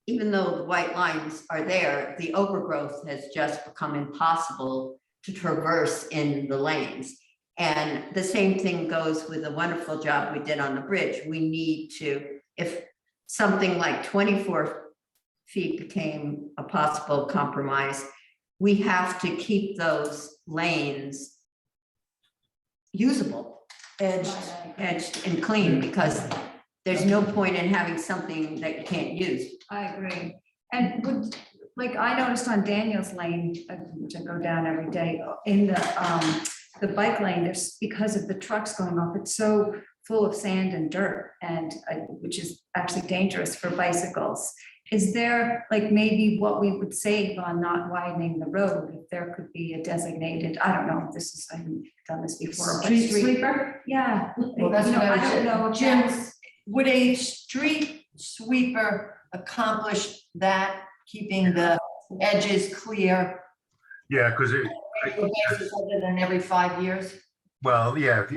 even though the white lines are there, the overgrowth has just become impossible to traverse in the lanes. And the same thing goes with the wonderful job we did on the bridge. We need to, if something like 24 feet became a possible compromise, we have to keep those lanes usable, edged and clean, because there's no point in having something that you can't use. I agree. And like I noticed on Daniel's Lane, which I go down every day, in the bike lane, there's, because of the trucks going off, it's so full of sand and dirt, and which is actually dangerous for bicycles. Is there like maybe what we would save on not widening the road if there could be a designated, I don't know if this is, I haven't done this before. but Street sweeper? Yeah. Well, that's what I don't know. was, Jim, would a street sweeper accomplish that, keeping the edges clear? Yeah, because Other than every 5 years? well, yeah, if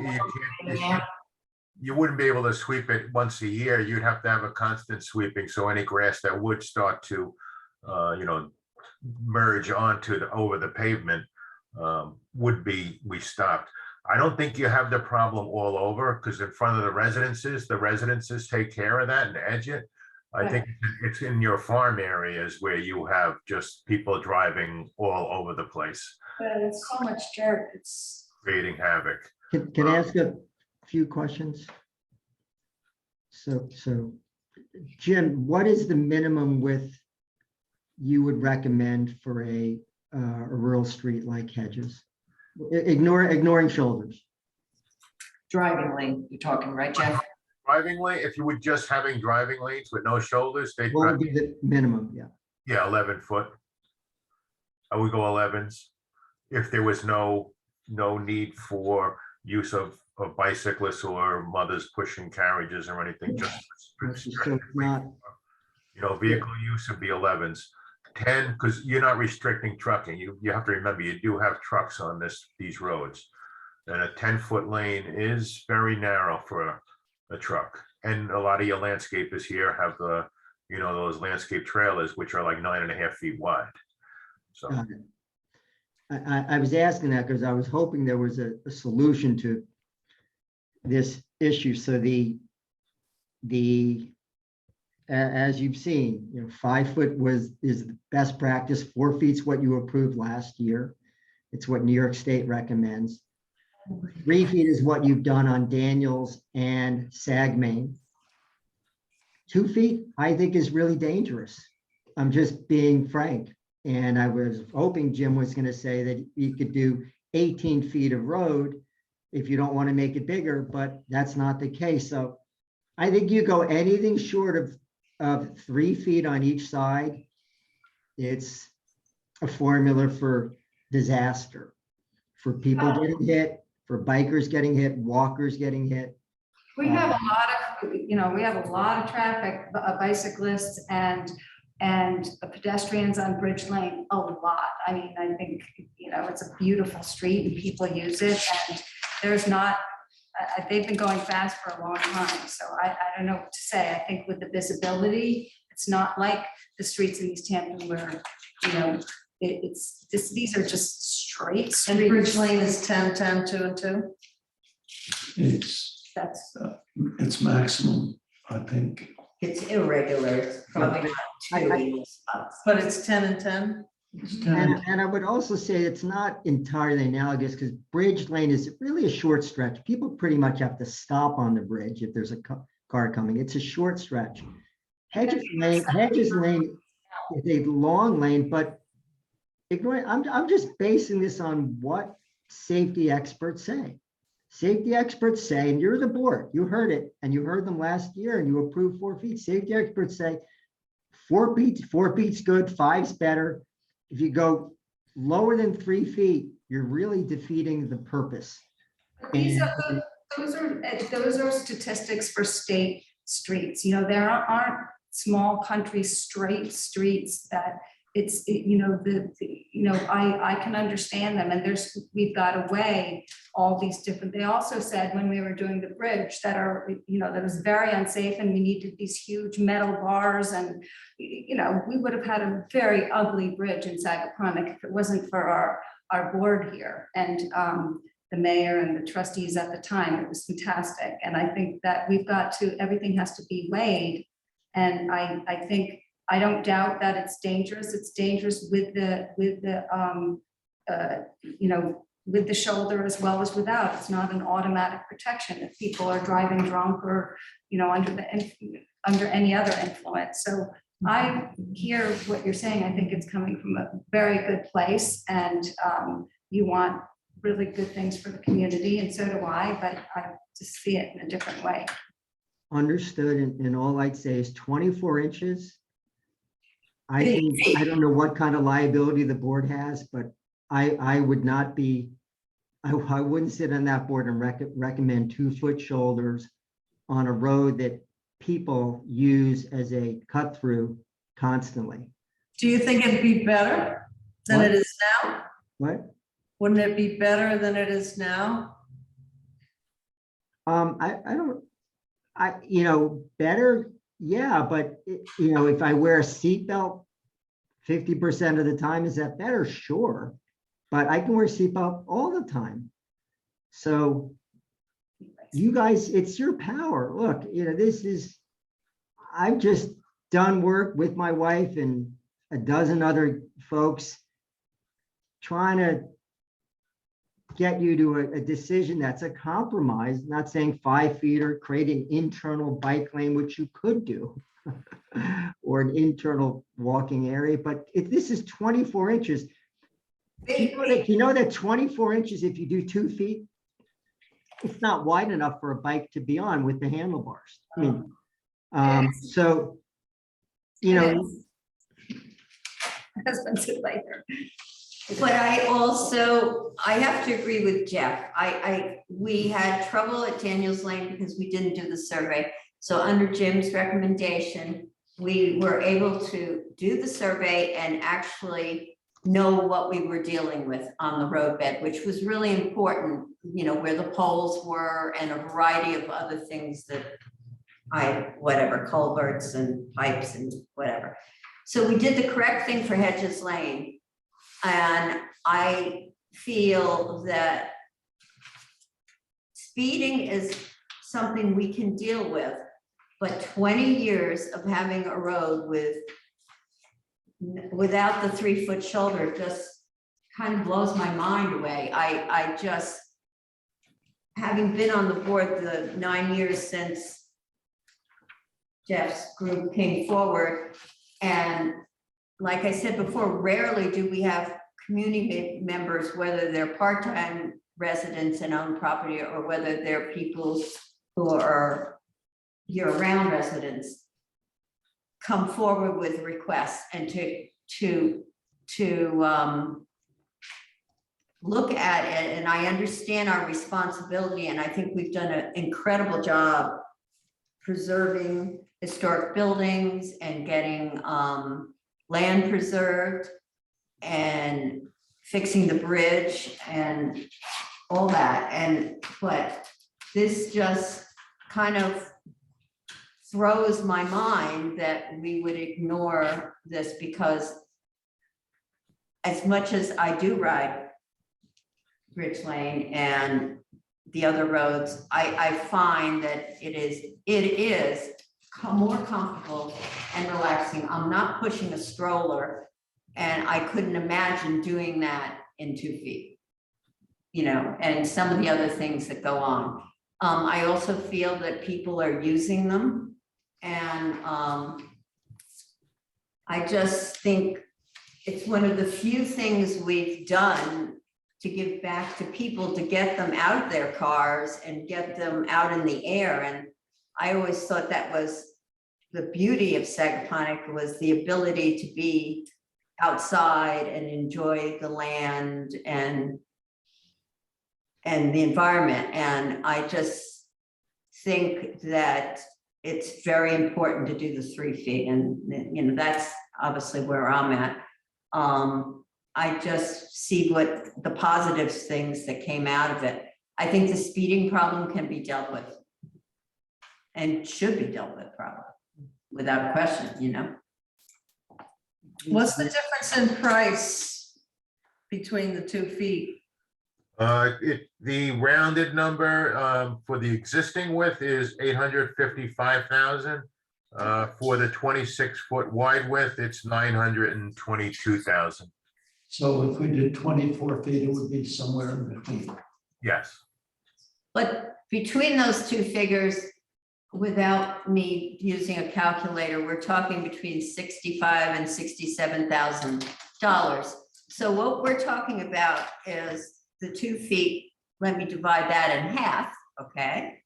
you wouldn't be able to sweep it once a year. You'd have to have a constant sweeping. So any grass that would start to, merge onto over the pavement would be stopped. I don't think you have the problem all over, because in front of the residences take care of that and edge it. I think it's in your farm areas where you have just people driving all over the place, But it's so much dirt, it's. creating havoc. can I ask a few questions? So Jim, what is the minimum width you would recommend for a a rural street like Hedges. Ignoring shoulders. Driving lane, you're talking, right, Jeff? Driving lane, if you were just having driving lanes with no shoulders, they'd What would probably, be the minimum? Yeah. yeah, 11 foot. I would go 11s. If there was no need for use of bicyclists or mothers pushing carriages or anything, just So it's not, vehicle use would be 11s. 10, because you're not restricting trucking. You have to remember, you do have trucks on these roads. And a 10-foot lane is very narrow for a truck. And a lot of your landscapers here have those landscape trailers, which are like 9.5 feet wide. So. got it. I was asking that because I was hoping there was a solution to this issue. So as you've seen, 5 foot is the best practice. 4 feet's what you approved last year. It's what New York State recommends. 3 feet is what you've done on Daniels and Sagmain. 2 feet, I think, is really dangerous. I'm just being frank. And I was hoping Jim was going to say that you could do 18 feet of road if you don't want to make it bigger, but that's not the case. So I think you go anything short of 3 feet on each side, it's a formula for disaster, for people getting hit, for bikers getting hit, walkers getting hit. We have a lot of, we have a lot of traffic, bicyclists and pedestrians on Bridge Lane, a lot. I mean, I think, it's a beautiful street and people use it, and there's not, they've been going fast for a long time. So I don't know what to say. I think with the visibility, it's not like the streets in East Hampton where, it's just, these are just straight And Bridge streets. Lane is 10, 10, 2 and 2. That's, It's maximum, I think. It's irregular, it's probably not two spots. But it's 10 and 10. It's 10. And I would also say it's not entirely analogous because Bridge Lane is really a short stretch. People pretty much have to stop on the bridge if there's a car coming. It's a short stretch. Hedges Lane is a long lane, but I'm just basing this on what safety experts say. Safety experts say, and you're the board, you heard it, and you heard them last year and you approved 4 feet. Safety experts say 4 feet's good, 5's better. If you go lower than 3 feet, you're really defeating the purpose. these are, those are statistics for state streets. There aren't small country straight streets that I can understand them, and we've got to weigh all these different. They also said when we were doing the bridge that that was very unsafe, and we needed these huge metal bars, and we would have had a very ugly bridge in Sagaponack if it wasn't for our board here and the mayor and the trustees at the time. It was fantastic, and I think that everything has to be weighed, and I think. I don't doubt that it's dangerous. It's dangerous with the shoulder as well as without. It's not an automatic protection if people are driving drunk or under any other influence. So I hear what you're saying. I think it's coming from a very good place, and you want really good things for the community, and so do I. But I just see it in a different way. Understood, and all I'd say is 24 inches. I don't know what kind of liability the board has, but I would not be, I wouldn't sit on that board and recommend 2 foot shoulders on a road that people use as a cut through constantly. Do you think it'd be better than it is now? What? Wouldn't it be better than it is now? Better. Yeah, but if I wear a seatbelt 50% of the time, is that better? Sure. But I can wear a seatbelt all the time. So you guys, it's your power. Look, I've just done work with my wife and a dozen other folks trying to get you to a decision that's a compromise, not saying 5 feet or create an internal bike lane, which you could do, or an internal walking area. But if this is 24 inches, You know that 24 inches, if you do 2 feet, it's not wide enough for a bike to be on with the handlebars. I mean, so, you know, Husband's it later. But I have to agree with Jeff. We had trouble at Daniels Lane because we didn't do the survey. So under Jim's recommendation, we were able to do the survey and actually know what we were dealing with on the roadbed, which was really important, you know, where the poles were and a variety of other things that whatever, culverts and pipes and whatever. So we did the correct thing for Hedges Lane. And I feel that speeding is something we can deal with, but 20 years of having a road without the 3-foot shoulder just kind of blows my mind away. I just, having been on the board the 9 years since Jeff's group came forward, and like I said before, rarely do we have community members, whether they're part-time residents and own property or whether they're people who are year-round residents, come forward with requests and to look at it. And I understand our responsibility, and I think we've done an incredible job preserving historic buildings and getting land preserved and fixing the bridge and all that. But this just kind of throws my mind that we would ignore this, because as much as I do ride Bridge Lane and the other roads, I find that it is more comfortable and relaxing. I'm not pushing a stroller, and I couldn't imagine doing that in 2 feet, you know, and some of the other things that go on. I also feel that people are using them, and I just think it's one of the few things we've done to give back to people, to get them out of their cars and get them out in the air. And I always thought that was the beauty of Sagaponic, was the ability to be outside and enjoy the land and the environment. And I just think that it's very important to do the 3 feet. And, you know, that's obviously where I'm at. I just see what the positive things that came out of it. I think the speeding problem can be dealt with and should be dealt with probably, without question, you know? What's the difference in price between the 2 feet? The rounded number for the existing width is 855,000. For the 26-foot wide width, it's 922,000. So if we did 24 feet, it would be somewhere in between. Yes. But between those two figures, without me using a calculator, we're talking between $65,000 and $67,000. So what we're talking about is the 2 feet. Let me divide that in half, okay?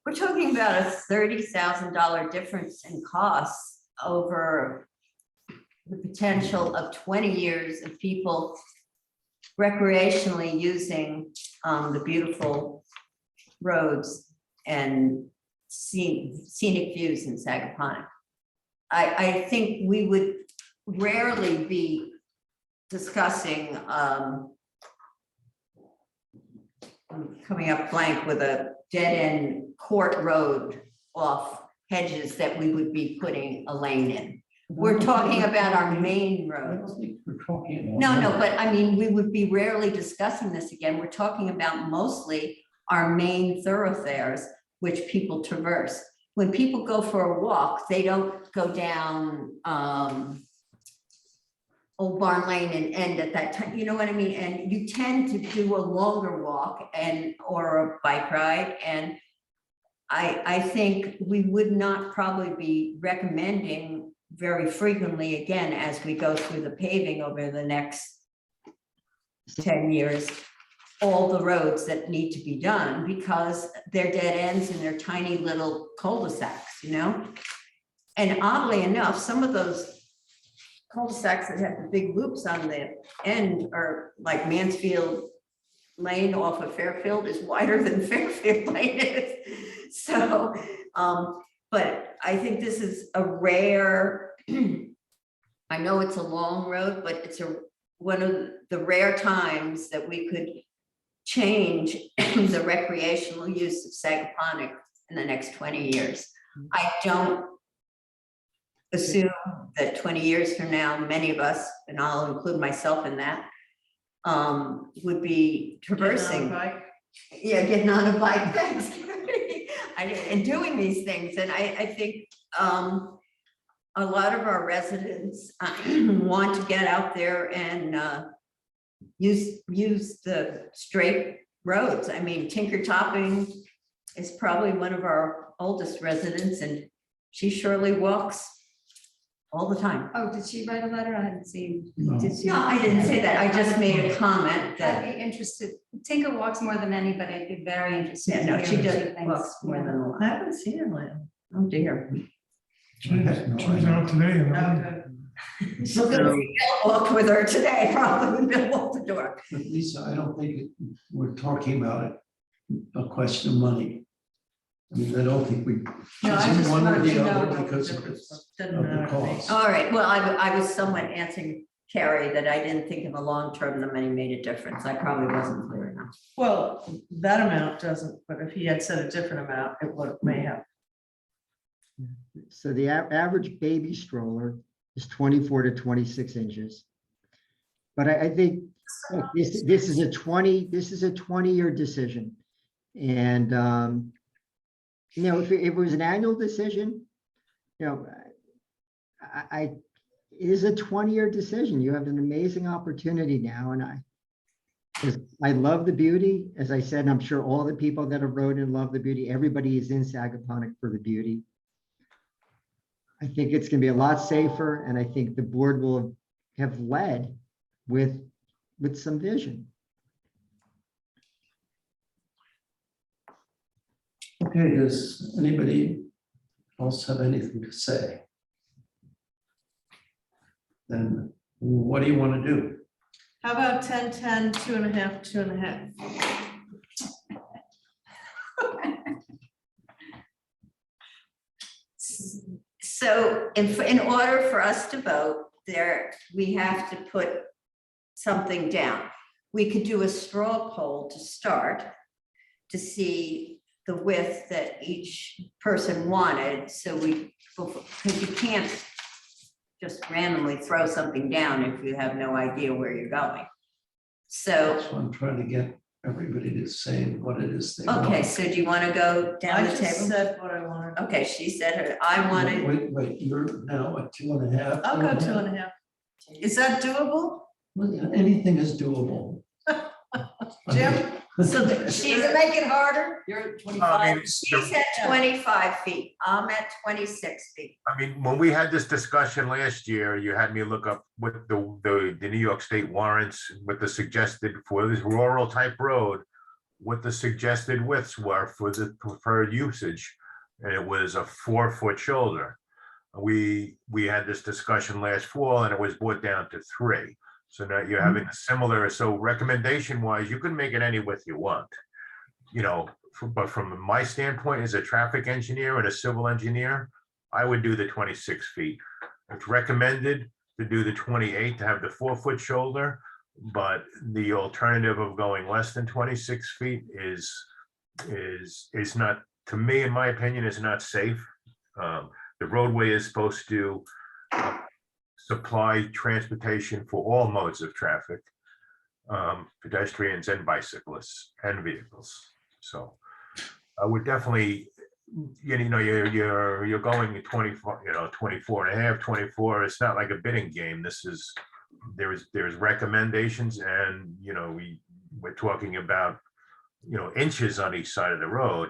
We're talking about a $30,000 difference in costs over the potential of 20 years of people recreationally using the beautiful roads and scenic views in Sagaponic. I think we would rarely be discussing I'm coming up blank with a dead-end court road off Hedges that we would be putting a lane in. We're talking about our main roads. No, but I mean, we would be rarely discussing this again. We're talking about mostly our main thoroughfares, which people traverse. When people go for a walk, they don't go down Old Barn Lane and end at that time, you know what I mean? And you tend to do a longer walk or a bike ride. And I think we would not probably be recommending very frequently again as we go through the paving over the next 10 years, all the roads that need to be done because they're dead ends and they're tiny little cul-de-sacs, you know? And oddly enough, some of those cul-de-sacs that have the big loops on the end are like Mansfield Lane off of Fairfield is wider than Fairfield Lane is. So, but I think this is a rare, I know it's a long road, but it's one of the rare times that we could change the recreational use of Sagaponic in the next 20 years. I don't assume that 20 years from now, many of us, and I'll include myself in that, would be traversing. Yeah, getting on a bike, thanks. And doing these things. And I think a lot of our residents want to get out there and use the straight roads. I mean, Tinker Topping is probably one of our oldest residents, and she surely walks all the time. Oh, did she write a letter? I hadn't seen. No. Did she? No, I didn't say that. I just made a comment that. I'd be interested. Tinker walks more than anybody. I'd be very interested. Yeah, to no, hear she what does thinks. walks more than a lot. I haven't seen her lately. Oh dear. She was out today. So Bill walked with her today, probably when Bill walked the door. But Lisa, I don't think we're talking about a question of money. I mean, I don't think we. No, I choose just one or wanted the to know other what the because of difference was. the Doesn't matter to me. cost. All right, well, I was somewhat answering Carrie that I didn't think in the long term the money made a difference. I probably wasn't clear enough. Well, that amount doesn't, but if he had said a different amount, it would may have. So the average baby stroller is 24 to 26 inches. But I think look, this is a 20-year decision. And you know, if it was an annual decision, you know, it is a 20-year decision. You have an amazing opportunity now. And I love the beauty. As I said, and I'm sure all the people that have rode and love the beauty, everybody is in Sagaponic for the beauty. I think it's going to be a lot safer, and I think the board will have led with some vision. Okay, does anybody else have anything to say? Then what do you want to do? How about 10, 10, 2.5, 2.5? So in order for us to vote there, we have to put something down. We could do a straw poll to start to see the width that each person wanted. So because you can't just randomly throw something down if you have no idea where you're going. So, So I'm trying to get everybody to say what it is they want. okay, so do you want to go down I the just table? said what I wanted. Okay, she said her, I wanted, Wait, you're now at 2.5. I'll go 2.5. Is that doable? Well, yeah, anything is doable. Jim? so she's Make it harder. You're at I 25. mean, She's at 25 feet. I'm at 26 feet. I mean, when we had this discussion last year, you had me look up what the New York State warrants with the suggested for this rural type road, what the suggested widths were for the preferred usage. And it was a 4-foot shoulder. We had this discussion last fall and it was brought down to 3. So now you're having a similar, so recommendation wise, you can make it any width you want. You know, but from my standpoint as a traffic engineer and a civil engineer, I would do the 26 feet. It's recommended to do the 28 to have the 4-foot shoulder, but the alternative of going less than 26 feet is not, to me, in my opinion, is not safe. The roadway is supposed to supply transportation for all modes of traffic, pedestrians and bicyclists and vehicles. So I would definitely, you know, you're going 24, 24.5, 24. It's not like a bidding game. This is, there's recommendations, and, you know, we're talking about, you know, inches on each side of the road.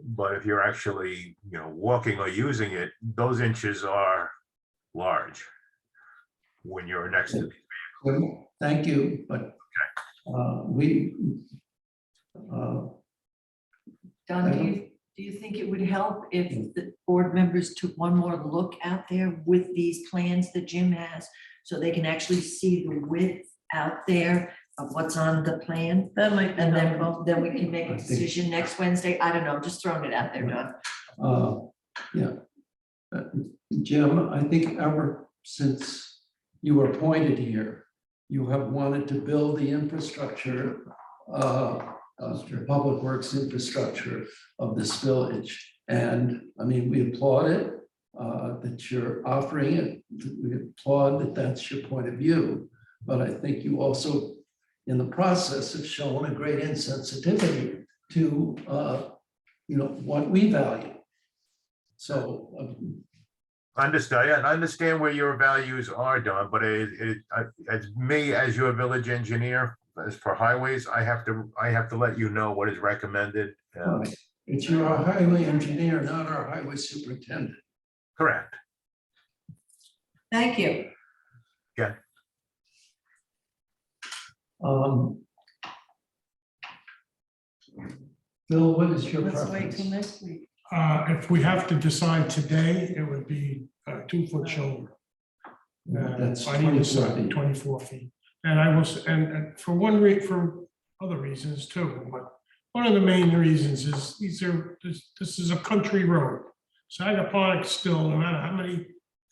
But if you're actually, you know, walking or using it, those inches are large when you're next to. Thank you, but We, Don, do you think it would help if the board members took one more look out there with these plans that Jim has? So they can actually see the width out there of what's on the plan? That might be And helpful. then we can make I a think- decision next Wednesday. I don't know, I'm just throwing it out there, Don. Yeah. Jim, I think ever since you were appointed here, you have wanted to build the infrastructure, public works infrastructure of this village. And I mean, we applaud it, that you're offering it. We applaud that that's your point of view. But I think you also, in the process, have shown a great insensitivity to, what we value. So, Understood. I understand where your values are, Don, but as me, as your village engineer, as for highways, I have to let you know what is recommended. it's your highway engineer, not our highway superintendent. Correct. Thank you. Yeah. Bill, what is your Let's wait preference? till next week. If we have to decide today, it would be a 2-foot shoulder. That's On either 24 side, feet. 24 feet. And and for for other reasons too, but one of the main reasons is this is a country road. Sagaponic still, no matter how many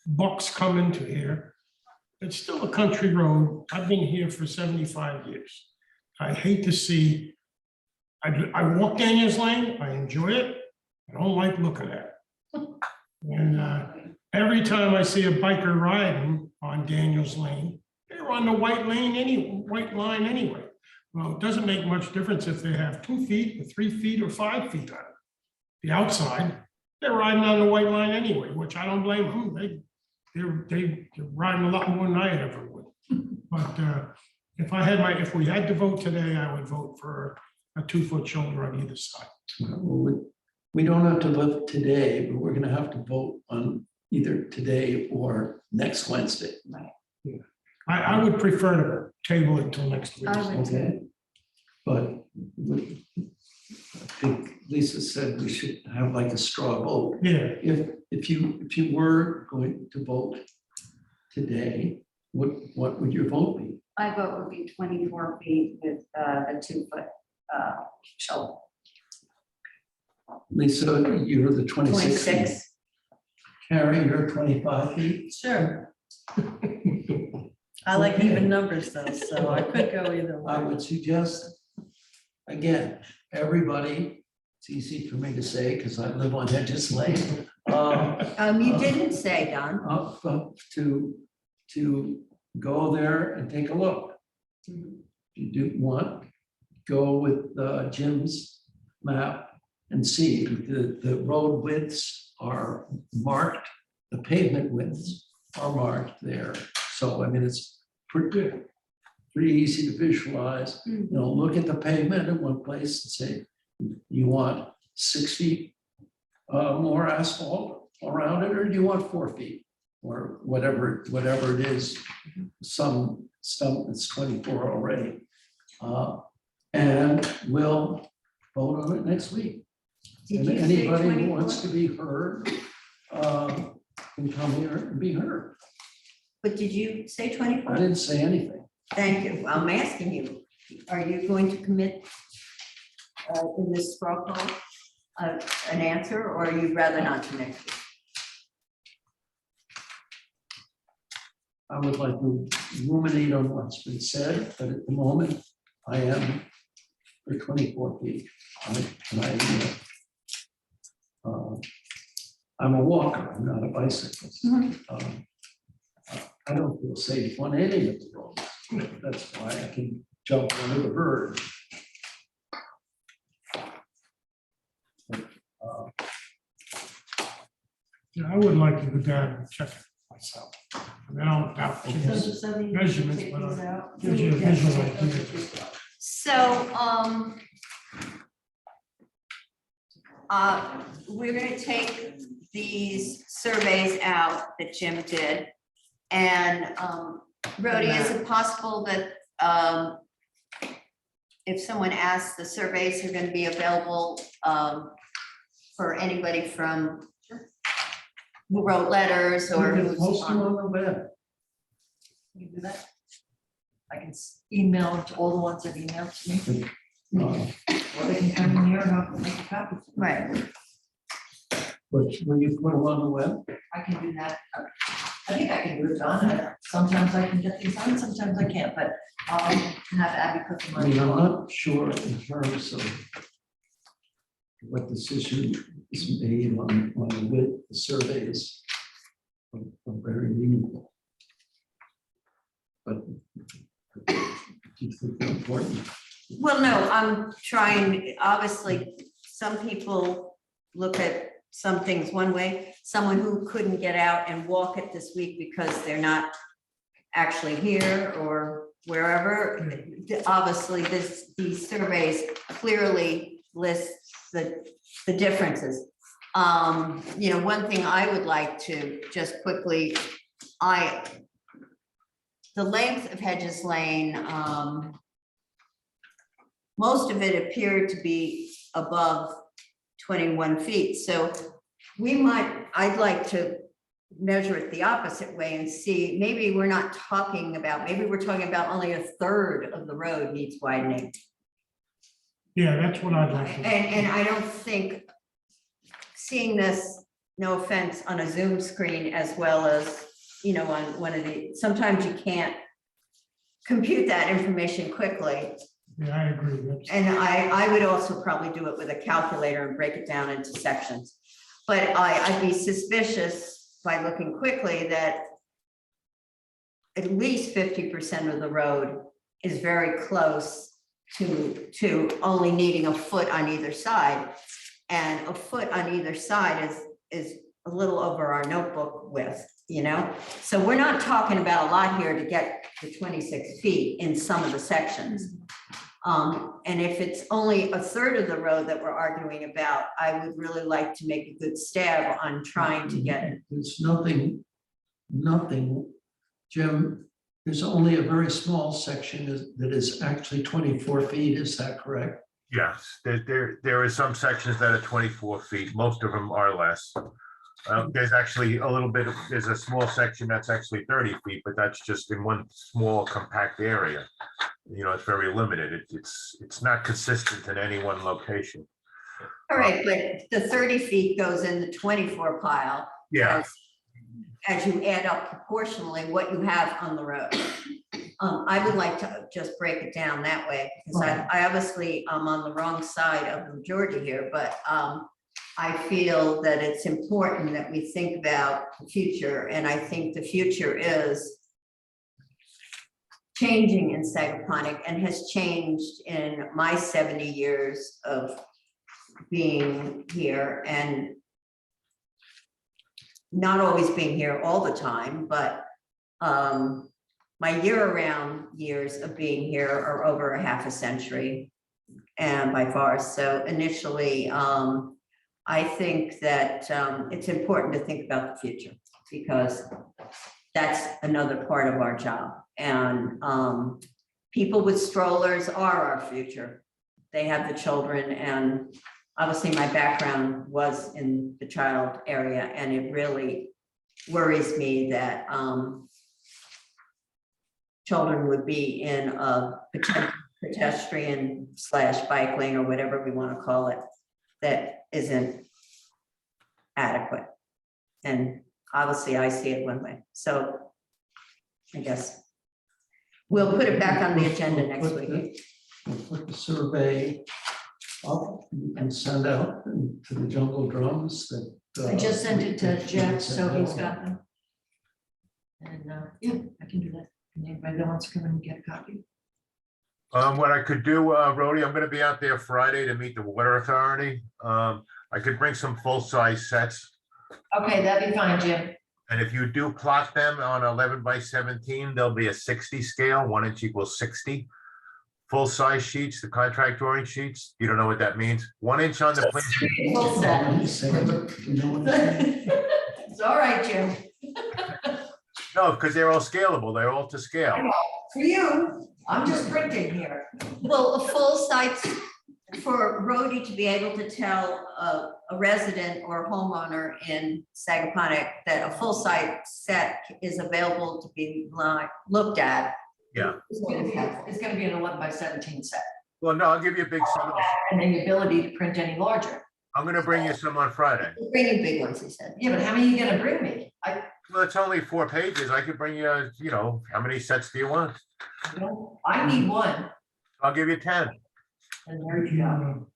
bucks come into here, it's still a country road. I've been here for 75 years. I hate to see, I walk Daniels Lane, I enjoy it. I don't like looking at it. And every time I see a biker riding on Daniels Lane, they're on the white line anyway. Well, it doesn't make much difference if they have 2 feet or 3 feet or 5 feet on it. The outside, they're riding on the white line anyway, which I don't blame them. They're riding a lot more than I ever would. But if we had to vote today, I would vote for a 2-foot shoulder on either side. Well, we don't have to vote today, but we're gonna have to vote on either today or next Wednesday. I would prefer to table it until next week. I would too. Okay. But I think Lisa said we should have like a straw vote. Yeah, If you were going to vote today, what would your vote be? My vote would be 24 feet with a 2-foot shoulder. Lisa, you're the 26. 26. Carrie, you're 25 feet. Sure. I like Okay. even numbers though, so I could go either I way. would suggest, again, everybody, it's easy for me to say because I live on Hedges Lane. You didn't say, Don. Up to go there and take a look. If you do want, go with Jim's map and see. The road widths are marked, the pavement widths are marked there. So, I mean, it's pretty easy to visualize. You know, look at the pavement in one place and say, you want 6 feet more asphalt around it, or do you want 4 feet? Or whatever it is, some it's 24 already. And we'll vote on it next week. Did And you say anybody who 24? wants to be heard can come here and be heard. But did you say I 24? didn't say anything. Thank you. I'm asking you, are you going to commit in this straw poll an answer, or you'd rather not to next week? I would like to ruminate on what's been said, but at the moment, I am for 24 feet. I'm a walker, I'm not a bicyclist. I don't feel safe on any of the roads. That's why I can jump under the bird. Yeah, I would like to go down and check it myself. I mean, I don't doubt Jim's measurements, but it gives you a visual idea. So, we're gonna take these surveys out that Jim did. And, Rhodey, is it possible that, if someone asks, the surveys are gonna be available for anybody from who wrote letters or We can who's post them on. on the web. You do that? I can email to all the ones that emailed to me, or they can come in here and I'll make a copy. Right. But when you put them on the web, I can do that. I think I can do it, Don. Sometimes I can get things done, sometimes I can't, but I'll have Abby put them I mean, I'm on. not sure in terms of what decision is made on the width, the surveys are very meaningful. But do you think they're important? Well, no, I'm trying, obviously, some people look at some things one way. Someone who couldn't get out and walk it this week because they're not actually here or wherever. Obviously, these surveys clearly list the differences. You know, one thing I would like to just quickly, the length of Hedges Lane, most of it appeared to be above 21 feet. So I'd like to measure it the opposite way and see, maybe we're not talking about, maybe we're talking about only a third of the road needs widening. Yeah, that's what I'd like to. And I don't think seeing this, no offense, on a Zoom screen as well as, you know, on one of the, sometimes you can't compute that information quickly. Yeah, I agree. That's- And I would also probably do it with a calculator and break it down into sections. But I'd be suspicious by looking quickly that at least 50% of the road is very close to only needing a foot on either side. And a foot on either side is a little over our notebook width, you know? So we're not talking about a lot here to get to 26 feet in some of the sections. And if it's only a third of the road that we're arguing about, I would really like to make a good stab on trying to get it. There's nothing, Jim, there's only a very small section that is actually 24 feet, is that correct? Yes, there are some sections that are 24 feet. Most of them are less. There's actually a little bit, there's a small section that's actually 30 feet, but that's just in one small compact area. You know, it's very limited. It's not consistent in any one location. All right, but the 30 feet goes in the 24 pile. Yeah. As you add up proportionally what you have on the road. I would like to just break it down that way, because I obviously am on the wrong side of the majority here, but I feel that it's important that we think about the future, and I think the future is changing in Sagaponic and has changed in my 70 years of being here, and not always being here all the time, but my year-round years of being here are over a half a century and by far. So initially, I think that it's important to think about the future, because that's another part of our job. And people with strollers are our future. They have the children, and obviously my background was in the child area, and it really worries me that children would be in a pedestrian / bike lane, or whatever we want to call it, that isn't adequate. And obviously I see it one way. So I guess we'll put it back on the agenda next week. We'll put the survey up and send out to the jungle drums that. I just sent it to Jeff, so he's out. got them. And yeah, I can do that. And anybody that wants to come in and get a copy. What I could do, Rhodey, I'm gonna be out there Friday to meet the water authority. I could bring some full-size sets. Okay, that'd be fine, Jim. And if you do plot them on 11 by 17, there'll be a 60 scale, 1 inch equals 60. Full-size sheets, the contract drawing sheets. You don't know what that means? 1 inch on the plan. Full set. It's all right, Jim. No, because they're all scalable. They're all to scale. For you. I'm just printing here. Well, a full site for Rhodey to be able to tell a resident or homeowner in Sagaponic that a full site set is available to be looked at. Yeah. It's gonna be an 11 by 17 set, Well, no, I'll give you a big set. and the ability to print any larger. I'm gonna bring you some on Friday. Bringing big ones, he said. Yeah, but how many are you gonna bring me? Well, it's only 4 pages. I could bring you, you know, how many sets do you want? I need one. I'll give you 10. And there you go.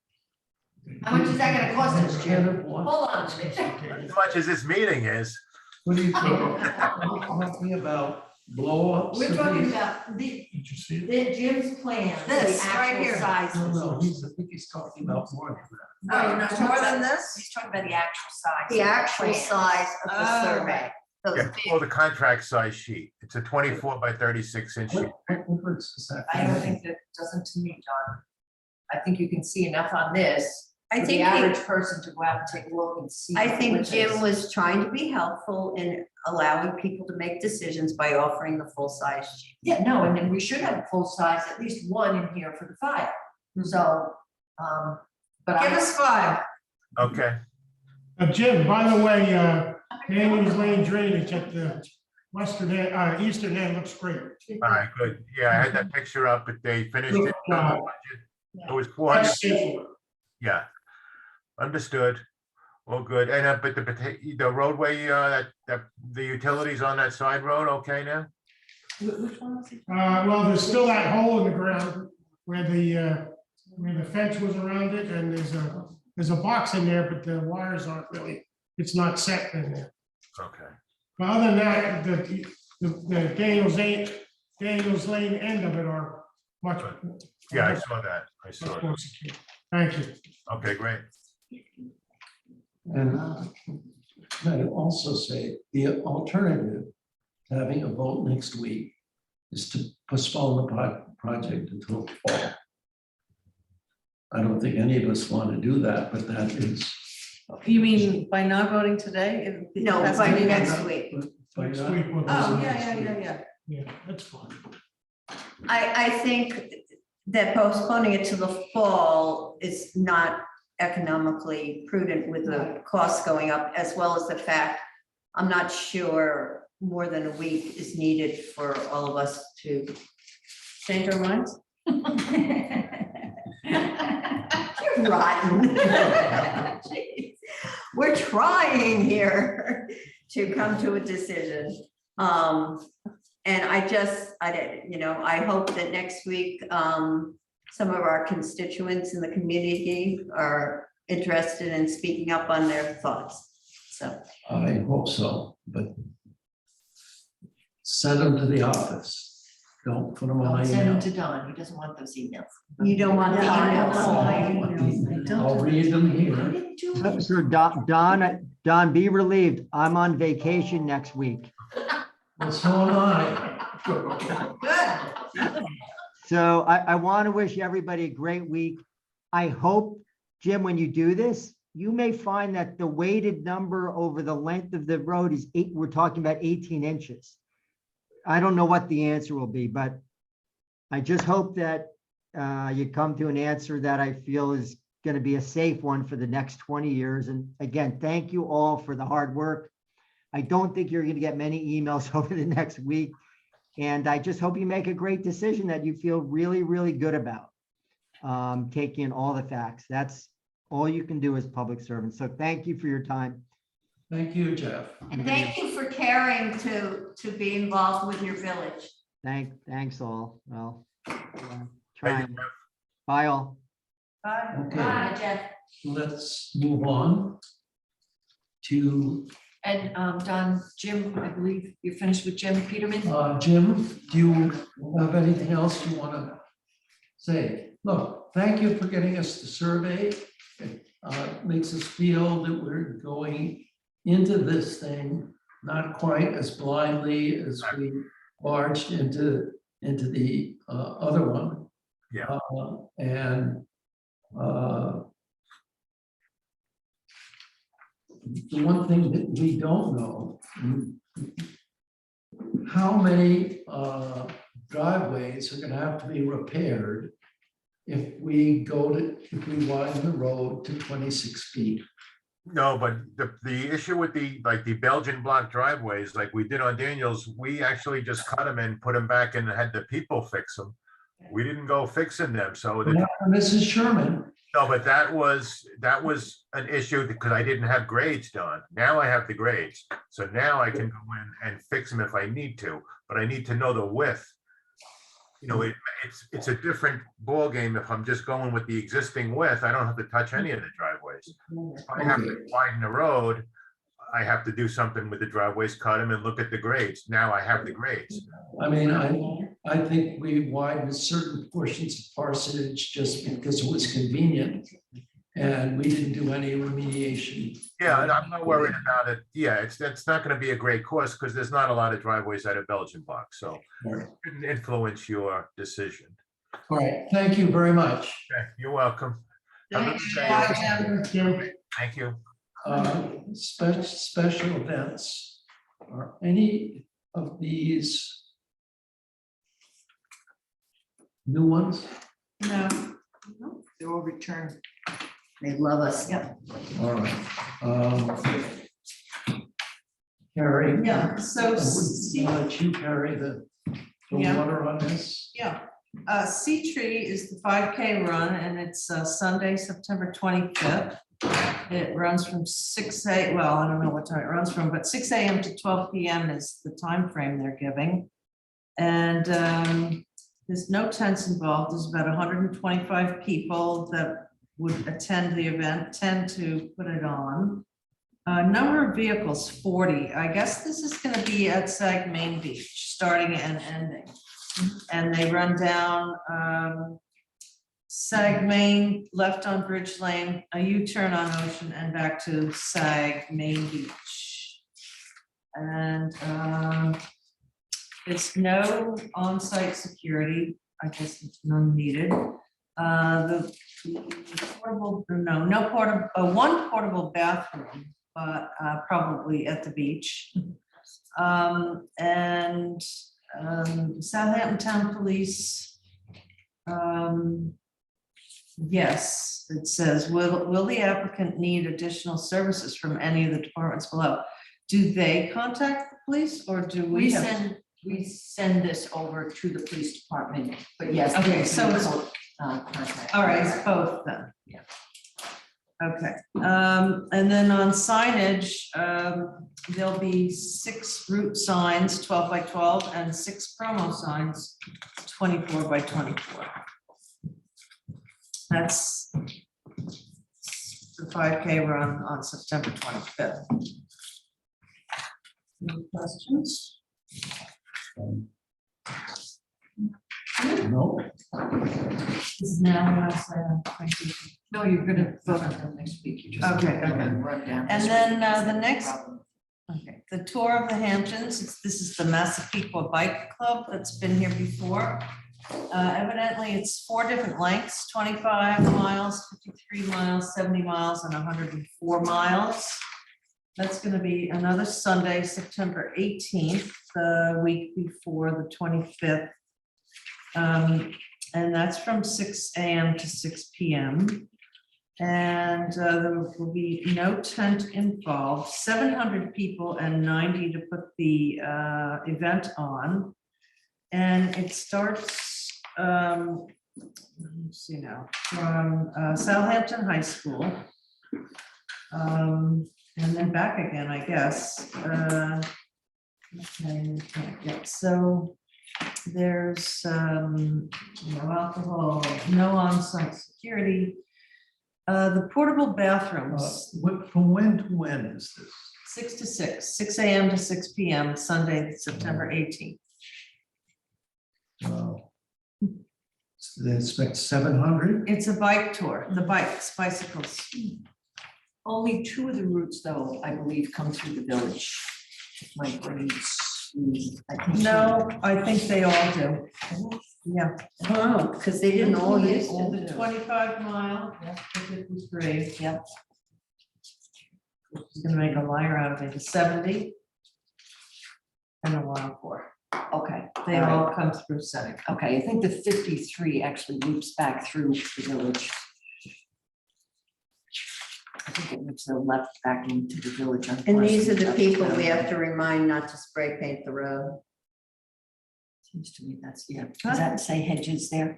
How much is that gonna cost us, Jim? Hold on. As much as this meeting is. What are you talking about? Blow ups? We're talking about Did you see it? the Jim's plan. This, the right actual here. sizes. No, I think he's talking about more than that. No, you're not talking More than about- this? He's talking about the actual size. The of actual plan. size of the Oh. survey. Those Yeah, big- or the contract size sheet. It's a 24 by 36 inch sheet. What difference does that? I don't make? think that doesn't to me, John. I think you can see enough on this. I for think the he- average person to go out and take a look and see. I think what Jim this- was trying to be helpful in allowing people to make decisions by offering the full size sheet. Yeah, no, and then we should have full size, at least one in here for the file. So, but Give I, us 5. Okay, Jim, by the way, Daniels Lane drainage at the eastern end looks great. all right, good. Yeah, I had that picture up, but they finished it. Good job. It was 400. That's safe. Yeah, understood. All good. And but the roadway, that the utilities on that side road, okay now? which one was it? Well, there's still that hole in the ground where the fence was around it, and there's a box in there, but the wires aren't really, it's not set in there. Okay. But other than that, the Daniels Lane end of it are much. Yeah, I saw that. I saw much it. more secure. Thank you. Okay, great. And I also say the alternative to having a vote next week is to postpone the project until fall. I don't think any of us want to do that, but that is. You mean by not voting today? No, That's by to be next week. By Next not- week we'll- Oh, yeah. Yeah, that's fine. I think that postponing it to the fall is not economically prudent with the costs going up, as well as the fact, I'm not sure more than a week is needed for all of us to Change our minds? You're rotten. Jeez. We're trying here to come to a decision. And I hope that next week, some of our constituents in the community are interested in speaking up on their thoughts. So, I hope so, but send them to the office. Don't put them on Don't send email. it to Don, he doesn't want those emails. you don't want the No, I don't emails. want I'll read them here. Sir, Don, be relieved. I'm on vacation next week. Well, so am I. So I want to wish everybody a great week. I hope, Jim, when you do this, you may find that the weighted number over the length of the road is we're talking about 18 inches. I don't know what the answer will be, but I just hope that you come to an answer that I feel is going to be a safe one for the next 20 years. And again, thank you all for the hard work. I don't think you're going to get many emails over the next week. And I just hope you make a great decision that you feel really, really good about. Taking in all the facts. That's all you can do as public servants. So thank you for your time. Thank you, Jeff. And thank you for caring to be involved with your village. Thanks all. Well, Thank trying. you. Bye all. Okay, Bye, Jeff. let's move on to And Don, Jim, I believe you're finished with Jim Peterman? Jim. Do you have anything else you want to say? Look, thank you for getting us the survey. It makes us feel that we're going into this thing not quite as blindly as we barged into the other one. Yeah. And the one thing that we don't know, how many driveways are gonna have to be repaired if we widen the road to 26 feet. No, but the issue with the Belgian block driveways, like we did on Daniels, we actually just cut them and put them back and had the people fix them. We didn't go fixing them, so. Now, Mrs. Sherman, No, but that was an issue because I didn't have grades done. Now I have the grades. So now I can go in and fix them if I need to, but I need to know the width. You know, it's a different ballgame if I'm just going with the existing width. I don't have to touch any of the driveways. If I have to widen the road, I have to do something with the driveways, cut them and look at the grades. Now I have the grades. I mean, I think we widened certain portions of parsonage just because it was convenient. And we didn't do any remediation. Yeah, and I'm not worried about it. Yeah, it's not gonna be a great course because there's not a lot of driveways that are Belgian block, so Right. it shouldn't influence your decision. All right, thank you very much. Okay, you're welcome. Have a good day. Thank you. Special events, are any of these new ones? No. They're all returned. They love us. Yeah. All right. Carrie? Yeah, so Let you carry the Yeah. water on this? Yeah, Sea Tree is the 5K run and it's Sunday, September 25th. It runs from 6 a, well, I don't know what time it runs from, but 6 a.m. to 12 p.m. is the time frame they're giving. And there's no tents involved. There's about 125 people that would attend the event, tend to put it on. Number of vehicles, 40. I guess this is going to be at Sag Main Beach, starting and ending. And they run down Sag Main, left on Bridge Lane, a U-turn on Ocean, and back to Sag Main Beach. And it's no on-site security. I guess it's none needed. The portable, no portable, one portable bathroom, but probably at the beach. And Southampton Town Police, yes, it says, will the applicant need additional services from any of the departments below? Do they contact the police or do we have? We send this over to the police department, but yes. Okay, so it's, contact. all right, it's both then. Yeah. Okay, and then on signage, there'll be 6 route signs, 12 by 12, and 6 promo signs, 24 by 24. That's the 5K run on September 25th. Any questions? No. This is now, thank you. No, you're gonna vote on them next week. You just. Okay, okay. Run down. And this then week. the next, okay, the tour of the Hamptons, this is the Massapequa Bike Club that's been here before. Evidently, it's 4 different lengths, 25 miles, 53 miles, 70 miles, and 104 miles. That's gonna be another Sunday, September 18th, the week before the 25th. And that's from 6 a.m. to 6 p.m. And there will be no tent involved, 700 people and 90 to put the event on. And it starts, let's see now, from Southampton High School. And then back again, I guess. Okay, yeah, so there's no alcohol, no on-site security. The portable bathrooms, From when to when is this? 6 to 6, 6 a.m. to 6 p.m., Sunday, September 18th. So they expect 700? It's a bike tour, the bicycles. Only 2 of the routes, though, I believe, come through the village. My grades, I think. No, I think they all do. Yeah. Oh, because they didn't all use The 25 mile, the 53, yep. Just gonna make a liar out of it, the 70. And a 104. Okay. They all come through SAG. Okay, I think the 53 actually loops back through the village. I think it loops the left back into the village. on And these are the Parsons. people we have to remind not to spray paint the road. Seems to me that's, yeah, does that say hedges there?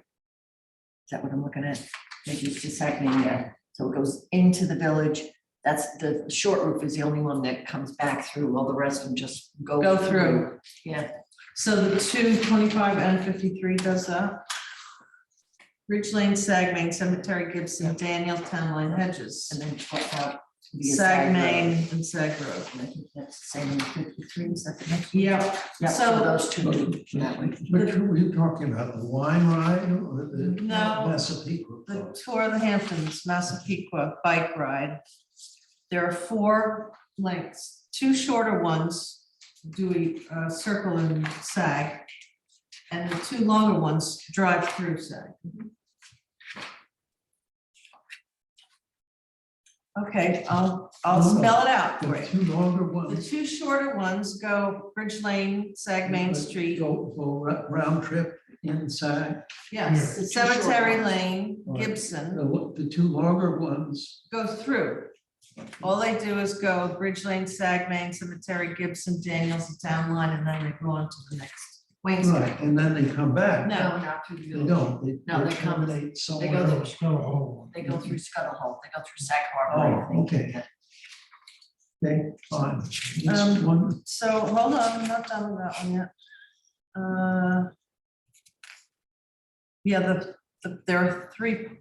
Is that what I'm looking at? Hedges to Saguenay, yeah. So it goes into the village. That's the short roof is the only one that comes back through. All the rest of them just go. Go through. Yeah. So the 225 and 53 does that. Ridge Lane, Sag Main, Cemetery, Gibson, Daniel, Town Line, Hedges, And then what out? via Sag Road. Main and Sag Road. And I think that's the same in 53, is that the next? Yeah, Yeah, so- so those two loop that way. Which were you talking about, the wine ride or the? No, Massapequa? the Tour of the Hamptons, Massapequa bike ride. There are 4 lengths, 2 shorter ones do a circle in Sag, and the 2 longer ones drive through Sag. Okay, I'll No, no. spell it out for The you. 2 longer The ones. 2 shorter ones go Bridge Lane, Sag Main Street. Go round trip inside. Yes, The 2 short Cemetery ones. Lane, Right. Gibson, The 2 longer ones. go through. All they do is go Bridge Lane, Sag Main, Cemetery, Gibson, Daniels, and Town Line, and then they go on to the next. Wayne Street. Right, and then they come back. No, not through the They village. don't. No, they come- terminate They somewhere. go Go through, Scuttle Hole. they go through Scuttle Hole, they go through Sag Harbor. I Oh, think. okay. Okay, fine. This Um, one, So, hold on, I'm not done with that one yet. Yeah, there are 3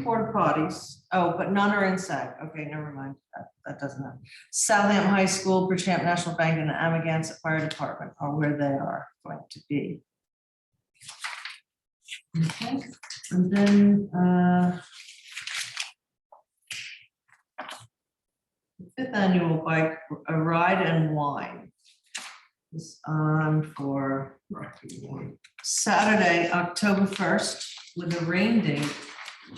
porta potties. Oh, but none are in Sag. Okay, never mind. That doesn't matter. Southampton High School, Bridgehampton National Bank, and the Amagansett Fire Department are where they are going to be. Okay, and then, the 5th annual bike, a ride and wine is on for Saturday, October 1st, with a rain date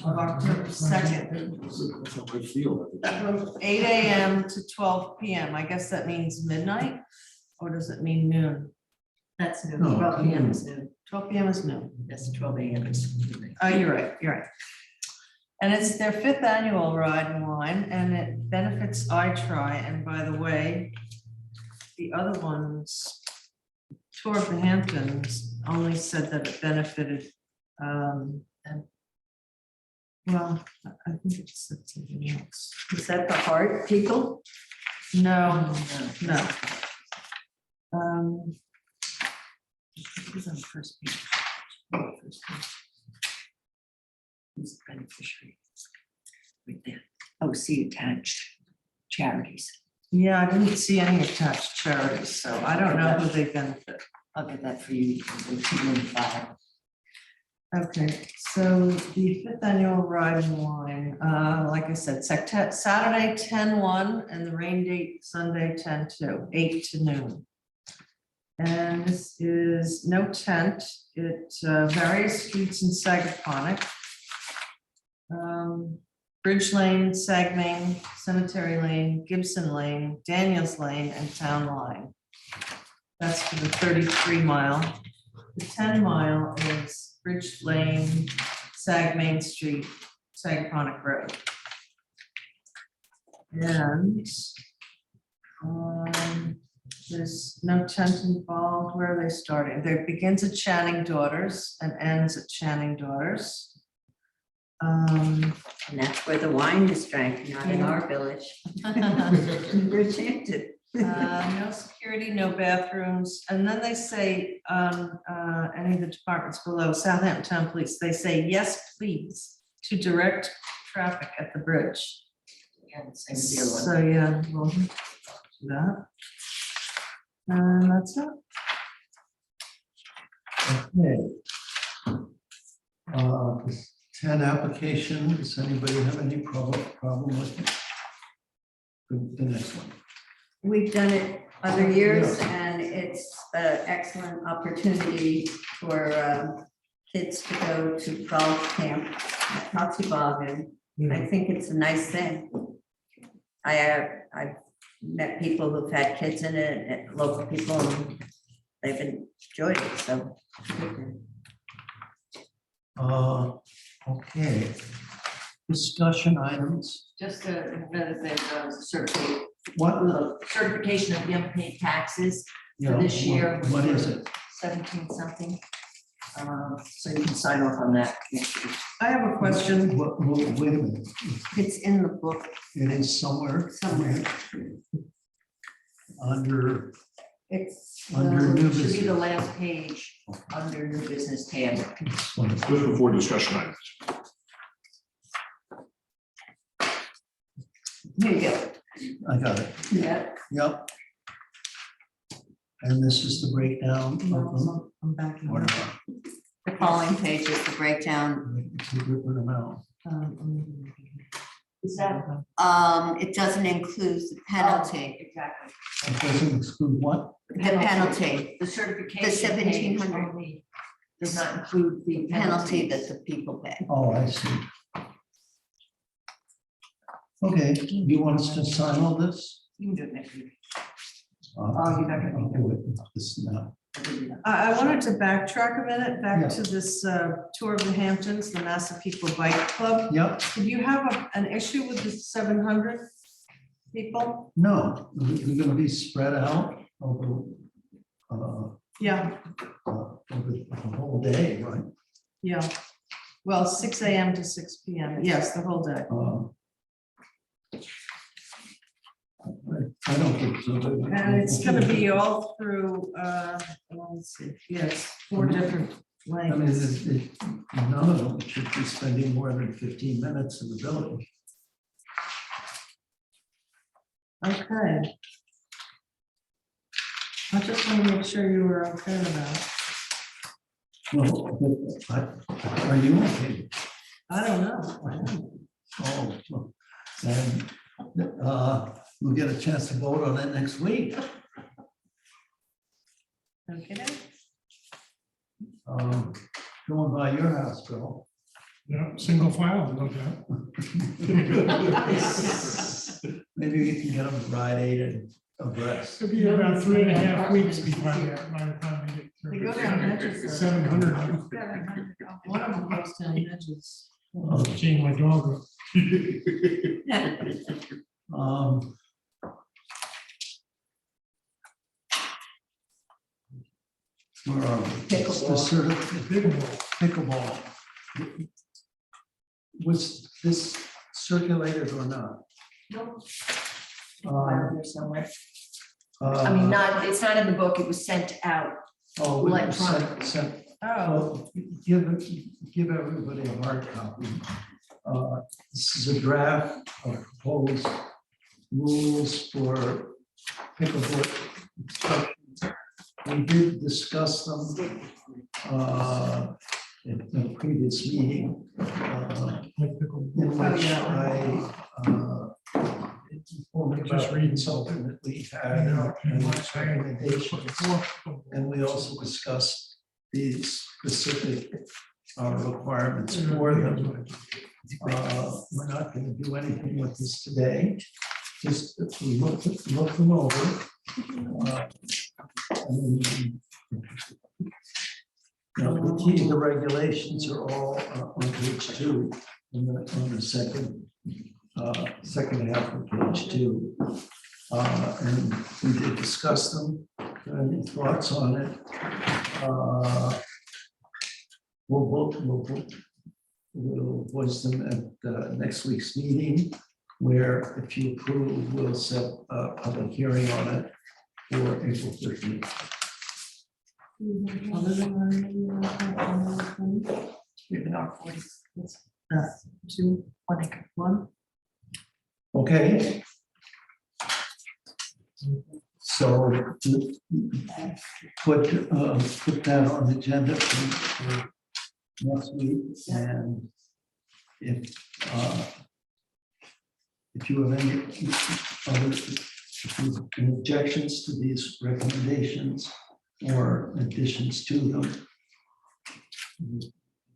of October 2nd. That's how I feel. From 8 AM to 12 PM. I guess that means midnight, or does it mean noon? That's noon, No, 12 PM noon. is noon. 12 PM is noon. That's 12 AM is. Oh, you're right. And it's their 5th annual ride and wine, and it benefits iTry. And by the way, the other ones, Tour of the Hamptons, only said that it benefited, and well, I think it's something else. Is that the heart people? No. Who's on the first page? Who's the beneficiary? Right there. Oh, see attached charities. Yeah, I didn't see any attached charities, so I don't know who they benefit. I'll get that for you. The 2 and 5. Okay, so the 5th annual ride and wine, like I said, Saturday 10/1 and the rain date Sunday 10/2, 8 to noon. And this is no tent, it various streets in Sagaponic. Bridge Lane, Sag Main, Cemetery Lane, Gibson Lane, Daniels Lane, and Town Line. That's for the 33-mile. The 10-mile is Bridge Lane, Sag Main Street, Sagaponic Road. And there's no tent involved. Where are they starting? There begins at Channing Daughters and ends at Channing Daughters. And that's where the wine is drank, not in our village. Bridgehampton. No security, no bathrooms, and then they say, any of the departments below, Southampton Town Police, they say, yes, please, to direct traffic at the bridge. Yeah, same as the other one. So, yeah, we'll do that. And that's it. Okay. 10 applications. Anybody have any problem with it? The next one. We've done it other years and it's an excellent opportunity for kids to go to frolic camp at Topsy-Boggin. I think it's a nice thing. I've met people who've had kids in it, and local people, and they've enjoyed it, so. Okay. Discussion items. Just another thing, What? certification of the unpaid taxes Yeah, for this year. what is it? 17 something. So you can sign off on that. I have a question. Wait a minute. It's in the book. It is somewhere. Under, It's, Under new should be business. the last page, under new business tab. this one. Just before discussion items. Here you go. I got it. Yeah. Yep. And this is the breakdown of them. I'm back in. Or not. The following page is the breakdown. It's a different amount. Is that? It doesn't include the penalty, Exactly. It doesn't exclude what? the penalty, The certification. The 1700. page only does not include the penalty penalty that the people pay. Oh, I see. Okay, do you want us to sign all this? You can do it next week. Oh, you're not gonna be do it this now. I wanted to backtrack a minute, Yeah. back to this tour of the Hamptons, the Massapequa Bike Club. Yep, Did you have an issue with the 700 people? no, we're gonna be spread out over, Yeah, over the whole day, right? yeah. Well, 6 AM to 6 PM. Yes, the whole day. I don't think so. And it's gonna be all through, let's see, yes, 4 different I mean, lanes. none of them should be spending more than 15 minutes in the village. Okay. I just want to make sure you were okay with that. Well, are you okay? I don't know. Oh, well, then, we'll get a chance to vote on it next week. Okay. Going by your house, Bill. Yeah, single file, no doubt. Maybe we can get them to ride 8 abreast. It'll be about 3.5 weeks before by the time we get They through. go down hedges. 700. One of them goes down hedges. I'll change my dog up. Where are we? It's the pickleball. Was this circulated or not? Nope. Um, There somewhere. I mean, not, it's not in the book, it was sent out. Oh, it was electronically. Oh, give everybody a hard copy. This is a draft of proposed rules for pickleball instructions. We did discuss them in a previous meeting, in which I informed about something that we had and recommendations. And we also discussed the specific requirements for them. We're not going to do anything with this today, just look them over. The key, the regulations are all on page 2, on the second half of page 2. And we did discuss them. Any thoughts on it? We'll voice them at next week's meeting, where if you approve, we'll set a public hearing on it for April 15th. Two, 1. Okay. So put that on the agenda for next week, and if you have any any objections to these recommendations or additions to them,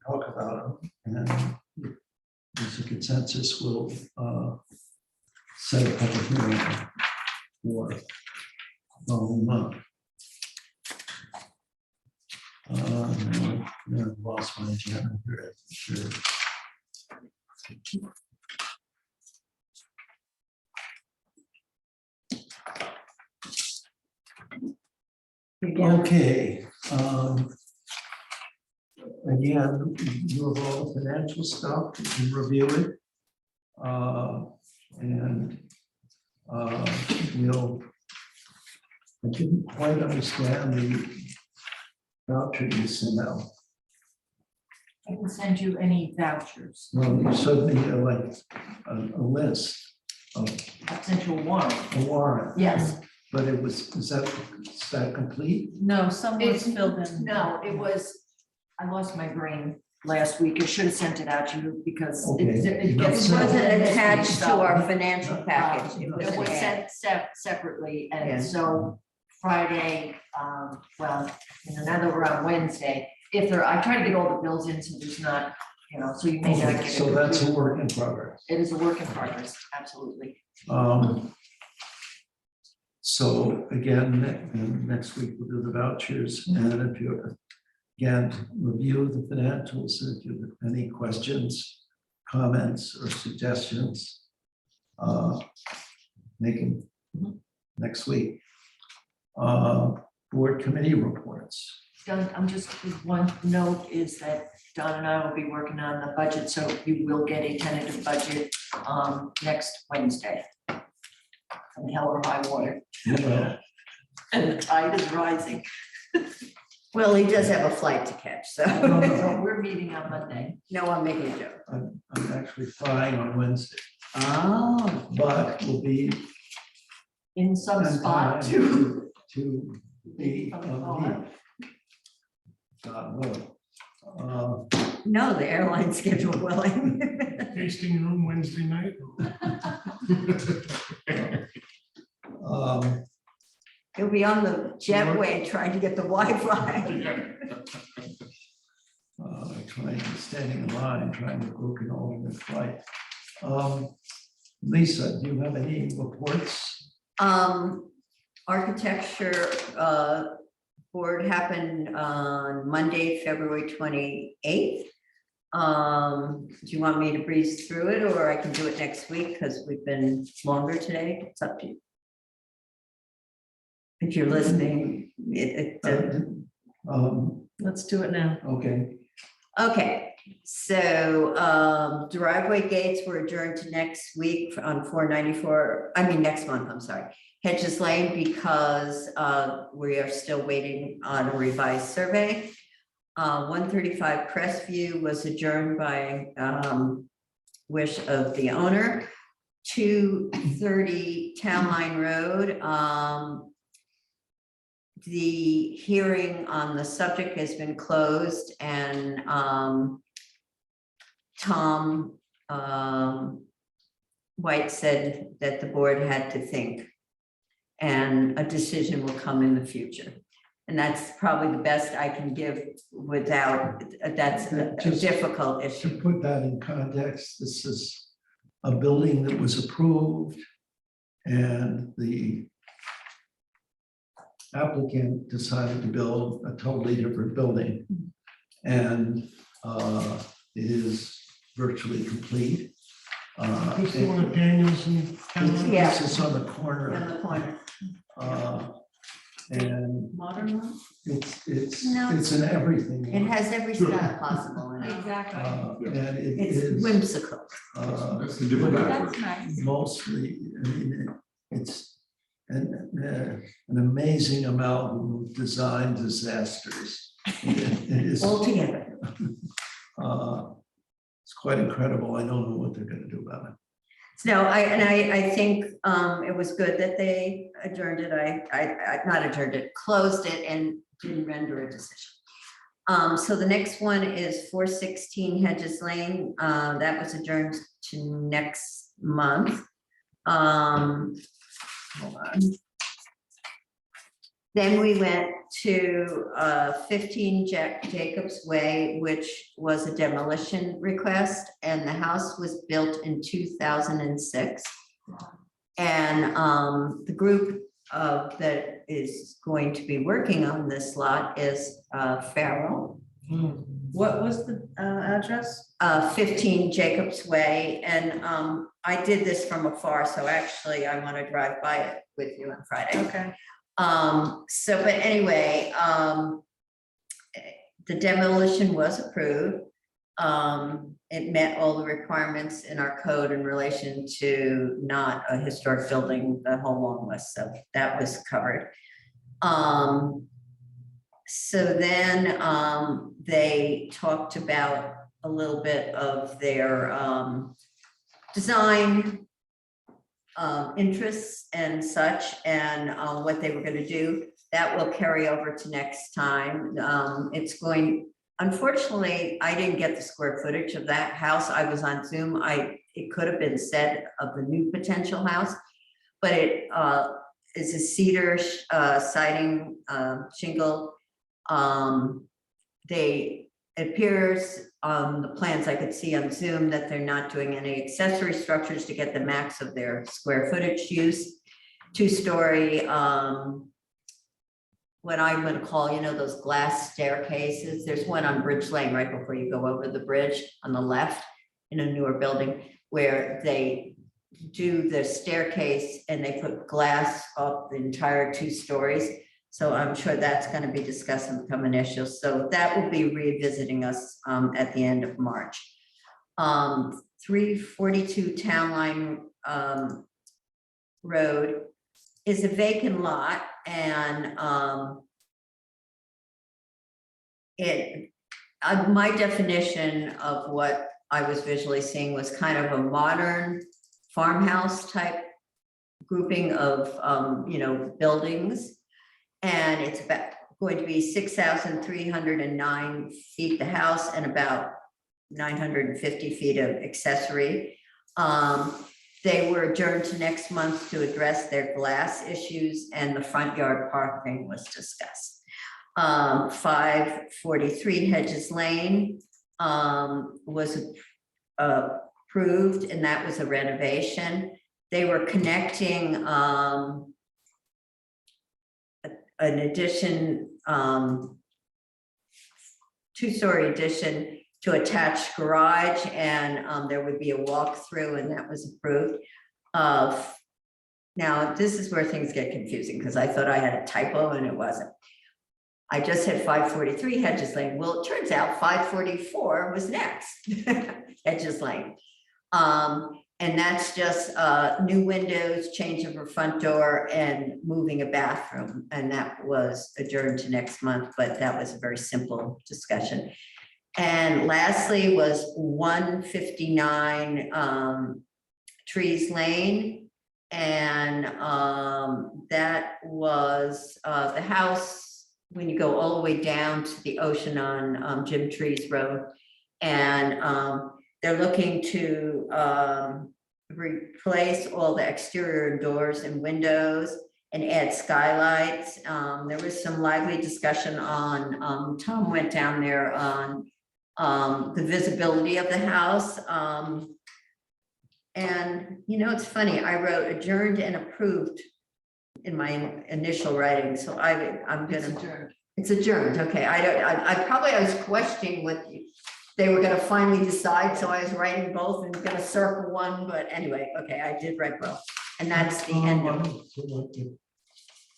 talk about them, and if there's a consensus, we'll set a public hearing for the following month. No, lost my agenda here. Sure. Okay. Again, you have all the financial stuff, you can review it. And we'll, I didn't quite understand the voucher you sent out. I can send you any vouchers. Well, you showed me like a list of I sent you a warrant. a warrant. Yes. But it was, is that complete? No, someone's filled in. No, it was, I lost my brain last week. I should have sent it out to you because Okay. it gets. It wasn't attached to our financial package. It was It was attached. sent separately, Yeah. and so Friday, well, and now that we're on Wednesday, if there, I try to get all the bills in, so there's not, so you may not get. it So that's a complete. work in progress. It is a work in progress, absolutely. So again, next week we'll do the vouchers, and if you, again, review the financials, if you have any questions, comments, or suggestions, make them next week. Board committee reports. Don, I'm just, one note is that Don and I will be working on the budget, so you will get a tentative budget next Wednesday. From hell or high water, Well, and the tide is rising. Well, he does have a flight to catch, so. So we're meeting on Monday. No, I'm making a joke. I'm actually flying on Wednesday, Oh. but will be In some in spot time too. to be on leave. God willing. No, the airline schedule willing. Tasting room Wednesday night. He'll be on the jetway trying to get the Wi-Fi. Standing in line, trying to book an alternate flight. Lisa, do you have any reports? Architecture board happened on Monday, February 28th. Do you want me to breeze through it, or I can do it next week because we've been longer today? It's up to you. If you're listening, Let's do it now. Okay. Okay, so driveway gates were adjourned to next week on 494, next month, I'm sorry. Hedges Lane, because we are still waiting on a revised survey. 135 Crestview was adjourned by wish of the owner. 230 Town Line Road. The hearing on the subject has been closed, and Tom White said that the board had to think, and a decision will come in the future. And that's probably the best I can give without, that's a difficult To issue. put that in context, this is a building that was approved, and the applicant decided to build a totally different building, and it is virtually complete. This is one of Daniel's and. Yeah. This is on the corner. On the corner. And Modern one? No. it's in everything. It has every style possible in it. Exactly. And it It's is. whimsical. That's a different That's background. nice. Mostly, I mean, it's an amazing amount of design disasters. It is, All together. it's quite incredible. I don't know what they're gonna do about it. No, I think it was good that they adjourned it. I not adjourned it, closed it and didn't render a decision. So the next one is 416 Hedges Lane. That was adjourned to next month. Hold on. Then we went to 15 Jacobs Way, which was a demolition request, and the house was built in 2006. And the group that is going to be working on this lot is Farrell. What was the address? 15 Jacobs Way, and I did this from afar, so actually I want to drive by it with you on Friday. Okay. So, but anyway, the demolition was approved. It met all the requirements in our code in relation to not a historic building, the whole long list, so that was covered. So then they talked about a little bit of their design interests and such, and what they were going to do. That will carry over to next time. It's going, unfortunately, I didn't get the square footage of that house. I was on Zoom. It could have been said of the new potential house, but it is a cedar siding shingle. It appears on the plans I could see on Zoom that they're not doing any accessory structures to get the max of their square footage use. 2-story, what I'm gonna call, you know, those glass staircases. There's one on Bridge Lane right before you go over the bridge on the left in a newer building where they do the staircase and they put glass up the entire 2 stories. So I'm sure that's going to be discussed and become an issue. So that will be revisiting us at the end of March. 342 Town Line Road is a vacant lot, and my definition of what I was visually seeing was kind of a modern farmhouse type grouping of you know, buildings. And it's about going to be 6,309 feet the house and about 950 feet of accessory. They were adjourned to next month to address their glass issues, and the front yard parking was discussed. 543 Hedges Lane was approved, and that was a renovation. They were connecting an addition, 2-story addition to attached garage, and there would be a walkthrough, and that was approved. Now, this is where things get confusing because I thought I had a typo and it wasn't. I just had 543 Hedges Lane. Well, it turns out 544 was next, Hedges Lane. And that's just new windows, change of a front door, and moving a bathroom. And that was adjourned to next month, but that was a very simple discussion. And lastly was 159 Trees Lane. And that was the house when you go all the way down to the ocean on Jim Trees Road. And they're looking to replace all the exterior doors and windows and add skylights. There was some lively discussion on, Tom went down there on the visibility of the house. And, you know, it's funny, I wrote adjourned and approved in my initial writing. So I'm gonna, it's adjourned. Okay, I was questioning what they were gonna finally decide. So I was writing both and gonna circle one, but anyway, okay, I did write both. And that's the end of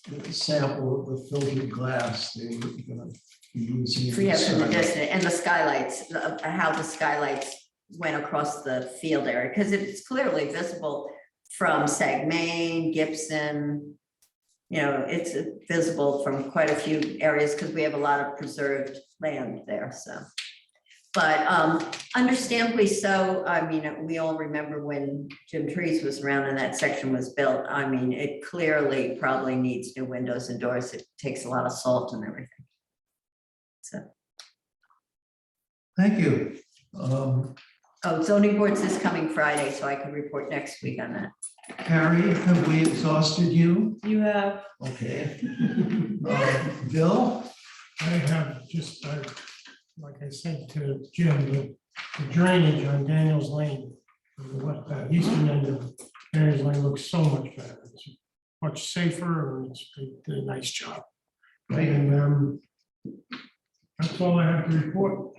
the sample of the filtered glass they were gonna be using. yeah, from the distance, and the skylights, how the skylights went across the field area, because it's clearly visible from Sagmain, Gibson. You know, it's visible from quite a few areas because we have a lot of preserved land there, so. But understandably so. I mean, we all remember when Jim Trees was around and that section was built. I mean, it clearly probably needs new windows and doors. It takes a lot of salt and everything. So. Thank you. Oh, zoning boards is coming Friday, so I can report next week on that. Carrie, have we exhausted you? You have. Okay. Bill? I have just, like I said to Jim, the drainage on Daniels Lane, the eastern end of Daniels Lane looks so much better. It's much safer, and they did a nice job. Right. And that's all I have to report.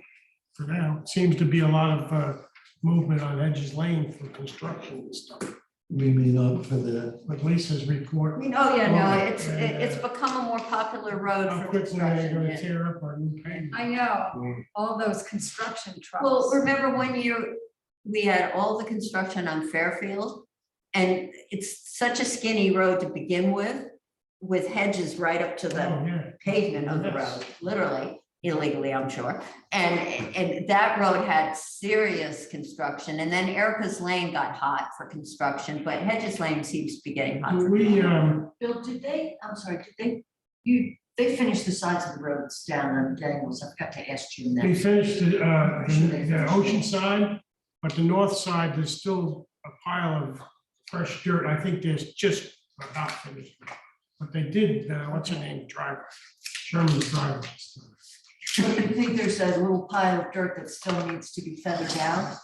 for now. Seems to be a lot of movement on Hedges Lane for construction and stuff. We mean up for the, Like Lisa's report. Oh, yeah, no, it's Yeah. become a more popular road How for quickly they're construction. gonna yeah. tear up our new pavement. I know, all those construction trucks. Well, remember when we had all the construction on Fairfield? And it's such a skinny road to begin with hedges right up to the Oh, yeah. pavement of the Yes. road, literally, illegally, I'm sure. And that road had serious construction, and then Erica's Lane got hot for construction, but Hedges Lane seems to be getting hot. Do for we, Bill, I'm sorry, they finished the sides of the roads down on Daniels, I forgot to ask you they that. finished the finished. ocean side, but the north side, there's still a pile of fresh dirt. I think there's just about finished. But they did, what's her name, driver, Sherman's driver. So you think there's a little pile of dirt that still needs to be feathered out?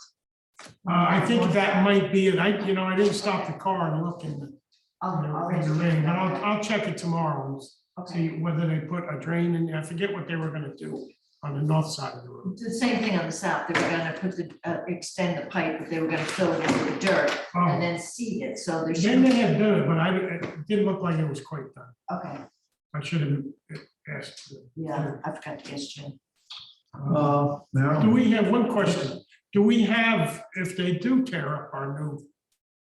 I think that might be it. I didn't stop the car and look in the rain, but I'll check it tomorrow and see whether they put a drain in. I forget what they were gonna do on the north side of the road. The same thing on the south, they were gonna put extend the pipe, but they were gonna fill it in with dirt and then seed it, so there's. They may have done it, but it didn't look like it was quite done. Okay, I should have asked. yeah, I forgot to ask Jim. Do Marilyn, we have one question? Do we have, if they do tear up our new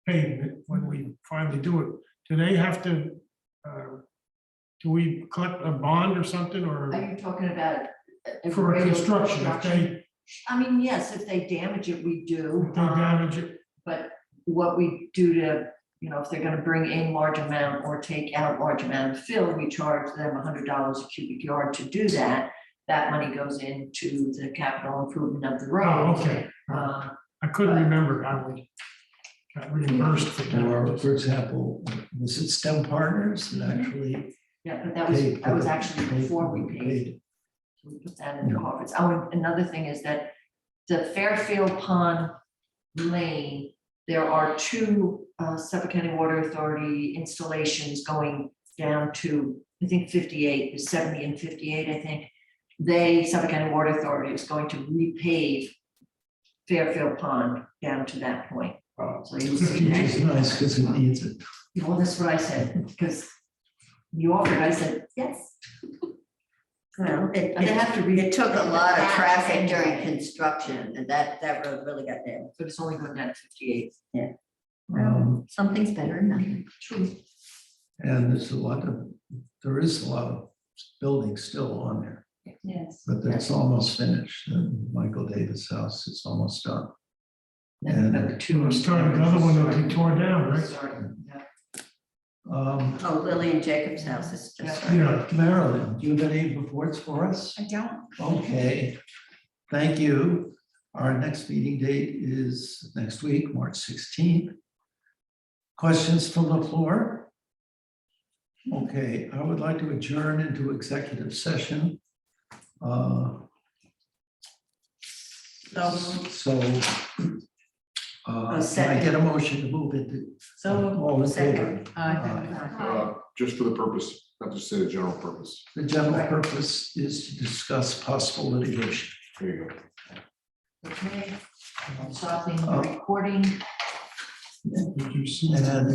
pavement, when we finally do it, do they have to, do we collect a bond or something, or Are you talking about? for regular construction, if they I mean, yes, if they damage it, we do. damage it? But what we do to, if they're gonna bring in large amount or take out large amount of fill, we charge them $100 a cubic yard to do that. That money goes into the capital improvement of the Oh, road. okay. Uh, I couldn't remember how we got reimbursed for or that. for example, was it STEM Partners that actually Yeah, but that paid? was actually before we paid. So we put that in the Yeah. coffers. Oh, and another thing is that the Fairfield Pond Lane, there are two Suffolk County Water Authority installations going down to, I think 58, the 70 and 58, I think. Suffolk County Water Authority is going to repave Fairfield Pond down to that point. So you'll see Which is that. nice because it needs it. Well, that's what I said, because you offered, I said, yes. Well, They have to read. it took a lot of traffic during construction, and that road really got damaged. But it's only going down to 58. Something's better than nothing. True. And there is a lot of buildings still on there, Yes. but it's almost finished. And Michael Davis' house is almost done. And And We started another one that we tore down, right? Oh, Lily and Jacob's house is just. started. Yeah. Marilyn, do you have any reports for us? I don't. Okay, thank you. Our next meeting date is next week, March 16th. Questions from the floor? Okay, I would like to adjourn into executive session. So, can I get a motion to move into? All in favor? Just for the purpose, not to say the general purpose. The general purpose is to discuss possible litigation. There you go. Okay. I'm stopping the recording. Did you see And